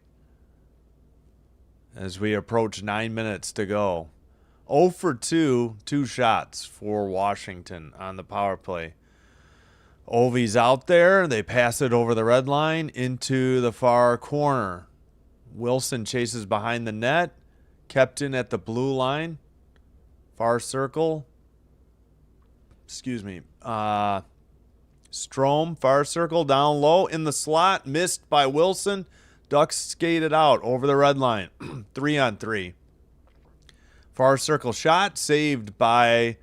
as we approach 9 minutes to go. 0 for 2, 2 shots for Washington on the power play. Ovi's out there. They pass it over the red line into the far corner. Wilson chases behind the net. Kept in at the blue line. Far circle. Excuse me. Strome, far circle, down low. In the slot. Missed by Wilson. Ducks skated out over the red line. 3-on-3. Far circle shot. Saved by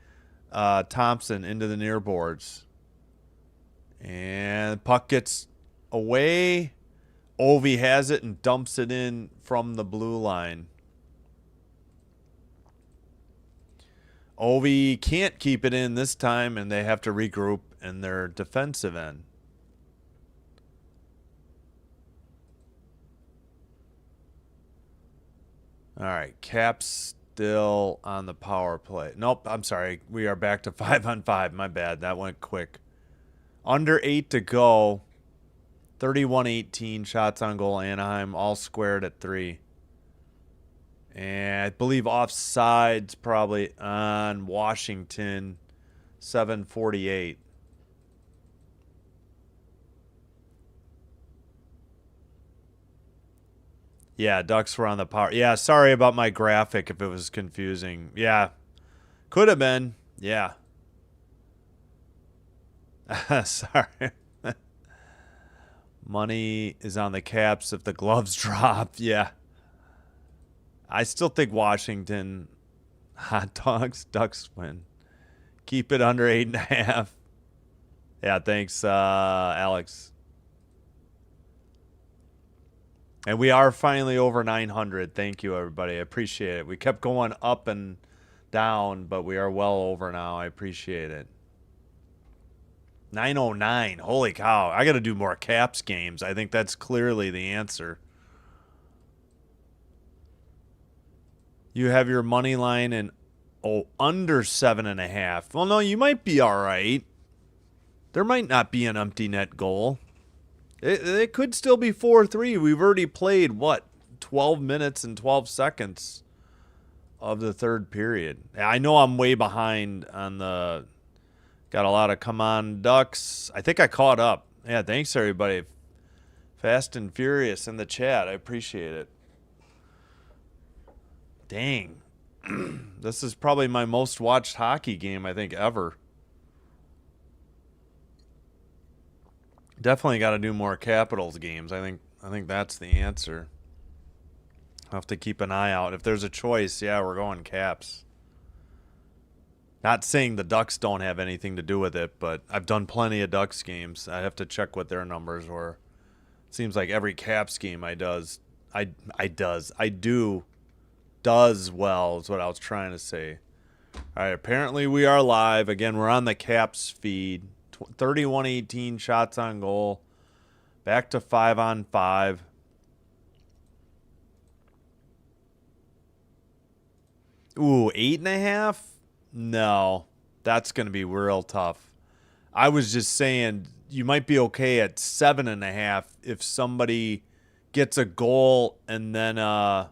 Thompson into the near boards. And puck gets away. Ovi has it and dumps it in from the blue line. Ovi can't keep it in this time, and they have to regroup in their defensive end. All right, Caps still on the power play. Nope, I'm sorry. We are back to 5-on-5. My bad. That went quick. Under 8 to go. 31-18 shots on goal. Anaheim all squared at 3. And I believe offsides probably on Washington. 7:48. Yeah, Ducks were on the power. Yeah, sorry about my graphic if it was confusing. Yeah, could have been. Yeah. Sorry. Money is on the Caps if the gloves drop. Yeah. I still think Washington. Hot dogs. Ducks win. Keep it under 8.5. Yeah, thanks, Alex. And we are finally over 900. Thank you, everybody. I appreciate it. We kept going up and down, but we are well over now. I appreciate it. 909. Holy cow. I got to do more Caps games. I think that's clearly the answer. You have your money line in under 7.5. Well, no, you might be all right. There might not be an empty net goal. It could still be 4-3. We've already played, what, 12 minutes and 12 seconds of the third period. I know I'm way behind on the... Got a lot of come on Ducks. I think I caught up. Yeah, thanks, everybody. Fast and Furious in the chat. I appreciate it. Dang. This is probably my most watched hockey game, I think, ever. Definitely got to do more Capitals games. I think that's the answer. I'll have to keep an eye out. If there's a choice, yeah, we're going Caps. Not saying the Ducks don't have anything to do with it, but I've done plenty of Ducks games. I have to check what their numbers were. Seems like every Caps game I do does well is what I was trying to say. All right, apparently we are live. Again, we're on the Caps feed. 31-18 shots on goal. Back to 5-on-5. Ooh, 8.5? No, that's going to be real tough. I was just saying you might be okay at 7.5 if somebody gets a goal and then an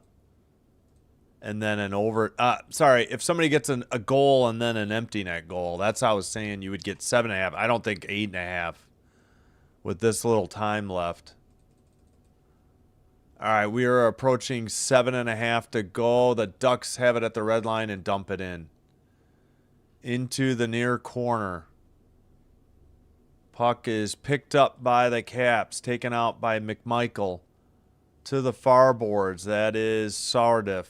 over. Sorry, if somebody gets a goal and then an empty net goal. That's how I was saying you would get 7.5. I don't think 8.5 with this little time left. All right, we are approaching 7.5 to go. The Ducks have it at the red line and dump it in. Into the near corner. Puck is picked up by the Caps, taken out by McMichael. To the far boards, that is Sardif.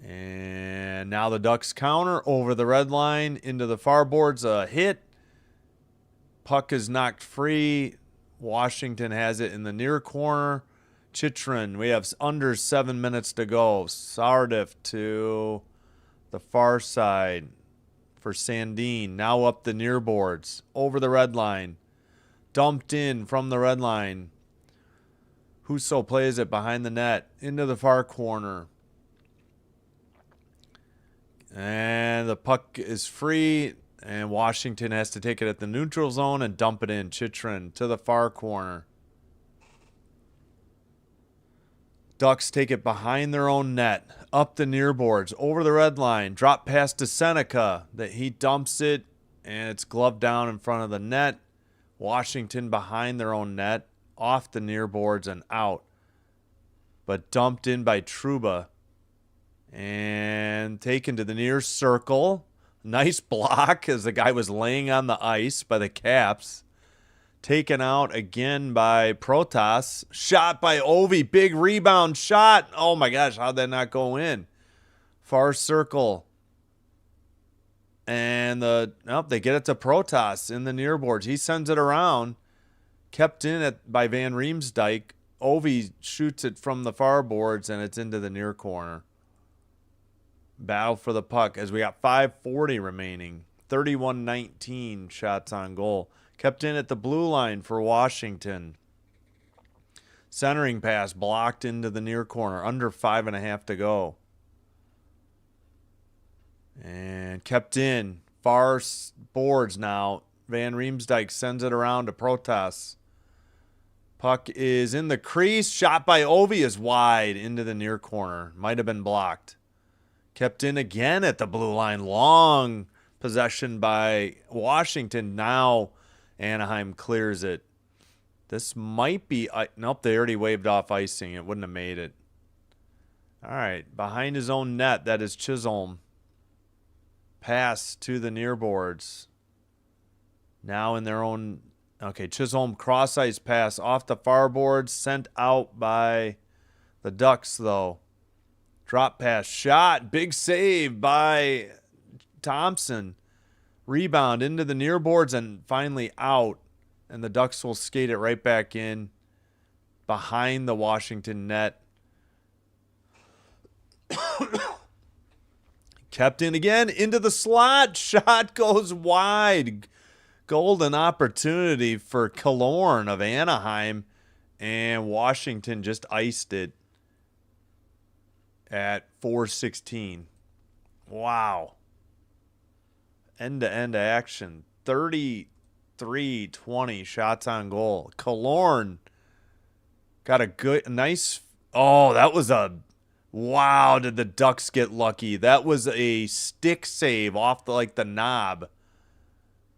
And now the Ducks counter over the red line into the far boards. A hit. Puck is knocked free. Washington has it in the near corner. Chychrun, we have under 7 minutes to go. Sardif to the far side for Sandin. Now up the near boards. Over the red line. Dumped in from the red line. Husso plays it behind the net. Into the far corner. And the puck is free. And Washington has to take it at the neutral zone and dump it in. Chychrun to the far corner. Ducks take it behind their own net. Up the near boards. Over the red line. Drop pass to Seneca. That he dumps it. And it's gloved down in front of the net. Washington behind their own net. Off the near boards and out. But dumped in by Trouba. And taken to the near circle. Nice block as the guy was laying on the ice by the Caps. Taken out again by Protas. Shot by Ovi. Big rebound shot. Oh my gosh, how'd that not go in? Far circle. And they get it to Protas in the near boards. He sends it around. Kept in by Van Riemsdyk. Ovi shoots it from the far boards and it's into the near corner. Battle for the puck as we got 5:40 remaining. 31-19 shots on goal. Kept in at the blue line for Washington. Centering pass blocked into the near corner. Under 5.5 to go. And kept in. Far boards now. Van Riemsdyk sends it around to Protas. Puck is in the crease. Shot by Ovi is wide into the near corner. Might have been blocked. Kept in again at the blue line. Long possession by Washington. Now Anaheim clears it. This might be... nope, they already waved off icing. It wouldn't have made it. All right, behind his own net, that is Chisholm. Pass to the near boards. Now in their own... Okay, Chisholm cross-ice pass off the far boards. Sent out by the Ducks, though. Drop pass shot. Big save by Thompson. Rebound into the near boards and finally out. And the Ducks will skate it right back in behind the Washington net. Kept in again into the slot. Shot goes wide. Golden opportunity for Killorn of Anaheim. And Washington just iced it at 4:16. Wow. End-to-end action. 33-20 shots on goal. Killorn got a nice... Oh, that was a... Wow, did the Ducks get lucky. That was a stick save off the knob.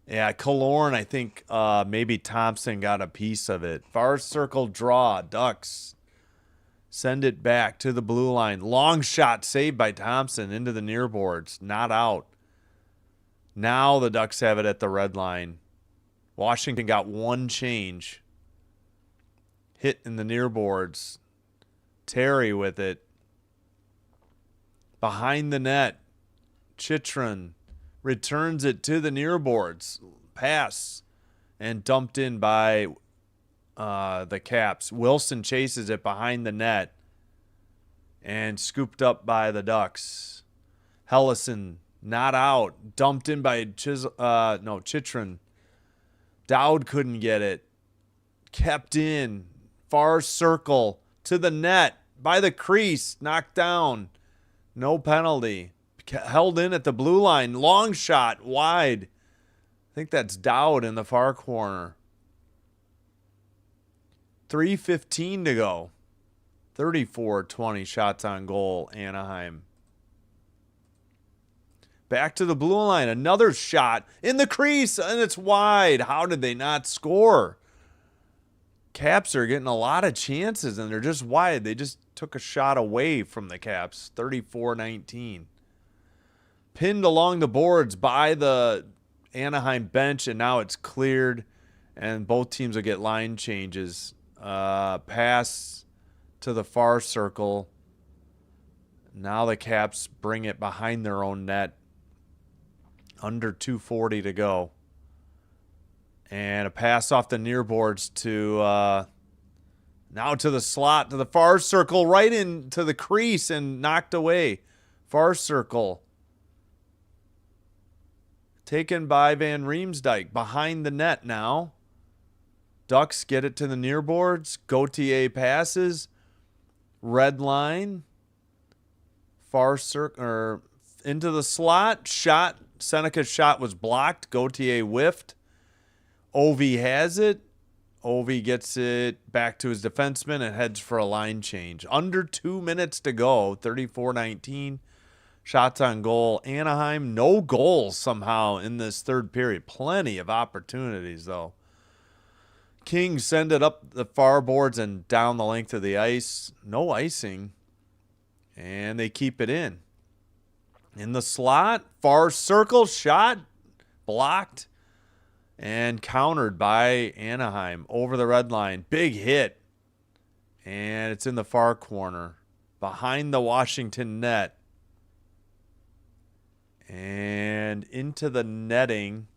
Yeah, Killorn, I think maybe Thompson got a piece of it. Far circle draw. Ducks send it back to the blue line. Long shot saved by Thompson into the near boards. Not out. Now the Ducks have it at the red line. Washington got one change. Hit in the near boards. Terry with it. Behind the net. Chychrun returns it to the near boards. Pass. And dumped in by the Caps. Wilson chases it behind the net. And scooped up by the Ducks. Hellison not out. Dumped in by Chychrun. Dowd couldn't get it. Kept in. Far circle to the net. By the crease. Knocked down. No penalty. Held in at the blue line. Long shot. Wide. I think that's Dowd in the far corner. 3:15 to go. 34-20 shots on goal, Anaheim. Back to the blue line. Another shot in the crease, and it's wide. How did they not score? Caps are getting a lot of chances, and they're just wide. They just took a shot away from the Caps. 34-19. Pinned along the boards by the Anaheim bench, and now it's cleared, and both teams will get line changes. Pass to the far circle. Now the Caps bring it behind their own net. Under 2:40 to go. And a pass off the near boards to now to the slot, to the far circle, right into the crease and knocked away. Far circle. Taken by Van Riemsdyk behind the net now. Ducks get it to the near boards. Gauthier passes. Red line. Far circle, or into the slot. Shot. Seneca's shot was blocked. Gauthier whiffed. Ovi has it. Ovi gets it back to his defenseman and heads for a line change. Under 2 minutes to go. 34-19. Shots on goal. Anaheim, no goals somehow in this third period. Plenty of opportunities, though. Kings send it up the far boards and down the length of the ice. No icing. And they keep it in. In the slot, far circle, shot, blocked, and countered by Anaheim over the red line. Big hit. And it's in the far corner, behind the Washington net. And into the netting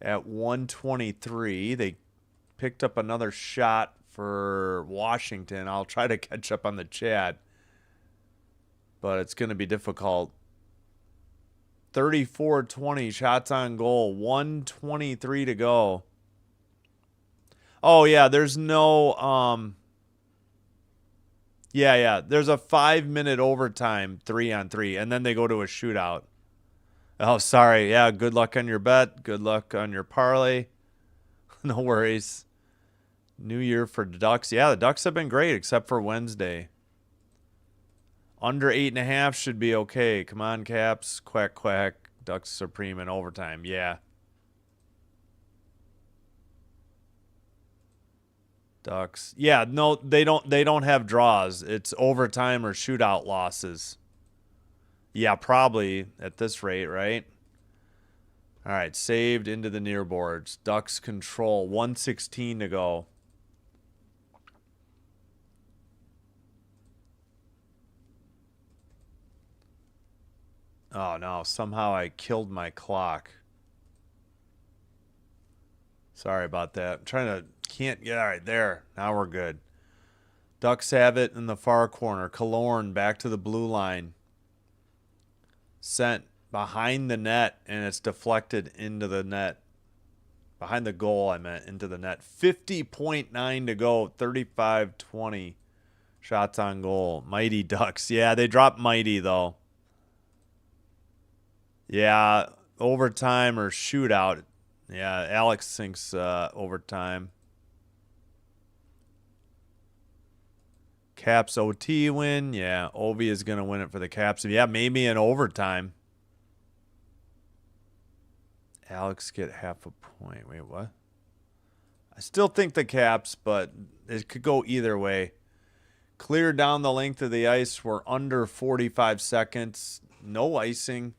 at 1:23. They picked up another shot for Washington. I'll try to catch up on the chat, but it's going to be difficult. 34-20 shots on goal. 1:23 to go. Oh, yeah, there's no... Yeah. There's a 5-minute overtime, 3-on-3, and then they go to a shootout. Oh, sorry. Yeah, good luck on your bet. Good luck on your parlay. No worries. New year for the Ducks. Yeah, the Ducks have been great, except for Wednesday. Under 8.5 should be okay. Come on, Caps. Quack, quack. Ducks supreme in overtime. Yeah. Ducks. Yeah, no, they don't have draws. It's overtime or shootout losses. Yeah, probably at this rate, right? All right, saved into the near boards. Ducks control. 1:16 to go. Oh, no. Somehow I killed my clock. Sorry about that. I'm trying to... Can't get... All right, there. Now we're good. Ducks have it in the far corner. Killorn back to the blue line. Sent behind the net, and it's deflected into the net. Behind the goal, I meant, into the net. 50.9 to go. 35-20 shots on goal. Mighty Ducks. Yeah, they dropped Mighty, though. Yeah, overtime or shootout. Yeah, Alex thinks overtime. Caps OT win. Yeah, Ovi is going to win it for the Caps. Yeah, maybe in overtime. Alex get half a point. Wait, what? I still think the Caps, but it could go either way. Clear down the length of the ice. We're under 45 seconds. No icing.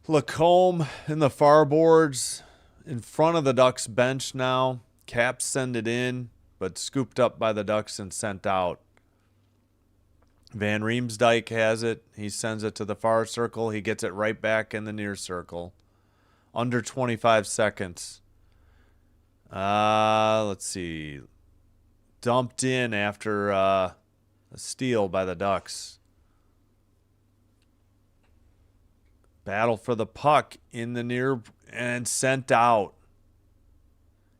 Lacombe in the far boards in front of the Ducks bench now. Caps send it in, but scooped up by the Ducks and sent out. Van Riemsdyk has it. He sends it to the far circle. He gets it right back in the near circle. Under 25 seconds. Let's see. Dumped in after a steal by the Ducks. Battle for the puck in the near and sent out.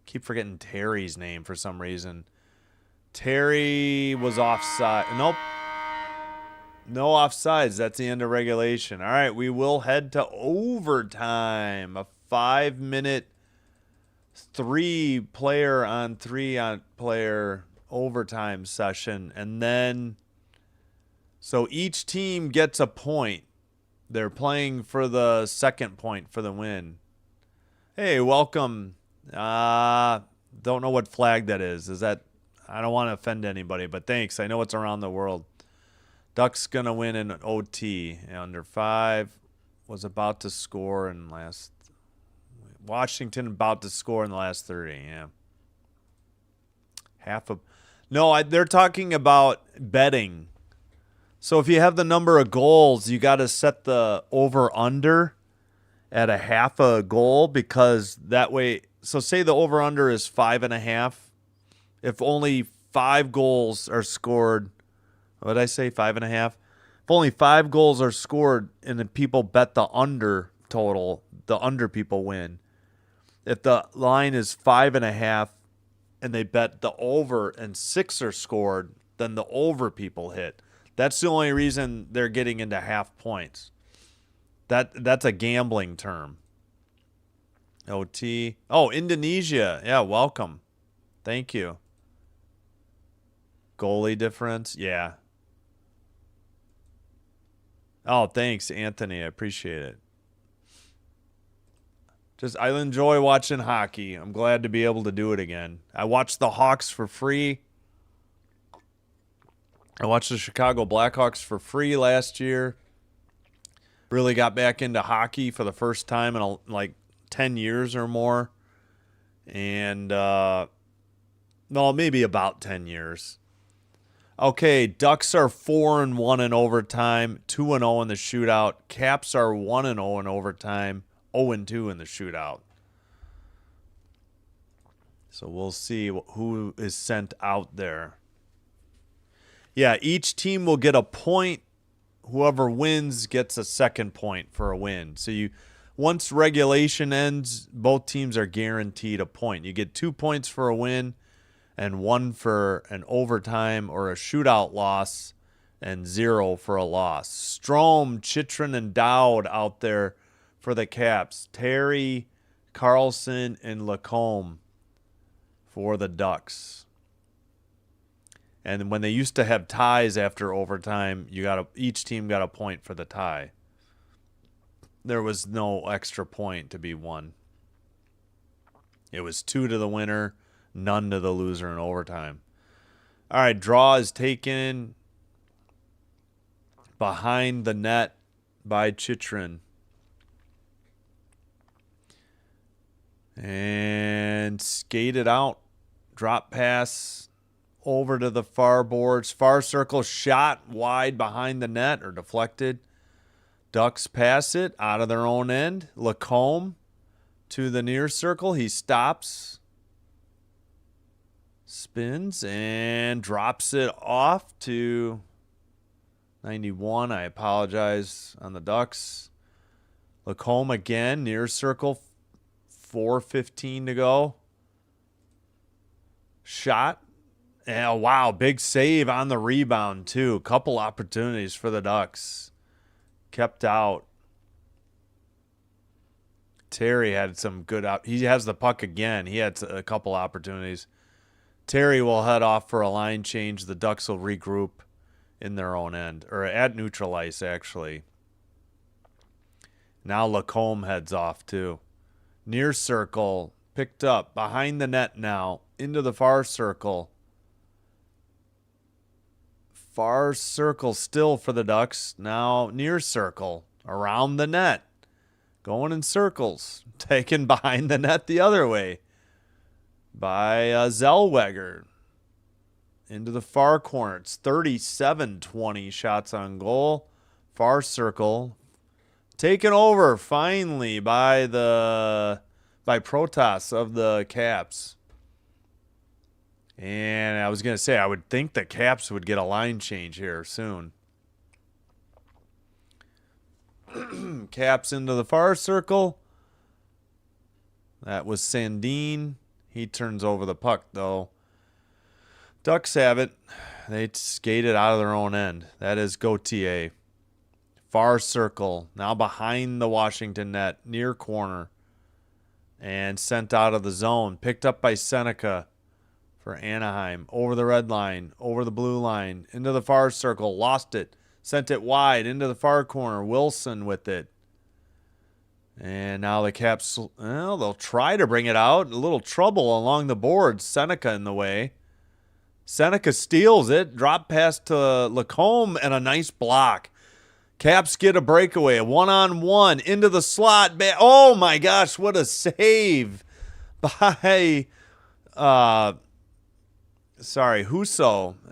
Keep forgetting Terry's name for some reason. Terry was offside. Nope. No offsides. That's the end of regulation. All right, we will head to overtime. A 5-minute 3-player on 3-player overtime session. And then, so each team gets a point. They're playing for the second point for the win. Hey, welcome. Don't know what flag that is. Is that, I don't want to offend anybody, but thanks. I know it's around the world. Ducks going to win in OT. Under 5 was about to score in last. Washington about to score in the last 30. Yeah. No, they're talking about betting. So if you have the number of goals, you got to set the over-under at a half a goal, because that way, so say the over-under is 5.5. If only 5 goals are scored, what did I say, 5.5? If only 5 goals are scored and then people bet the under total, the under people win. If the line is 5.5 and they bet the over and 6 are scored, then the over people hit. That's the only reason they're getting into half points. That's a gambling term. OT. Oh, Indonesia. Yeah, welcome. Thank you. Goalie difference. Yeah. Oh, thanks, Anthony. I appreciate it. I enjoy watching hockey. I'm glad to be able to do it again. I watched the Hawks for free. I watched the Chicago Blackhawks for free last year. Really got back into hockey for the first time in like 10 years or more. And, no, maybe about 10 years. Okay, Ducks are 4-1 in overtime, 2-0 in the shootout. Caps are 1-0 in overtime, 0-2 in the shootout. So we'll see who is sent out there. Yeah, each team will get a point. Whoever wins gets a second point for a win. So once regulation ends, both teams are guaranteed a point. You get 2 points for a win and 1 for an overtime or a shootout loss and 0 for a loss. Strome, Chitrin, and Dowd out there for the Caps. Terry, Carlson, and Lacombe for the Ducks. And when they used to have ties after overtime, each team got a point for the tie. There was no extra point to be won. It was 2 to the winner, none to the loser in overtime. All right, draw is taken behind the net by Chitrin. And skated out. Drop pass over to the far boards. Far circle shot wide behind the net or deflected. Ducks pass it out of their own end. Lacombe to the near circle. He stops. Spins and drops it off to 91. I apologize on the Ducks. Lacombe again, near circle. 4:15 to go. Shot. Oh, wow, big save on the rebound, too. Couple opportunities for the Ducks. Kept out. Terry had some good he has the puck again. He had a couple opportunities. Terry will head off for a line change. The Ducks will regroup in their own end, or at neutral ice, actually. Now Lacombe heads off, too. Near circle, picked up, behind the net now, into the far circle. Far circle still for the Ducks. Now near circle, around the net. Going in circles. Taken behind the net the other way by Zellweger. Into the far corner. It's 37-20 shots on goal. Far circle. Taken over finally by Protas of the Caps. And I was going to say, I would think the Caps would get a line change here soon. Caps into the far circle. That was Sandin. He turns over the puck, though. Ducks have it. They skated out of their own end. That is Gauthier. Far circle. Now behind the Washington net. Near corner. And sent out of the zone. Picked up by Seneca for Anaheim. Over the red line. Over the blue line. Into the far circle. Lost it. Sent it wide. Into the far corner. Wilson with it. And now the Caps, well, they'll try to bring it out. A little trouble along the boards. Seneca in the way. Seneca steals it. Drop pass to Lacombe and a nice block. Caps get a breakaway. A one-on-one into the slot. Oh, my gosh. What a save by, Husso.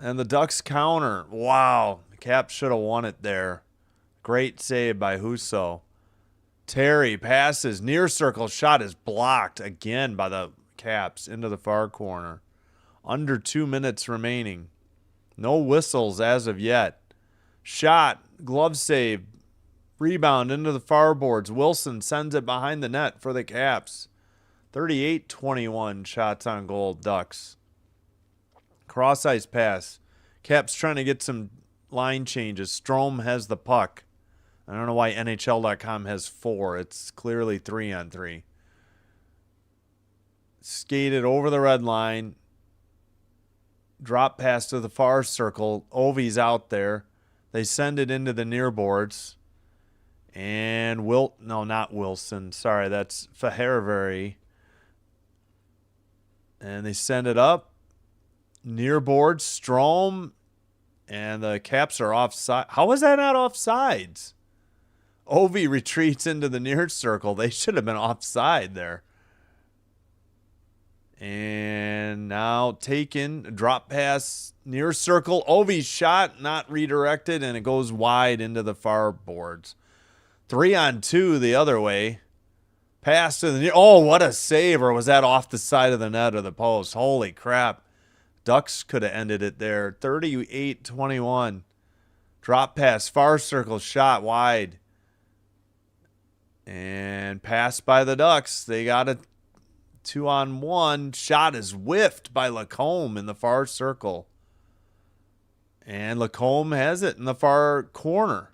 And the Ducks counter. Wow. The Caps should have won it there. Great save by Husso. Terry passes. Near circle shot is blocked again by the Caps into the far corner. Under 2 minutes remaining. No whistles as of yet. Shot. Glove save. Rebound into the far boards. Wilson sends it behind the net for the Caps. 38-21 shots on goal, Ducks. Cross ice pass. Caps trying to get some line changes. Strome has the puck. I don't know why NHL.com has 4. It's clearly 3-on-3. Skated over the red line. Drop pass to the far circle. Ovi's out there. They send it into the near boards. And not Wilson. Sorry, that's Fahervary. And they send it up. Near boards. Strome. And the Caps are offside. How is that not offsides? Ovi retreats into the near circle. They should have been offside there. And now taken. Drop pass. Near circle. Ovi's shot. Not redirected. And it goes wide into the far boards. 3-on-2 the other way. Pass to the near. Oh, what a save. Or was that off the side of the net or the post? Holy crap. Ducks could have ended it there. 38-21. Drop pass. Far circle. Shot wide. And pass by the Ducks. They got a 2-on-1. Shot is whiffed by Lacombe in the far circle. And Lacombe has it in the far corner.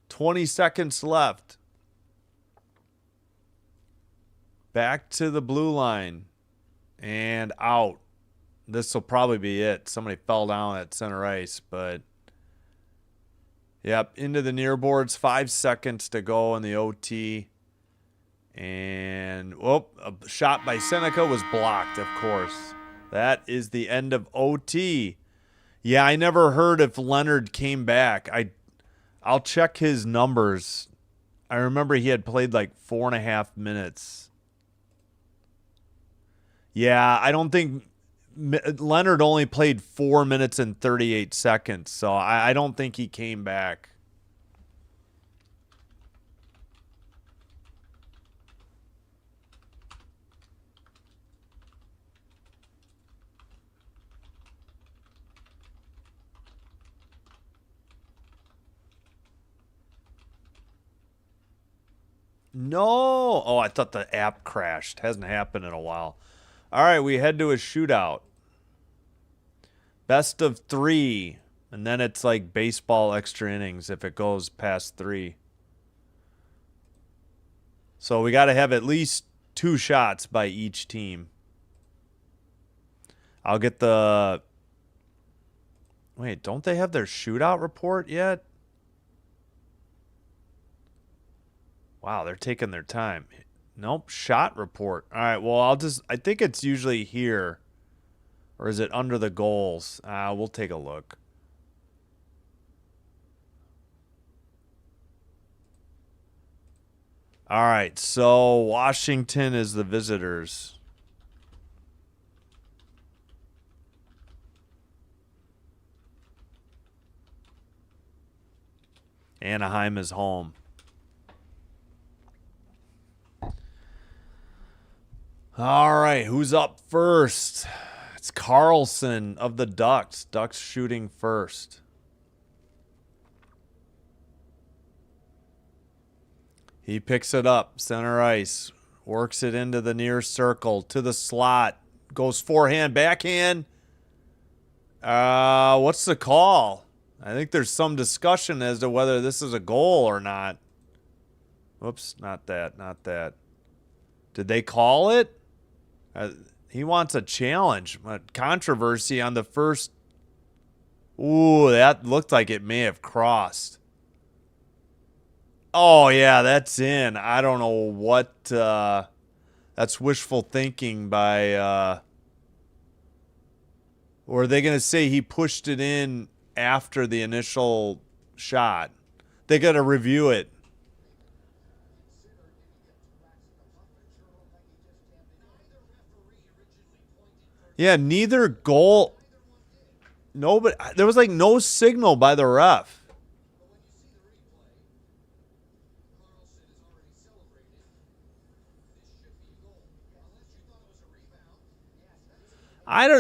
20 seconds left. Back to the blue line. And out. This will probably be it. Somebody fell down at center ice, but... Yep, into the near boards. 5 seconds to go in the OT. And, a shot by Seneca was blocked, of course. That is the end of OT. Yeah, I never heard if Leonard came back. I'll check his numbers. I remember he had played like 4.5 minutes. Yeah, I don't think... Leonard only played 4 minutes and 38 seconds, so I don't think he came back. No. Oh, I thought the app crashed. Hasn't happened in a while. All right, we head to a shootout. Best of 3. And then it's like baseball extra innings if it goes past 3. So we got to have at least 2 shots by each team. I'll get the... Wait, don't they have their shootout report yet? Wow, they're taking their time. Nope, shot report. All right, well, I think it's usually here. Or is it under the goals? We'll take a look. All right, so Washington is the visitors. Anaheim is home. All right, who's up first? It's Carlson of the Ducks. Ducks shooting first. He picks it up, center ice, works it into the near circle, to the slot, goes forehand, backhand. What's the call? I think there's some discussion as to whether this is a goal or not. Whoops, not that, not that. Did they call it? He wants a challenge, a controversy on the first. Ooh, that looked like it may have crossed. Oh, yeah, that's in. I don't know what. That's wishful thinking by. Or are they going to say he pushed it in after the initial shot? They got to review it. Yeah, neither goal. No, but there was like no signal by the ref.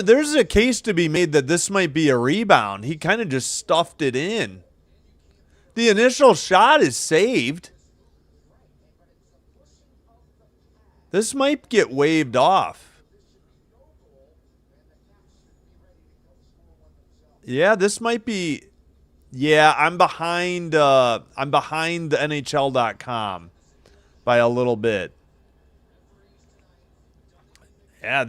There's a case to be made that this might be a rebound. He kind of just stuffed it in. The initial shot is saved. This might get waved off. Yeah, this might be. Yeah, I'm behind the NHL.com by a little bit. Yeah,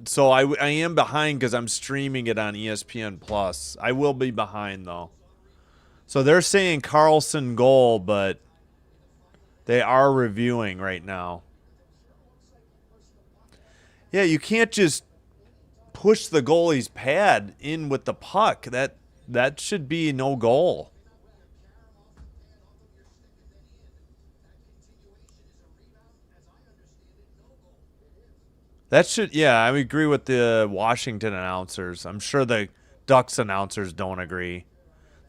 so I am behind because I'm streaming it on ESPN Plus. I will be behind though. So they're saying Carlson goal, but they are reviewing right now. Yeah, you can't just push the goalie's pad in with the puck. That should be no goal. That should, yeah, I agree with the Washington announcers. I'm sure the Ducks announcers don't agree.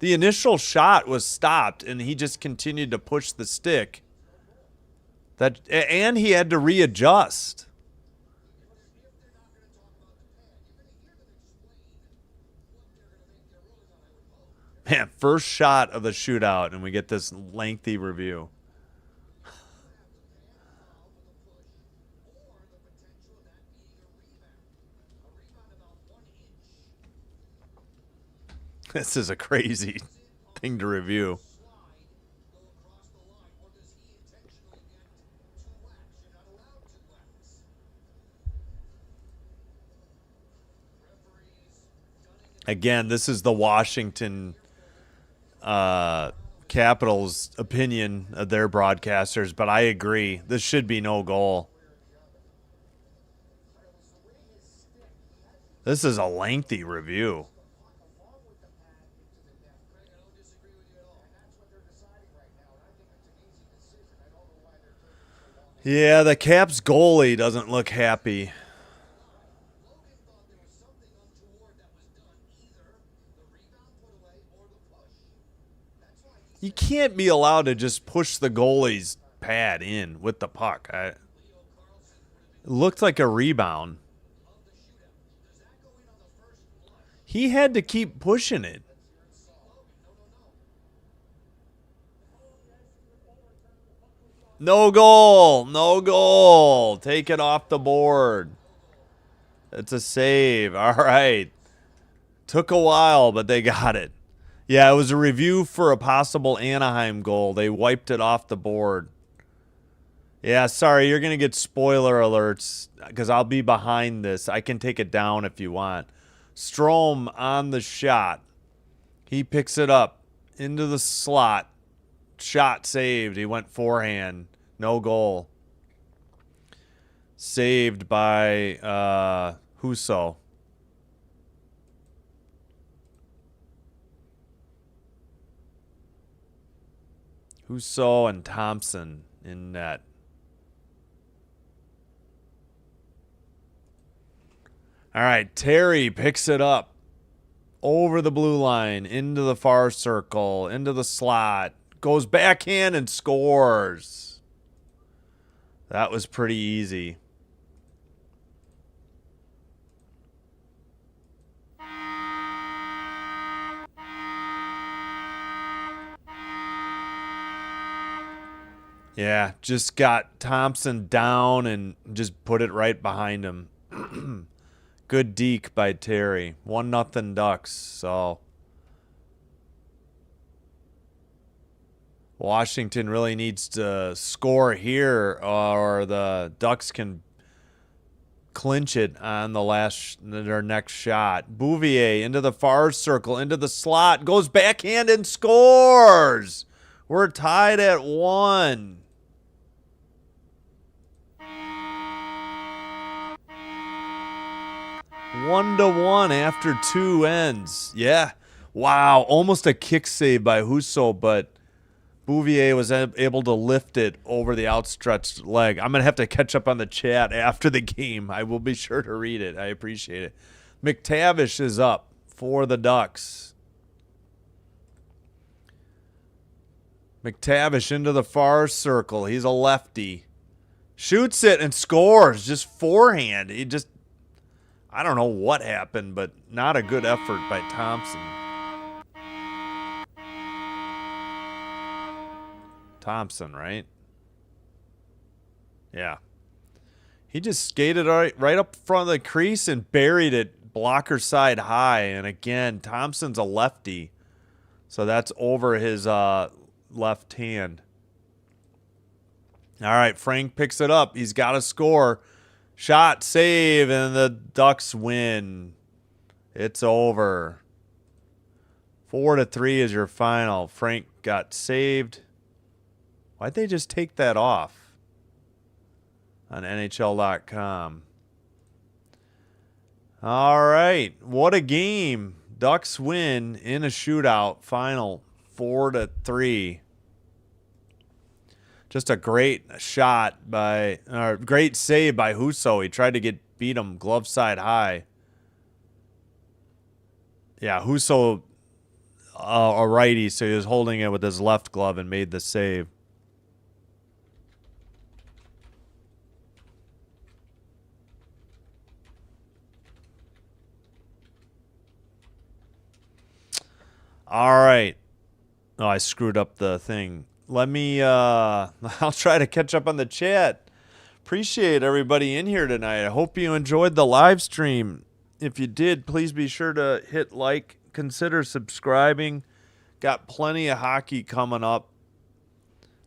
The initial shot was stopped, and he just continued to push the stick. And he had to readjust. Man, first shot of the shootout, and we get this lengthy review. This is a crazy thing to review. Again, this is the Washington Capitals' opinion of their broadcasters, but I agree. This should be no goal. This is a lengthy review. Yeah, the Caps goalie doesn't look happy. You can't be allowed to just push the goalie's pad in with the puck. It looked like a rebound. He had to keep pushing it. No goal. No goal. Take it off the board. It's a save. All right. Took a while, but they got it. Yeah, it was a review for a possible Anaheim goal. They wiped it off the board. Yeah, sorry, you're going to get spoiler alerts because I'll be behind this. I can take it down if you want. Strome on the shot. He picks it up into the slot. Shot saved. He went forehand. No goal. Saved by Husso. Husso and Thompson in net. All right, Terry picks it up over the blue line, into the far circle, into the slot. Goes backhand and scores. That was pretty easy. Yeah, just got Thompson down and just put it right behind him. Good deke by Terry. 1-0 Ducks. So Washington really needs to score here, or the Ducks can clinch it on their next shot. Bouvier into the far circle, into the slot, goes backhand and scores. We're tied at 1. One to 1 after 2 ends. Yeah. Wow. Almost a kick save by Husso, but Bouvier was able to lift it over the outstretched leg. I'm going to have to catch up on the chat after the game. I will be sure to read it. I appreciate it. McTavish is up for the Ducks. McTavish into the far circle. He's a lefty. Shoots it and scores. Just forehand. I don't know what happened, but not a good effort by Thompson. Thompson, right? Yeah. He just skated right up front of the crease and buried it blocker side high. And again, Thompson's a lefty, so that's over his left hand. All right, Frank picks it up. He's got to score. Shot, save, and the Ducks win. It's over. 4-3 is your final. Frank got saved. Why'd they just take that off on NHL.com? All right. What a game. Ducks win in a shootout. Final 4-3. Just a great shot great save by Husso. He tried to beat him glove side high. Yeah, Husso, a righty, so he was holding it with his left glove and made the save. All right. Oh, I screwed up the thing. Let me, I'll try to catch up on the chat. Appreciate everybody in here tonight. I hope you enjoyed the live stream. If you did, please be sure to hit like, consider subscribing. Got plenty of hockey coming up.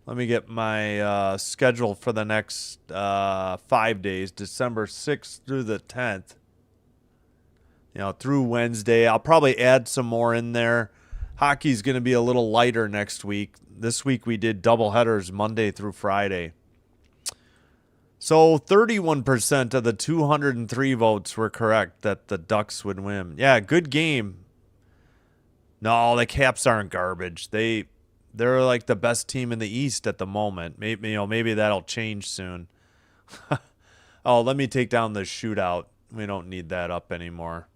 Let me get my schedule for the next 5 days, December 6th through the 10th. Through Wednesday. I'll probably add some more in there. Hockey's going to be a little lighter next week. This week we did double headers Monday through Friday. So 31% of the 203 votes were correct that the Ducks would win. Yeah, good game. No, the Caps aren't garbage. They're like the best team in the East at the moment. Maybe that'll change soon. Oh, let me take down the shootout. We don't need that up anymore.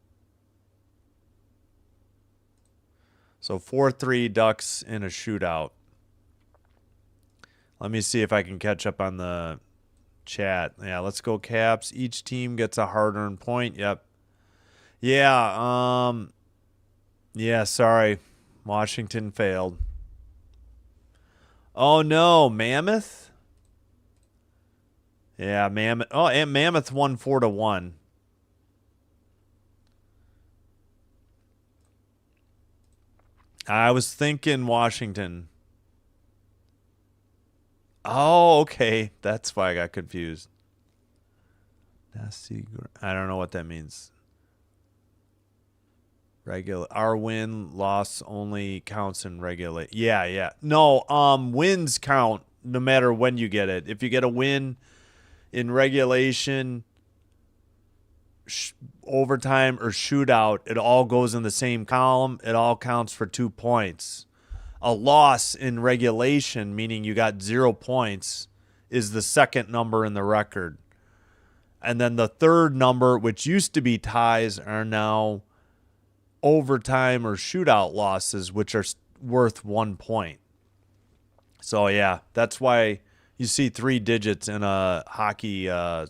So 4-3 Ducks in a shootout. Let me see if I can catch up on the chat. Yeah, let's go Caps. Each team gets a hard-earned point. Yep. Yeah, yeah, sorry. Washington failed. Oh, no. Mammoth? Yeah, Mammoth. Oh, and Mammoth won 4-1. I was thinking Washington. Oh, okay. That's why I got confused. I don't know what that means. Our win, loss only counts in regular. Yeah. No, wins count no matter when you get it. If you get a win in regulation, overtime, or shootout, it all goes in the same column. It all counts for 2 points. A loss in regulation, meaning you got 0 points, is the second number in the record. And then the third number, which used to be ties, are now overtime or shootout losses, which are worth 1 point. So, yeah, that's why you see 3 digits in a hockey record.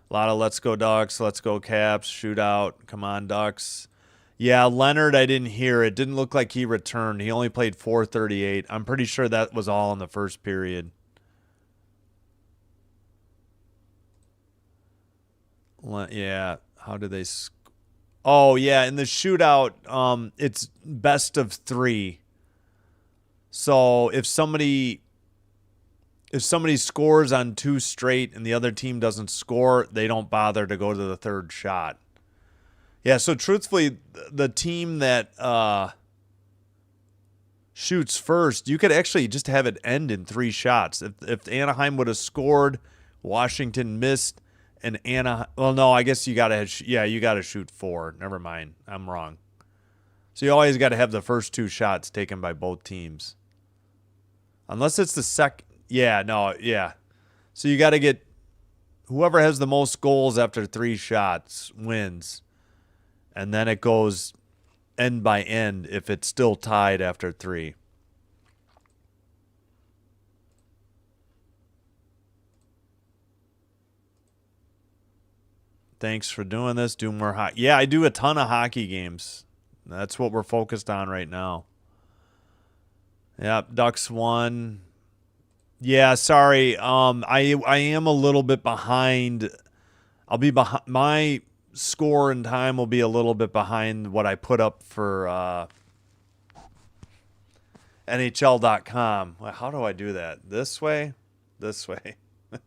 A lot of let's go Ducks, let's go Caps, shootout, come on Ducks. Yeah, Leonard, I didn't hear. It didn't look like he returned. He only played 4:38. I'm pretty sure that was all in the first period. Yeah. How do they? Oh yeah, in the shootout, it's best of 3. So if somebody scores on 2 straight and the other team doesn't score, they don't bother to go to the third shot. Yeah, so truthfully, the team that shoots first, you could actually just have it end in 3 shots. If Anaheim would have scored, Washington missed, and well, no, I guess you gotta shoot 4. Never mind, I'm wrong. So you always got to have the first 2 shots taken by both teams, unless it's the second. Yeah, no, yeah. So you got to get whoever has the most goals after 3 shots wins, and then it goes end by end if it's still tied after 3. Thanks for doing this. Do more hockey. Yeah, I do a ton of hockey games. That's what we're focused on right now. Yep, Ducks won. Yeah, sorry. I am a little bit behind. I'll be behind. My score and time will be a little bit behind what I put up for NHL.com. How do I do that? This way? This way.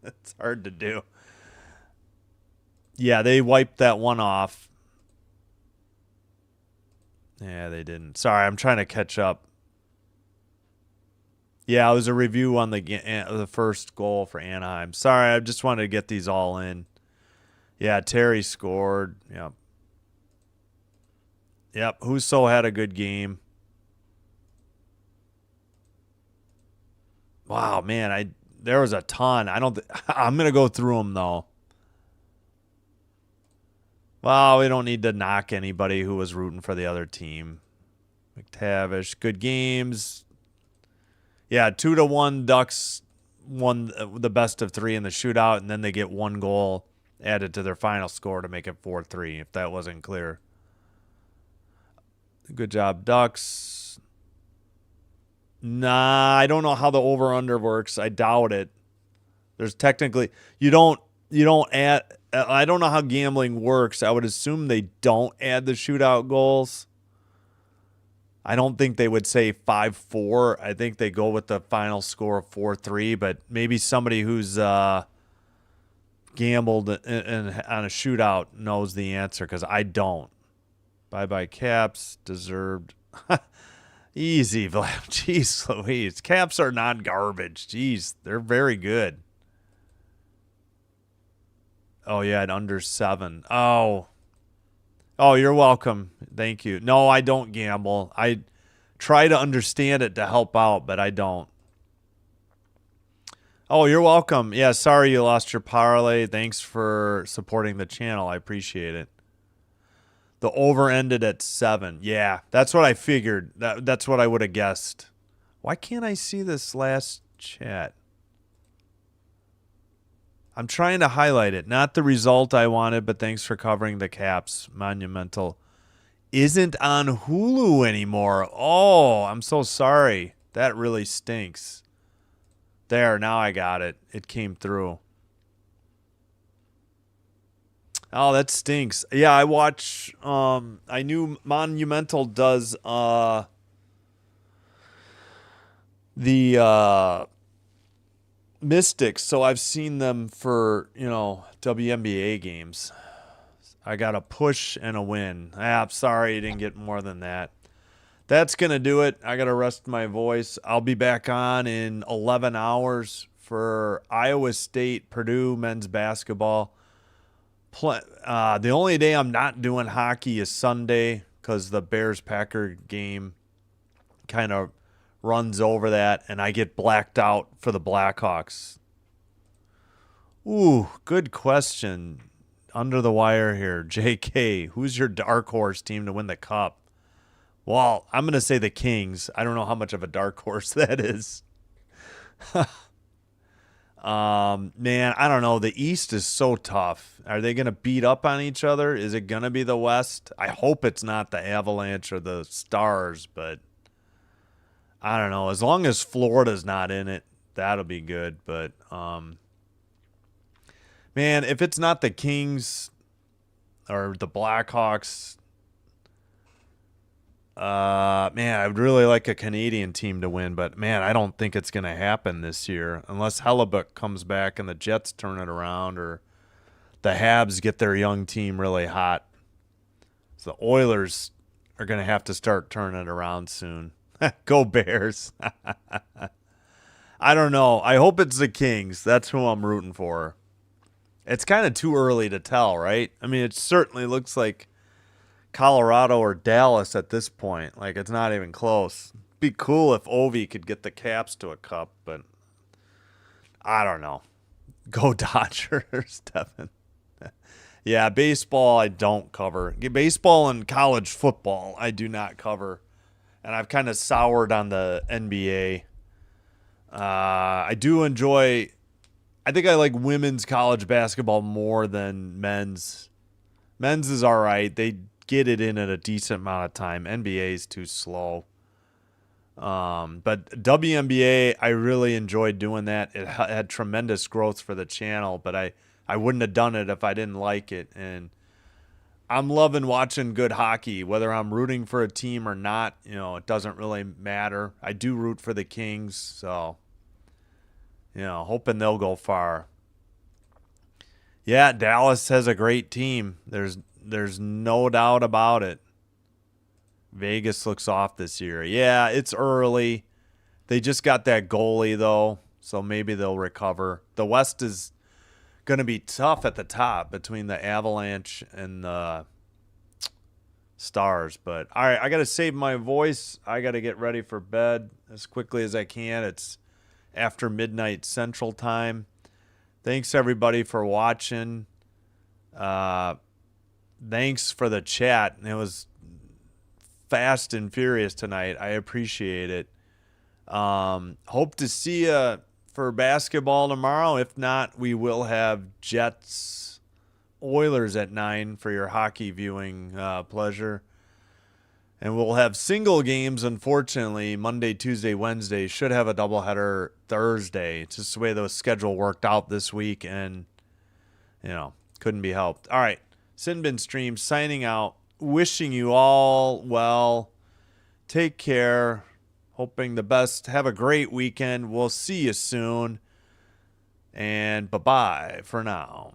It's hard to do. Yeah, they wiped that one off. Yeah, they didn't. Sorry, I'm trying to catch up. Yeah, it was a review on the first goal for Anaheim. Sorry, I just wanted to get these all in. Yeah, Terry scored. Yep. Yep, Husso had a good game. Wow, man, there was a ton. I'm going to go through them though. Well, we don't need to knock anybody who was rooting for the other team. McTavish, good games. Yeah, 2-1 Ducks won the best of 3 in the shootout, and then they get 1 goal added to their final score to make it 4-3, if that wasn't clear. Good job, Ducks. Nah, I don't know how the over-under works. I doubt it. There's technically you don't add. I don't know how gambling works. I would assume they don't add the shootout goals. I don't think they would say 5-4. I think they go with the final score of 4-3. But maybe somebody who's gambled on a shootout knows the answer, because I don't. Bye Caps. Deserved. Easy, Vlad. Jeez Louise. Caps are not garbage. Jeez, they're very good. Oh, yeah, at under 7. Oh, you're welcome. Thank you. No, I don't gamble. I try to understand it to help out, but I don't. Oh, you're welcome. Yeah, sorry you lost your parlay. Thanks for supporting the channel. I appreciate it. The over ended at 7. Yeah, that's what I figured. That's what I would have guessed. Why can't I see this last chat? I'm trying to highlight it. Not the result I wanted, but thanks for covering the Caps. Monumental isn't on Hulu anymore. Oh, I'm so sorry. That really stinks. There, now I got it. It came through. Oh, that stinks. Yeah, I watch. I knew Monumental does the Mystics, so I've seen them for, WNBA games. I got a push and a win. I'm sorry you didn't get more than that. That's going to do it. I got to rest my voice. I'll be back on in 11 hours for Iowa State, Purdue men's basketball. The only day I'm not doing hockey is Sunday, because the Bears-Packer game kind of runs over that, and I get blacked out for the Blackhawks. Ooh, good question. Under the wire here. JK, who's your dark horse team to win the cup? Well, I'm going to say the Kings. I don't know how much of a dark horse that is. Man, I don't know. The East is so tough. Are they going to beat up on each other? Is it going to be the West? I hope it's not the Avalanche or the Stars, but I don't know. As long as Florida's not in it, that'll be good. But, man, if it's not the Kings, or the Blackhawks. Man, I'd really like a Canadian team to win, but man, I don't think it's going to happen this year unless Hellebuck comes back and the Jets turn it around, or the Habs get their young team really hot. So the Oilers are going to have to start turning it around soon. Go Bears. I don't know. I hope it's the Kings. That's who I'm rooting for. It's kind of too early to tell, right? I mean, it certainly looks like Colorado or Dallas at this point. Like, it's not even close. Be cool if Ovi could get the Caps to a cup, but I don't know. Go Dodgers, Devin. Yeah, baseball I don't cover. Baseball and college football I do not cover. And I've kind of soured on the NBA. I do enjoy, I think I like women's college basketball more than men's. Men's is all right. They get it in at a decent amount of time. NBA is too slow. But WNBA, I really enjoyed doing that. It had tremendous growth for the channel, but I wouldn't have done it if I didn't like it. And I'm loving watching good hockey, whether I'm rooting for a team or not. You know, it doesn't really matter. I do root for the Kings, so, you know, hoping they'll go far. Yeah, Dallas has a great team. There's no doubt about it. Vegas looks off this year. Yeah, it's early. They just got that goalie, though, so maybe they'll recover. The West is going to be tough at the top between the Avalanche and the Stars. But, all right, I got to save my voice. I got to get ready for bed as quickly as I can. It's after midnight Central Time. Thanks, everybody, for watching. Thanks for the chat. It was fast and furious tonight. I appreciate it. Hope to see you for basketball tomorrow. If not, we will have Jets Oilers at 9 for your hockey viewing pleasure. And we'll have single games, unfortunately, Monday, Tuesday, Wednesday. Should have a doubleheader Thursday. It's just the way the schedule worked out this week, and, you know, couldn't be helped. All right, Sinbin Stream signing out. Wishing you all well. Take care. Hoping the best. Have a great weekend. We'll see you soon. And bye-bye for now.